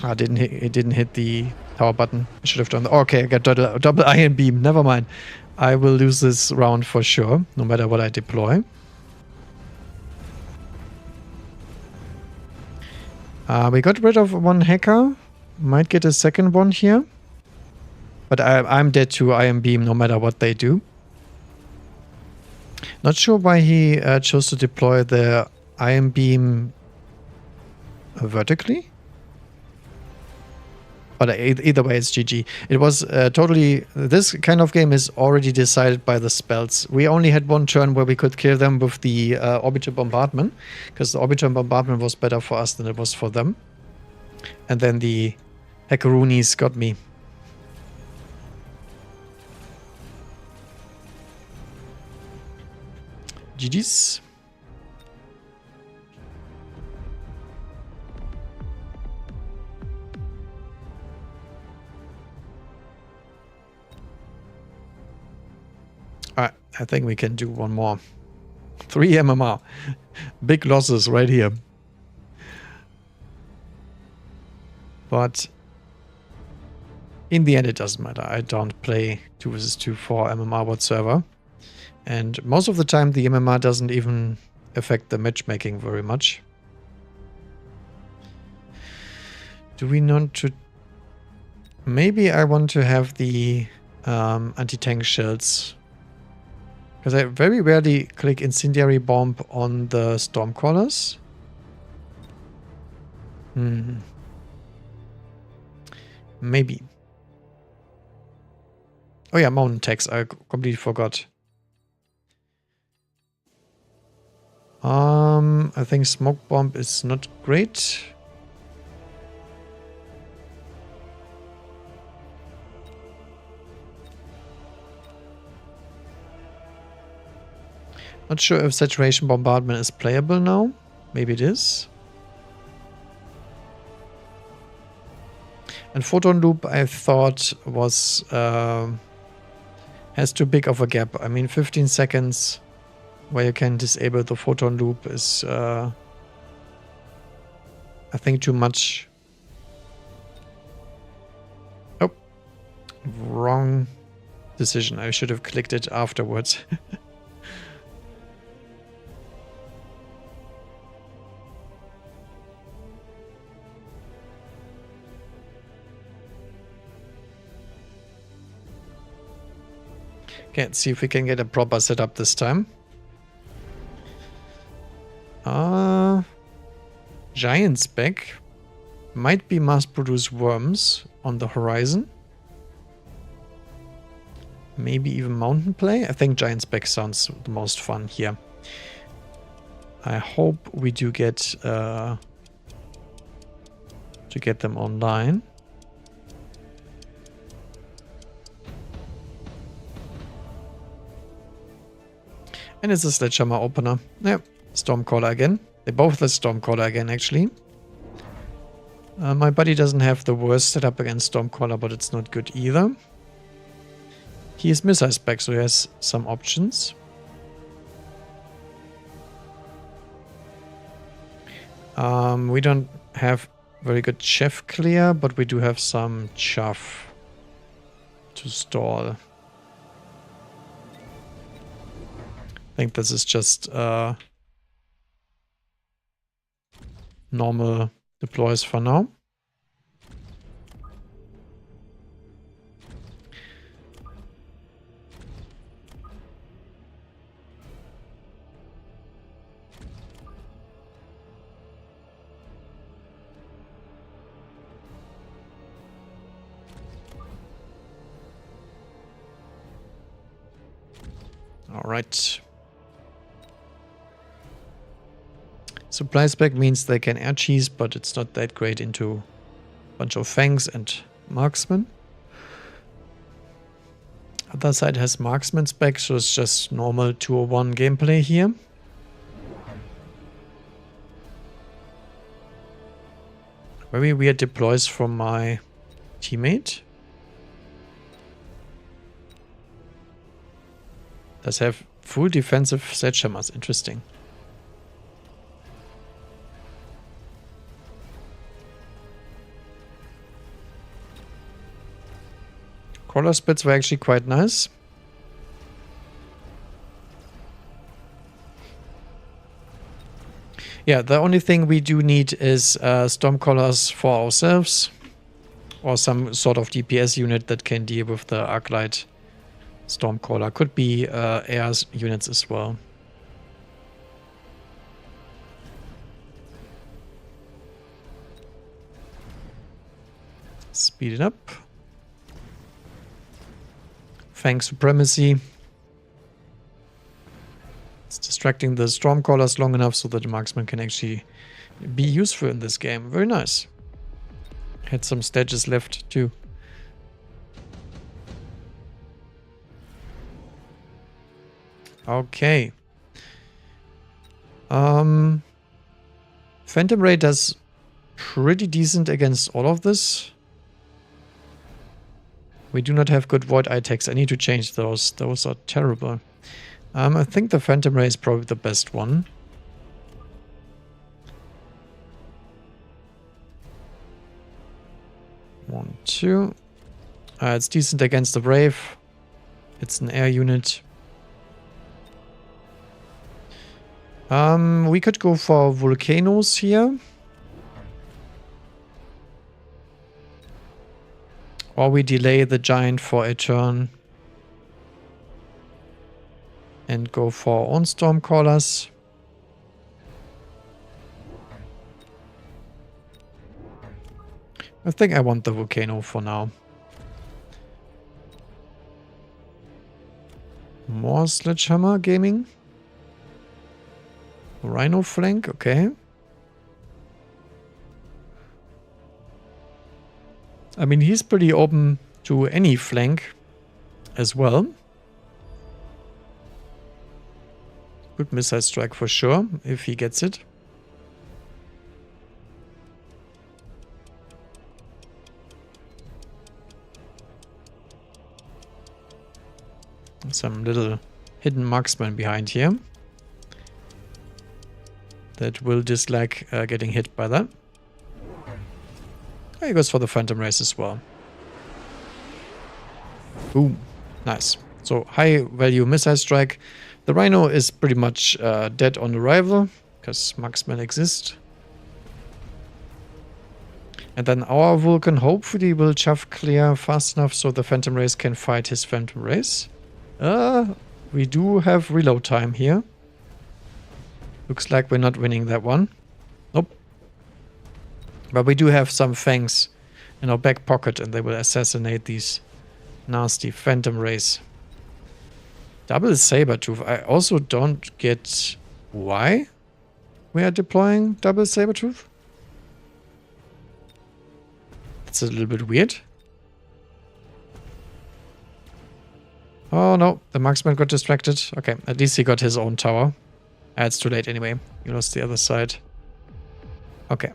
It didn't hit the power button. I should have done that. Okay, I got double iron beam. Never mind. I will lose this round for sure, no matter what I deploy. We got rid of one hacker. Might get a second one here. But I'm dead to iron beam no matter what they do. Not sure why he chose to deploy the iron beam vertically. But either way, it's GG. It was totally... This kind of game is already decided by the spells. We only had one turn where we could kill them with the orbital bombardment, because the orbital bombardment was better for us than it was for them. And then the hackeroonies got me. GG's. Alright, I think we can do one more. 3 MMR. Big losses right here. But in the end it doesn't matter. I don't play 2 vs 2 for MMR whatsoever. And most of the time the MMR doesn't even affect the matchmaking very much. Do we want to... Maybe I want to have the anti-tank shields. Because I very rarely click Incendiary Bomb on the Stormcallers. Maybe. Oh yeah, Mountain Tax. I completely forgot. I think Smoke Bomb is not great. Not sure if Saturation Bombardment is playable now. Maybe it is. And photon loop, I thought, was has too big of a gap. I mean, 15 seconds where you can disable the photon loop is, I think, too much. Oh, wrong decision. I should have clicked it afterwards. Okay, let's see if we can get a proper setup this time. Giant spec. Might be mass-produced worms on the horizon. Maybe even mountain play. I think giant spec sounds the most fun here. I hope we do get to get them online. And it's a sledgehammer opener. Yeah, Stormcaller again. They both have Stormcaller again, actually. My buddy doesn't have the worst setup against Stormcaller, but it's not good either. He is missile spec, so he has some options. We don't have very good chef clear, but we do have some chaff to stall. I think this is just normal deploys for now. All right. Supply spec means they can air cheese, but it's not that great into a bunch of fangs and marksman. Other side has marksman spec, so it's just normal 201 gameplay here. Very weird deploys from my teammate. Does have full defensive sledgehammers. Interesting. Collar splits were actually quite nice. Yeah, the only thing we do need is Stormcallers for ourselves. Or some sort of DPS unit that can deal with the Arclight Stormcaller. Could be air units as well. Speed it up. Fang Supremacy. It's distracting the Stormcallers long enough so that the marksman can actually be useful in this game. Very nice. Had some stages left too. Okay. Phantom Ray does pretty decent against all of this. We do not have good Void Eye attacks. I need to change those. Those are terrible. I think the Phantom Ray is probably the best one. One, two. It's decent against the Brave. It's an air unit. We could go for Volcanoes here. Or we delay the giant for a turn. And go for our own Stormcallers. I think I want the Volcano for now. More Sledgehammer gaming. Rhino flank, okay. I mean, he's pretty open to any flank as well. Good missile strike for sure, if he gets it. some little hidden marksman behind here that will dislike getting hit by that. Oh, he goes for the Phantom Race as well. Boom. Nice. So high value missile strike. The Rhino is pretty much dead on arrival because marksmen exist. And then our Vulcan hopefully will chaff clear fast enough so the Phantom Race can fight his Phantom Race. We do have reload time here. Looks like we're not winning that one. Nope. But we do have some fangs in our back pocket and they will assassinate these nasty Phantom Race. Double Saber-Tooth. I also don't get why we are deploying Double Saber-Tooth. It's a little bit weird. Oh no, the marksman got distracted. Okay, at least he got his own tower. It's too late anyway. You lost the other side. Okay.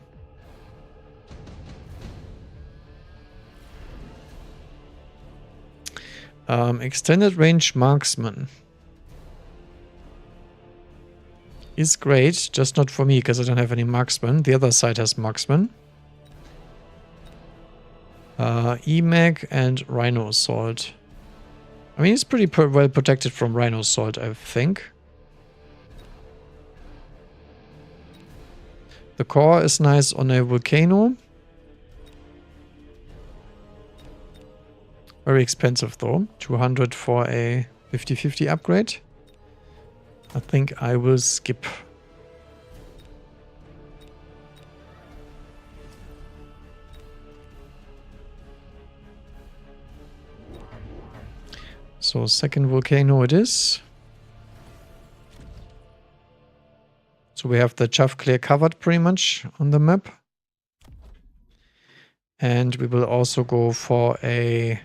Extended range marksman is great, just not for me because I don't have any marksman. The other side has marksman. EMAG and Rhino Assault. I mean, he's pretty well protected from Rhino Assault, I think. The core is nice on a Volcano. Very expensive though. 200 for a 50/50 upgrade. I think I will skip. So second Volcano it is. So we have the chaff clear covered pretty much on the map. And we will also go for a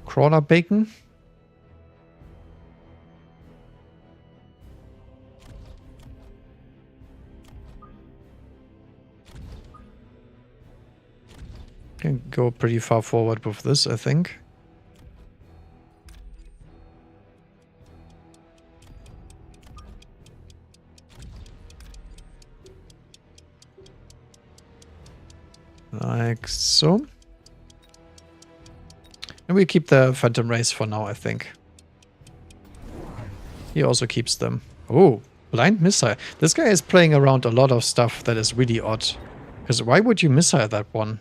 crawler bacon. Can go pretty far forward with this, I think. Like so. And we keep the Phantom Race for now, I think. He also keeps them. Oh, blind missile. This guy is playing around a lot of stuff that is really odd. Because why would you missile that one?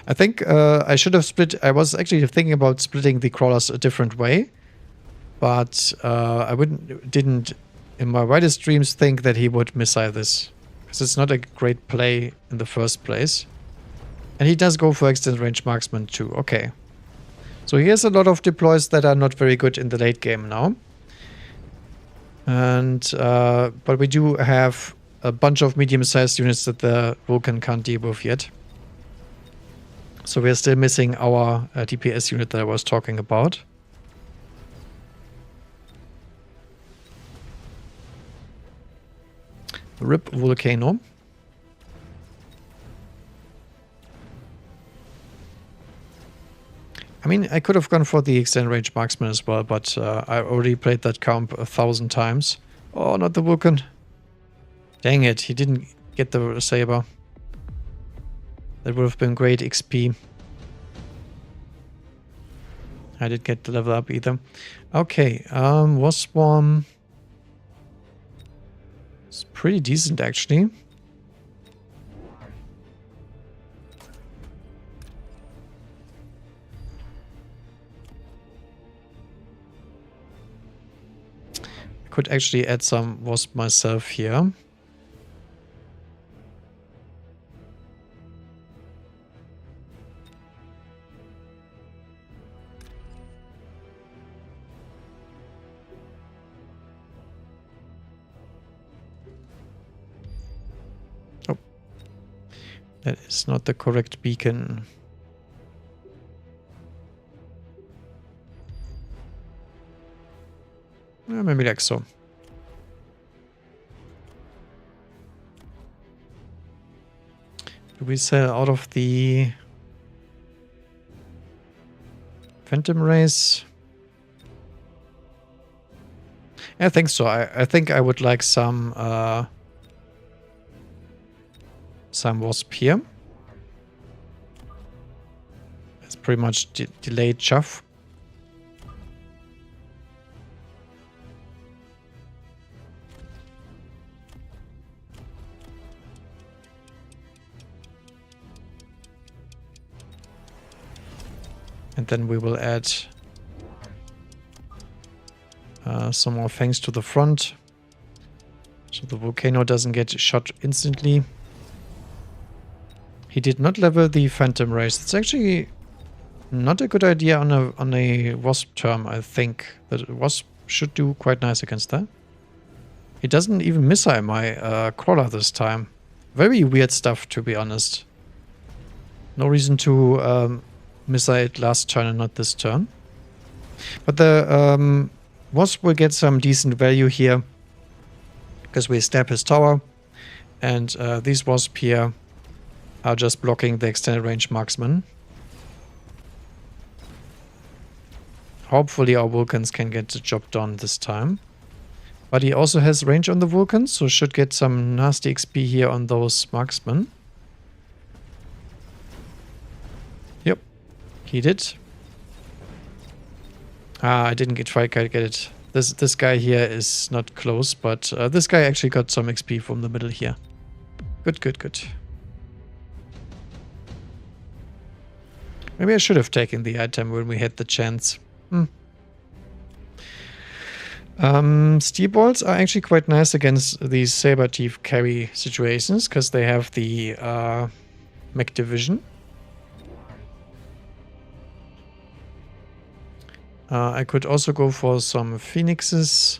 I think I should have split. I was actually thinking about splitting the crawlers a different way. But I didn't, in my wildest dreams, think that he would missile this. Because it's not a great play in the first place. And he does go for extended range marksman too. Okay. So here's a lot of deploys that are not very good in the late game now. And but we do have a bunch of medium-sized units that the Vulcan can't deal with yet. So we're still missing our DPS unit that I was talking about. RIP Volcano. I mean, I could have gone for the extended range marksman as well, but I already played that comp 1,000 times. Oh, not the Vulcan. Dang it, he didn't get the saber. That would have been great XP. I didn't get the level up either. Okay, was Swarm. It's pretty decent actually. Could actually add some wasp myself here. Oh, that is not the correct beacon. Maybe like so. Do we sell out of the... Phantom Rays. I think so. I think I would like some Wasp here. It's pretty much delayed chuff. And then we will add some more fangs to the front, so the volcano doesn't get shot instantly. He did not level the Phantom Rays. It's actually not a good idea on a Wasp term, I think. The Wasp should do quite nice against that. He doesn't even missile my Crawler this time. Very weird stuff, to be honest. No reason to missile it last turn and not this turn. But the Wasp will get some decent value here, because we stab his tower, and these Wasp here are just blocking the extended range marksman. Hopefully our Vulcans can get the job done this time. But he also has range on the Vulcans, so should get some nasty XP here on those marksmen. Yep, he did. I didn't try to get it. This guy here is not close, but this guy actually got some XP from the middle here. Good, good, good. Maybe I should have taken the item when we had the chance. Steel Balls are actually quite nice against these Saber Teeth carry situations, because they have the mech division. I could also go for some Phoenixes.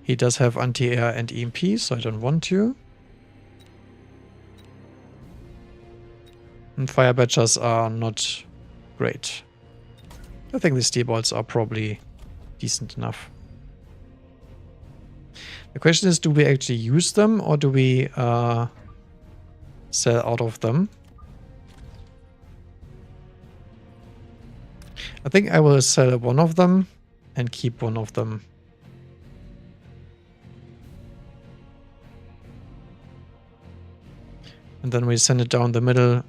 He does have anti-air and EMP, so I don't want to. And Fire Badgers are not great. I think the Steel Balls are probably decent enough. The question is, do we actually use them, or do we sell out of them? I think I will sell one of them and keep one of them. And then we send it down the middle.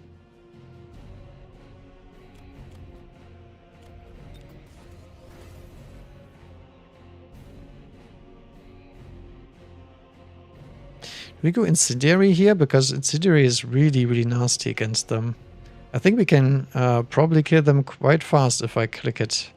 We go Incendiary here, because Incendiary is really, really nasty against them. I think we can probably kill them quite fast if I click it.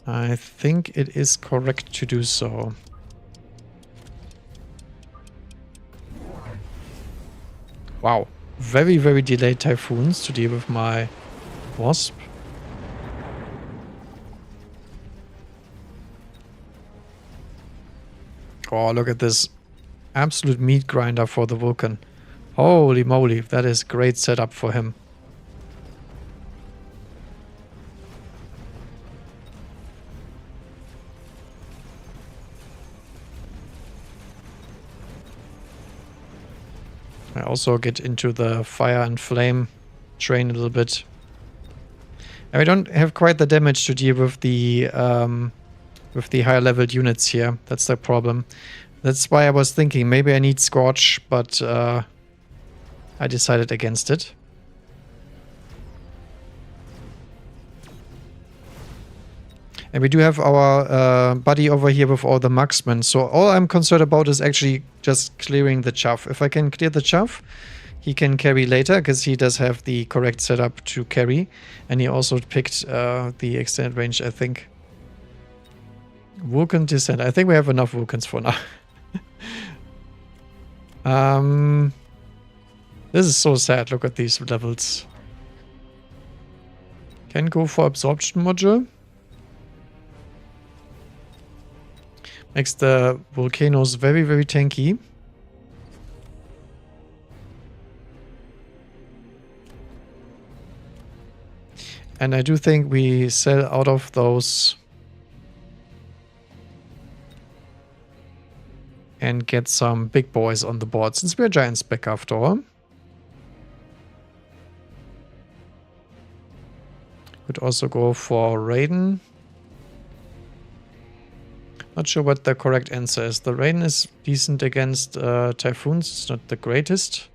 I think it is correct to do so. Wow, very, very delayed Typhoons to deal with my Wasp. Oh, look at this. Absolute meat grinder for the Vulcan. Holy moly, that is great setup for him. I also get into the fire and flame train a little bit. And we don't have quite the damage to deal with the higher leveled units here. That's the problem. That's why I was thinking maybe I need Scorch, but I decided against it. And we do have our buddy over here with all the marksmen. So all I'm concerned about is actually just clearing the chaff. If I can clear the chaff, he can carry later, because he does have the correct setup to carry. And he also picked the extended range, I think. Vulcan Descent. I think we have enough Vulcans for now. This is so sad. Look at these levels. Can go for Absorption Module. Makes the volcanoes very, very tanky. And I do think we sell out of those and get some big boys on the board, since we're giant spec after all. Could also go for Raiden. Not sure what the correct answer is. The Raiden is decent against Typhoons. It's not the greatest.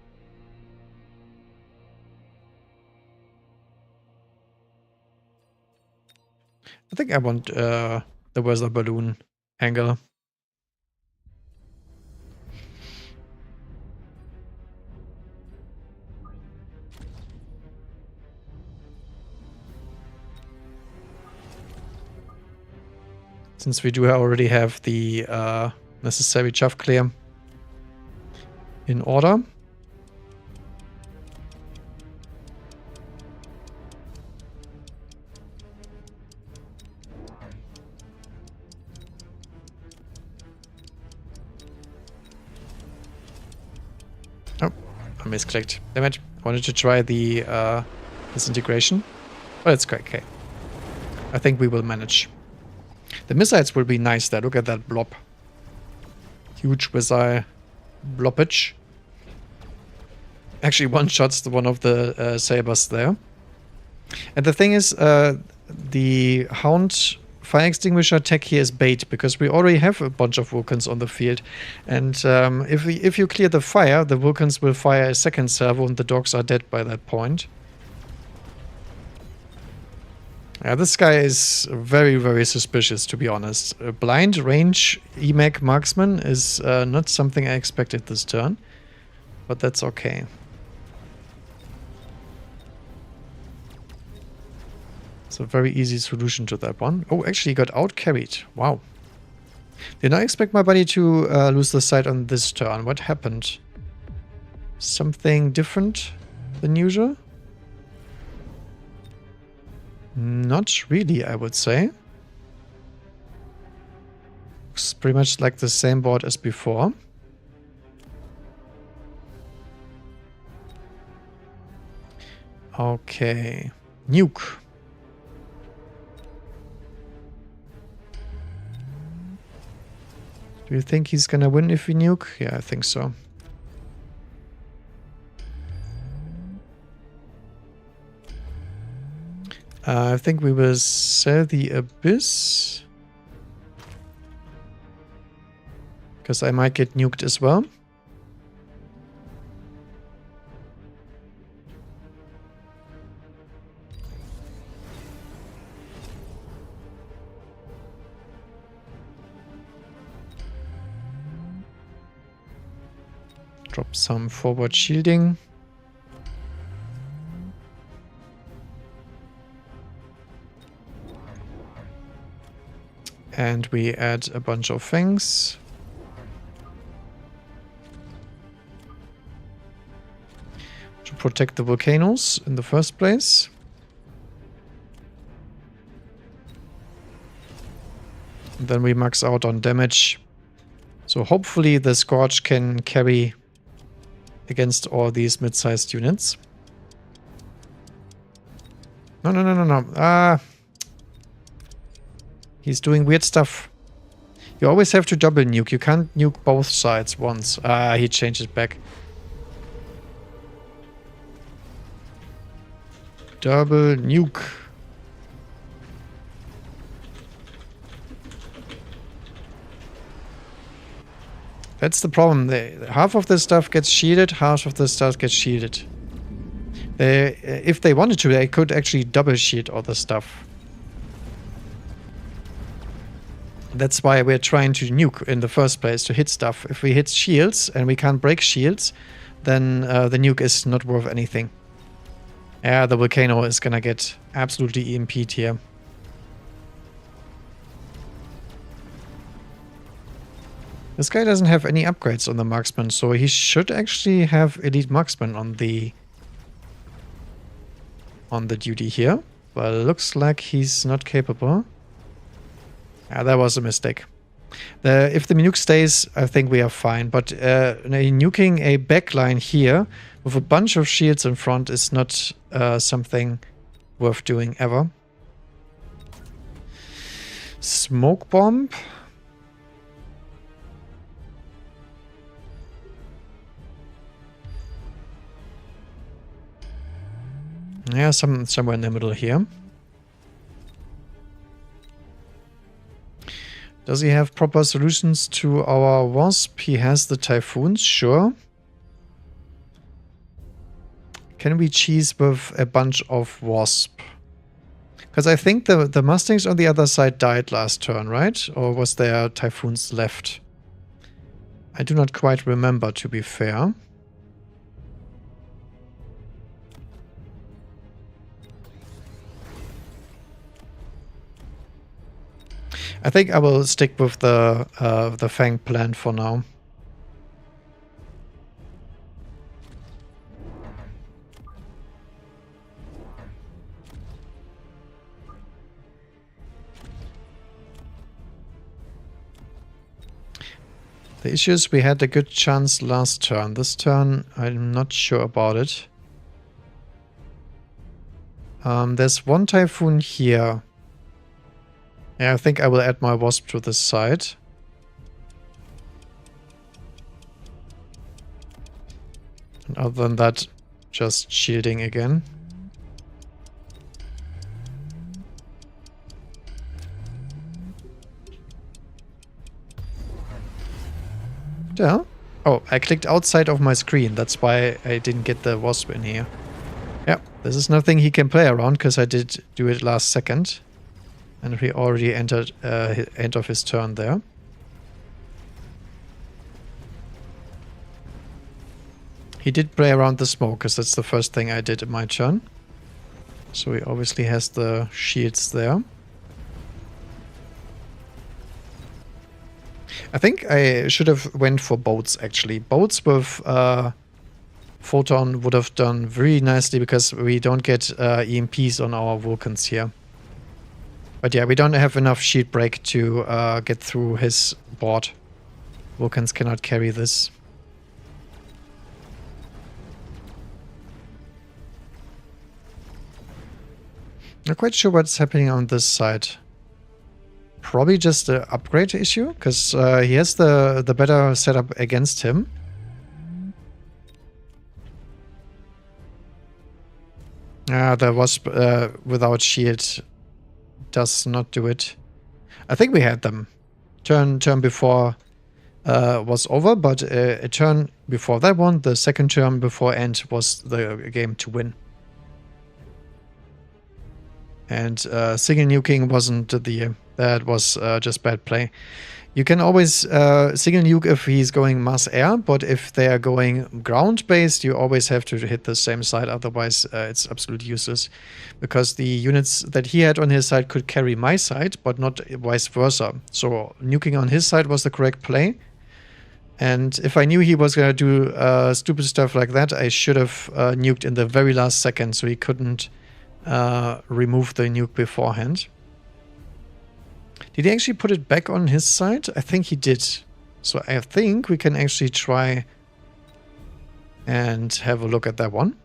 I think I want the weather balloon angle. Since we do already have the necessary chaff clear in order. Oh, I misclicked. Damn it. I wanted to try the disintegration. But it's okay. I think we will manage. The missiles will be nice there. Look at that blob. Huge missile blobbage. Actually one-shots one of the sabers there. And the thing is, the Hound fire extinguisher tech here is bait, because we already have a bunch of Vulcans on the field. And if you clear the fire, the Vulcans will fire a second servo and the dogs are dead by that point. Yeah, this guy is very, very suspicious, to be honest. A blind range EMAC marksman is not something I expected this turn, but that's okay. It's a very easy solution to that one. Oh, actually got out-carried. Wow. Did not expect my buddy to lose the sight on this turn. What happened? Something different than usual? Not really, I would say. Looks pretty much like the same board as before. Okay. Nuke. Do you think he's gonna win if we nuke? Yeah, I think so. I think we will sell the Abyss. Because I might get nuked as well. Drop some forward shielding. And we add a bunch of things. To protect the volcanoes in the first place. And then we max out on damage. So hopefully the Scorch can carry against all these mid-sized units. No, no, no, no, no. Ah. He's doing weird stuff. You always have to double nuke. You can't nuke both sides once. Ah, he changed it back. Double nuke. That's the problem. Half of the stuff gets shielded, half of the stuff gets shielded. If they wanted to, they could actually double shield all the stuff. That's why we're trying to nuke in the first place, to hit stuff. If we hit shields and we can't break shields, then the nuke is not worth anything. Yeah, the volcano is gonna get absolutely EMP'd here. This guy doesn't have any upgrades on the marksman, so he should actually have elite marksman on the duty here. But it looks like he's not capable. Yeah, that was a mistake. If the nuke stays, I think we are fine. But nuking a backline here with a bunch of shields in front is not something worth doing ever. Smoke bomb. Yeah, somewhere in the middle here. Does he have proper solutions to our Wasp? He has the Typhoons, sure. Can we cheese with a bunch of Wasp? Because I think the Mustangs on the other side died last turn, right? Or was there Typhoons left? I do not quite remember, to be fair. I think I will stick with the Fang plan for now. The issue is we had a good chance last turn. This turn, I'm not sure about it. There's one Typhoon here. Yeah, I think I will add my Wasp to this side. And other than that, just shielding again. Yeah. Oh, I clicked outside of my screen. That's why I didn't get the Wasp in here. Yeah, this is nothing he can play around because I did do it last second. And he already entered end of his turn there. He did play around the smoke because that's the first thing I did in my turn. So he obviously has the shields there. I think I should have went for boats actually. Boats with Photon would have done very nicely because we don't get EMPs on our Vulcans here. But yeah, we don't have enough shield break to get through his board. Vulcans cannot carry this. Not quite sure what's happening on this side. Probably just the upgrade issue, because he has the better setup against him. The Wasp without shield does not do it. I think we had them. Turn before was over, but a turn before that one, the second turn before end was the game to win. And single nuking wasn't that was just bad play. You can always single nuke if he's going mass air, but if they are going ground based, you always have to hit the same side. Otherwise, it's absolutely useless, because the units that he had on his side could carry my side, but not vice versa. So nuking on his side was the correct play. And if I knew he was going to do stupid stuff like that, I should have nuked in the very last second, so he couldn't remove the nuke beforehand. Did he actually put it back on his side? I think he did. So I think we can actually try and have a look at that one.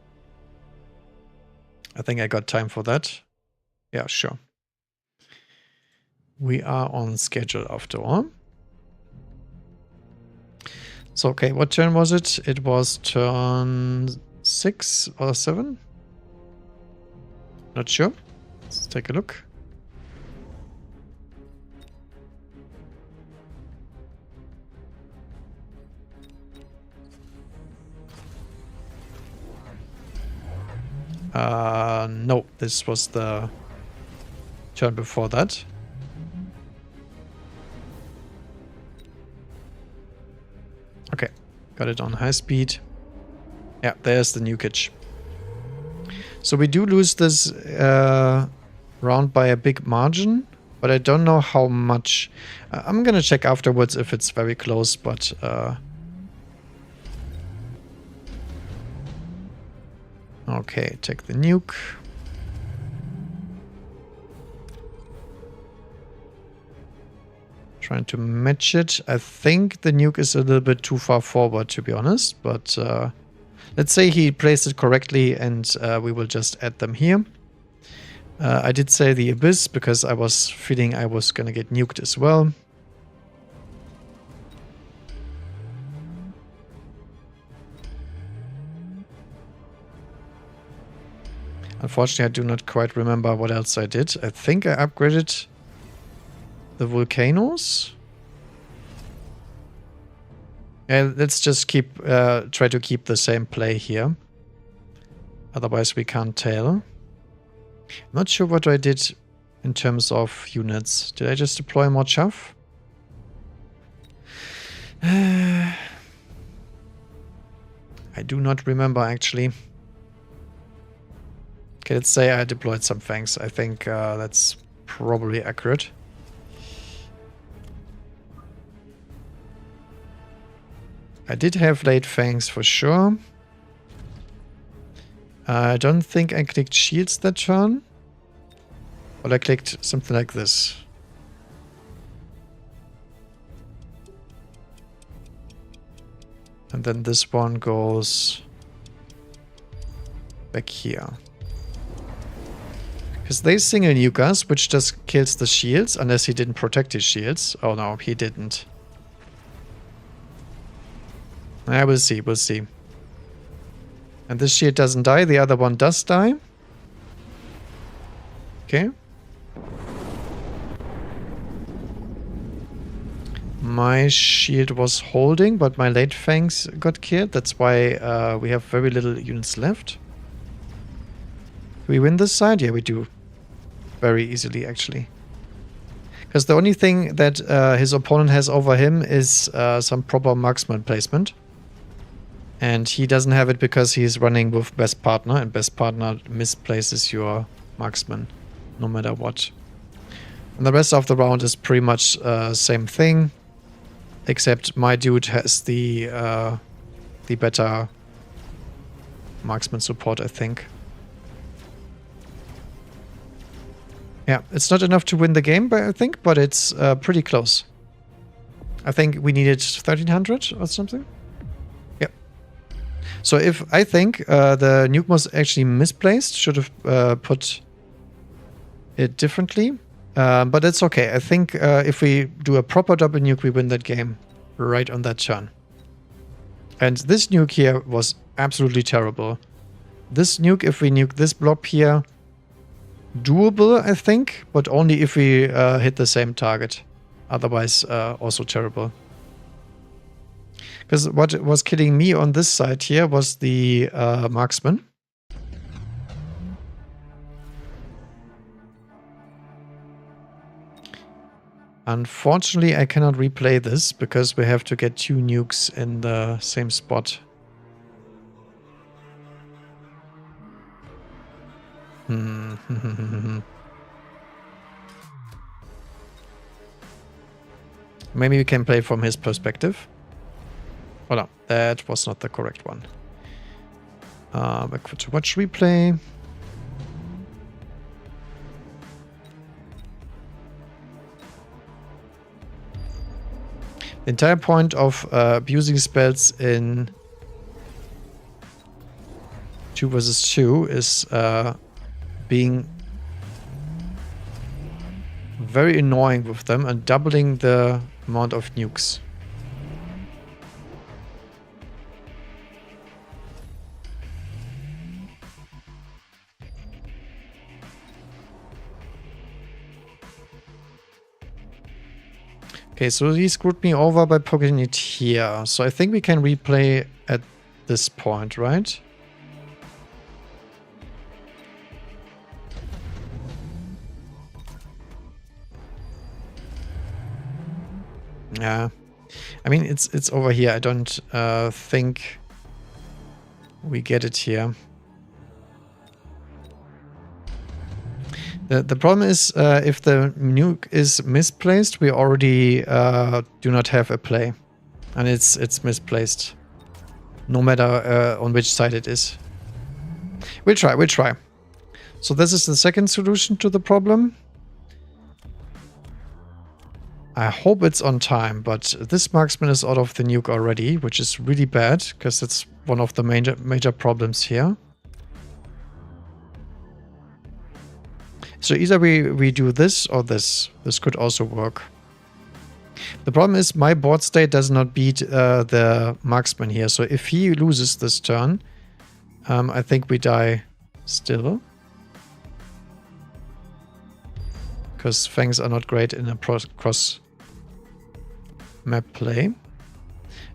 I think I got time for that. Yeah, sure. We are on schedule after all. So, okay, what turn was it? It was turn 6 or 7? Not sure. Let's take a look. No, this was the turn before that. Okay, got it on high speed. Yeah, there's the nukage. So we do lose this round by a big margin, but I don't know how much. I'm gonna check afterwards if it's very close, but okay, take the nuke. Trying to match it. I think the nuke is a little bit too far forward, to be honest, but let's say he placed it correctly, and we will just add them here. I did say the Abyss because I was feeling I was gonna get nuked as well. Unfortunately, I do not quite remember what else I did. I think I upgraded the volcanoes. And let's just try to keep the same play here. Otherwise, we can't tell. Not sure what I did in terms of units. Did I just deploy more chaff? I do not remember, actually. Okay, let's say I deployed some fangs. I think that's probably accurate. I did have late fangs for sure. I don't think I clicked shields that turn. But I clicked something like this. And then this one goes back here. Because they single nuke us, which just kills the shields, unless he didn't protect his shields. Oh no, he didn't. I will see, we'll see. And this shield doesn't die, the other one does die. Okay. My shield was holding, but my late fangs got killed. That's why we have very little units left. Do we win this side? Yeah, we do. Very easily, actually. Because the only thing that his opponent has over him is some proper marksman placement. And he doesn't have it because he's running with best partner, and best partner misplaces your marksman, no matter what. And the rest of the round is pretty much same thing, except my dude has the better marksman support, I think. Yeah, it's not enough to win the game, but I think, but it's pretty close. I think we needed 1300 or something. So if I think the nuke was actually misplaced, should have put it differently, but it's okay. I think if we do a proper double nuke, we win that game right on that turn. And this nuke here was absolutely terrible. This nuke, if we nuke this blob here, doable, I think, but only if we hit the same target. Otherwise, also terrible. Because what was killing me on this side here was the marksman. Unfortunately, I cannot replay this because we have to get 2 nukes in the same spot. Maybe we can play from his perspective. Oh no, that was not the correct one. Backward to watch replay. The entire point of abusing spells in 2 versus 2 is being very annoying with them and doubling the amount of nukes. Okay, so he screwed me over by poking it here. So I think we can replay at this point, right? Yeah. I mean, it's over here. I don't think we get it here. The problem is, if the nuke is misplaced, we already do not have a play. And it's misplaced. No matter on which side it is. We'll try. So this is the second solution to the problem. I hope it's on time, but this marksman is out of the nuke already, which is really bad, because it's one of the major problems here. So either we do this or this. This could also work. The problem is my board state does not beat the marksman here. So if he loses this turn, I think we die still. because fangs are not great in a cross map play.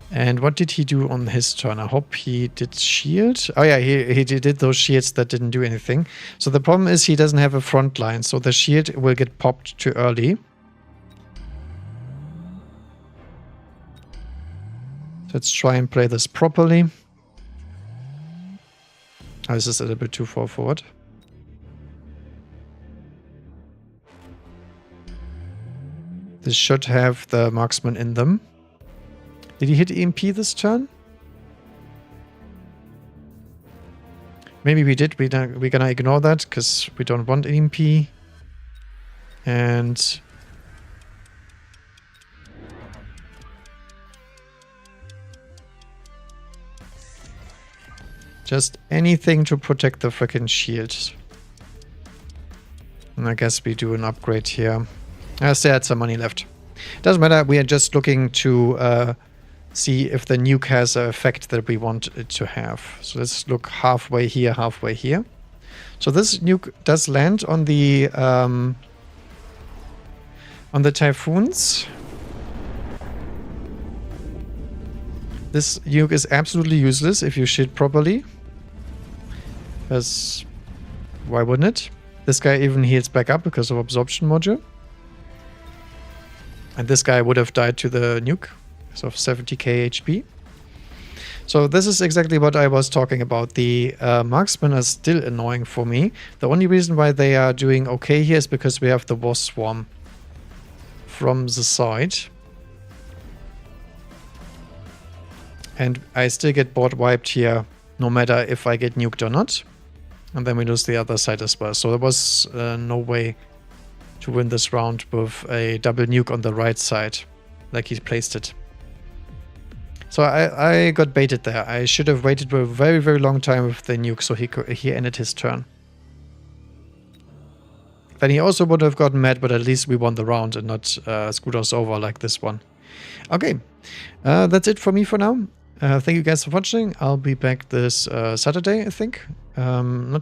And what did he do on his turn? I hope he did shield. Oh yeah, he did those shields that didn't do anything. So the problem is he doesn't have a front line, so the shield will get popped too early. Let's try and play this properly. Oh, this is a little bit too far forward. This should have the marksman in them. Did he hit EMP this turn? Maybe we did. We're gonna ignore that because we don't want EMP. And just anything to protect the freaking shield. And I guess we do an upgrade here. I still had some money left. Doesn't matter. We are just looking to see if the nuke has an effect that we want it to have. So let's look halfway here, halfway here. So this nuke does land on the Typhoons. This nuke is absolutely useless if you shoot properly. Because why wouldn't it? This guy even heals back up because of absorption module. And this guy would have died to the nuke. So 70k HP. So this is exactly what I was talking about. The marksmen are still annoying for me. The only reason why they are doing okay here is because we have the wasp swarm from the side. And I still get board wiped here, no matter if I get nuked or not. And then we lose the other side as well. So there was no way to win this round with a double nuke on the right side, like he placed it. So I got baited there. I should have waited for a very, very long time with the nuke so he ended his turn. Then he also would have gotten mad, but at least we won the round and not screwed us over like this one. Okay, that's it for me for now. Thank you guys for watching. I'll be back this Saturday, I think. Not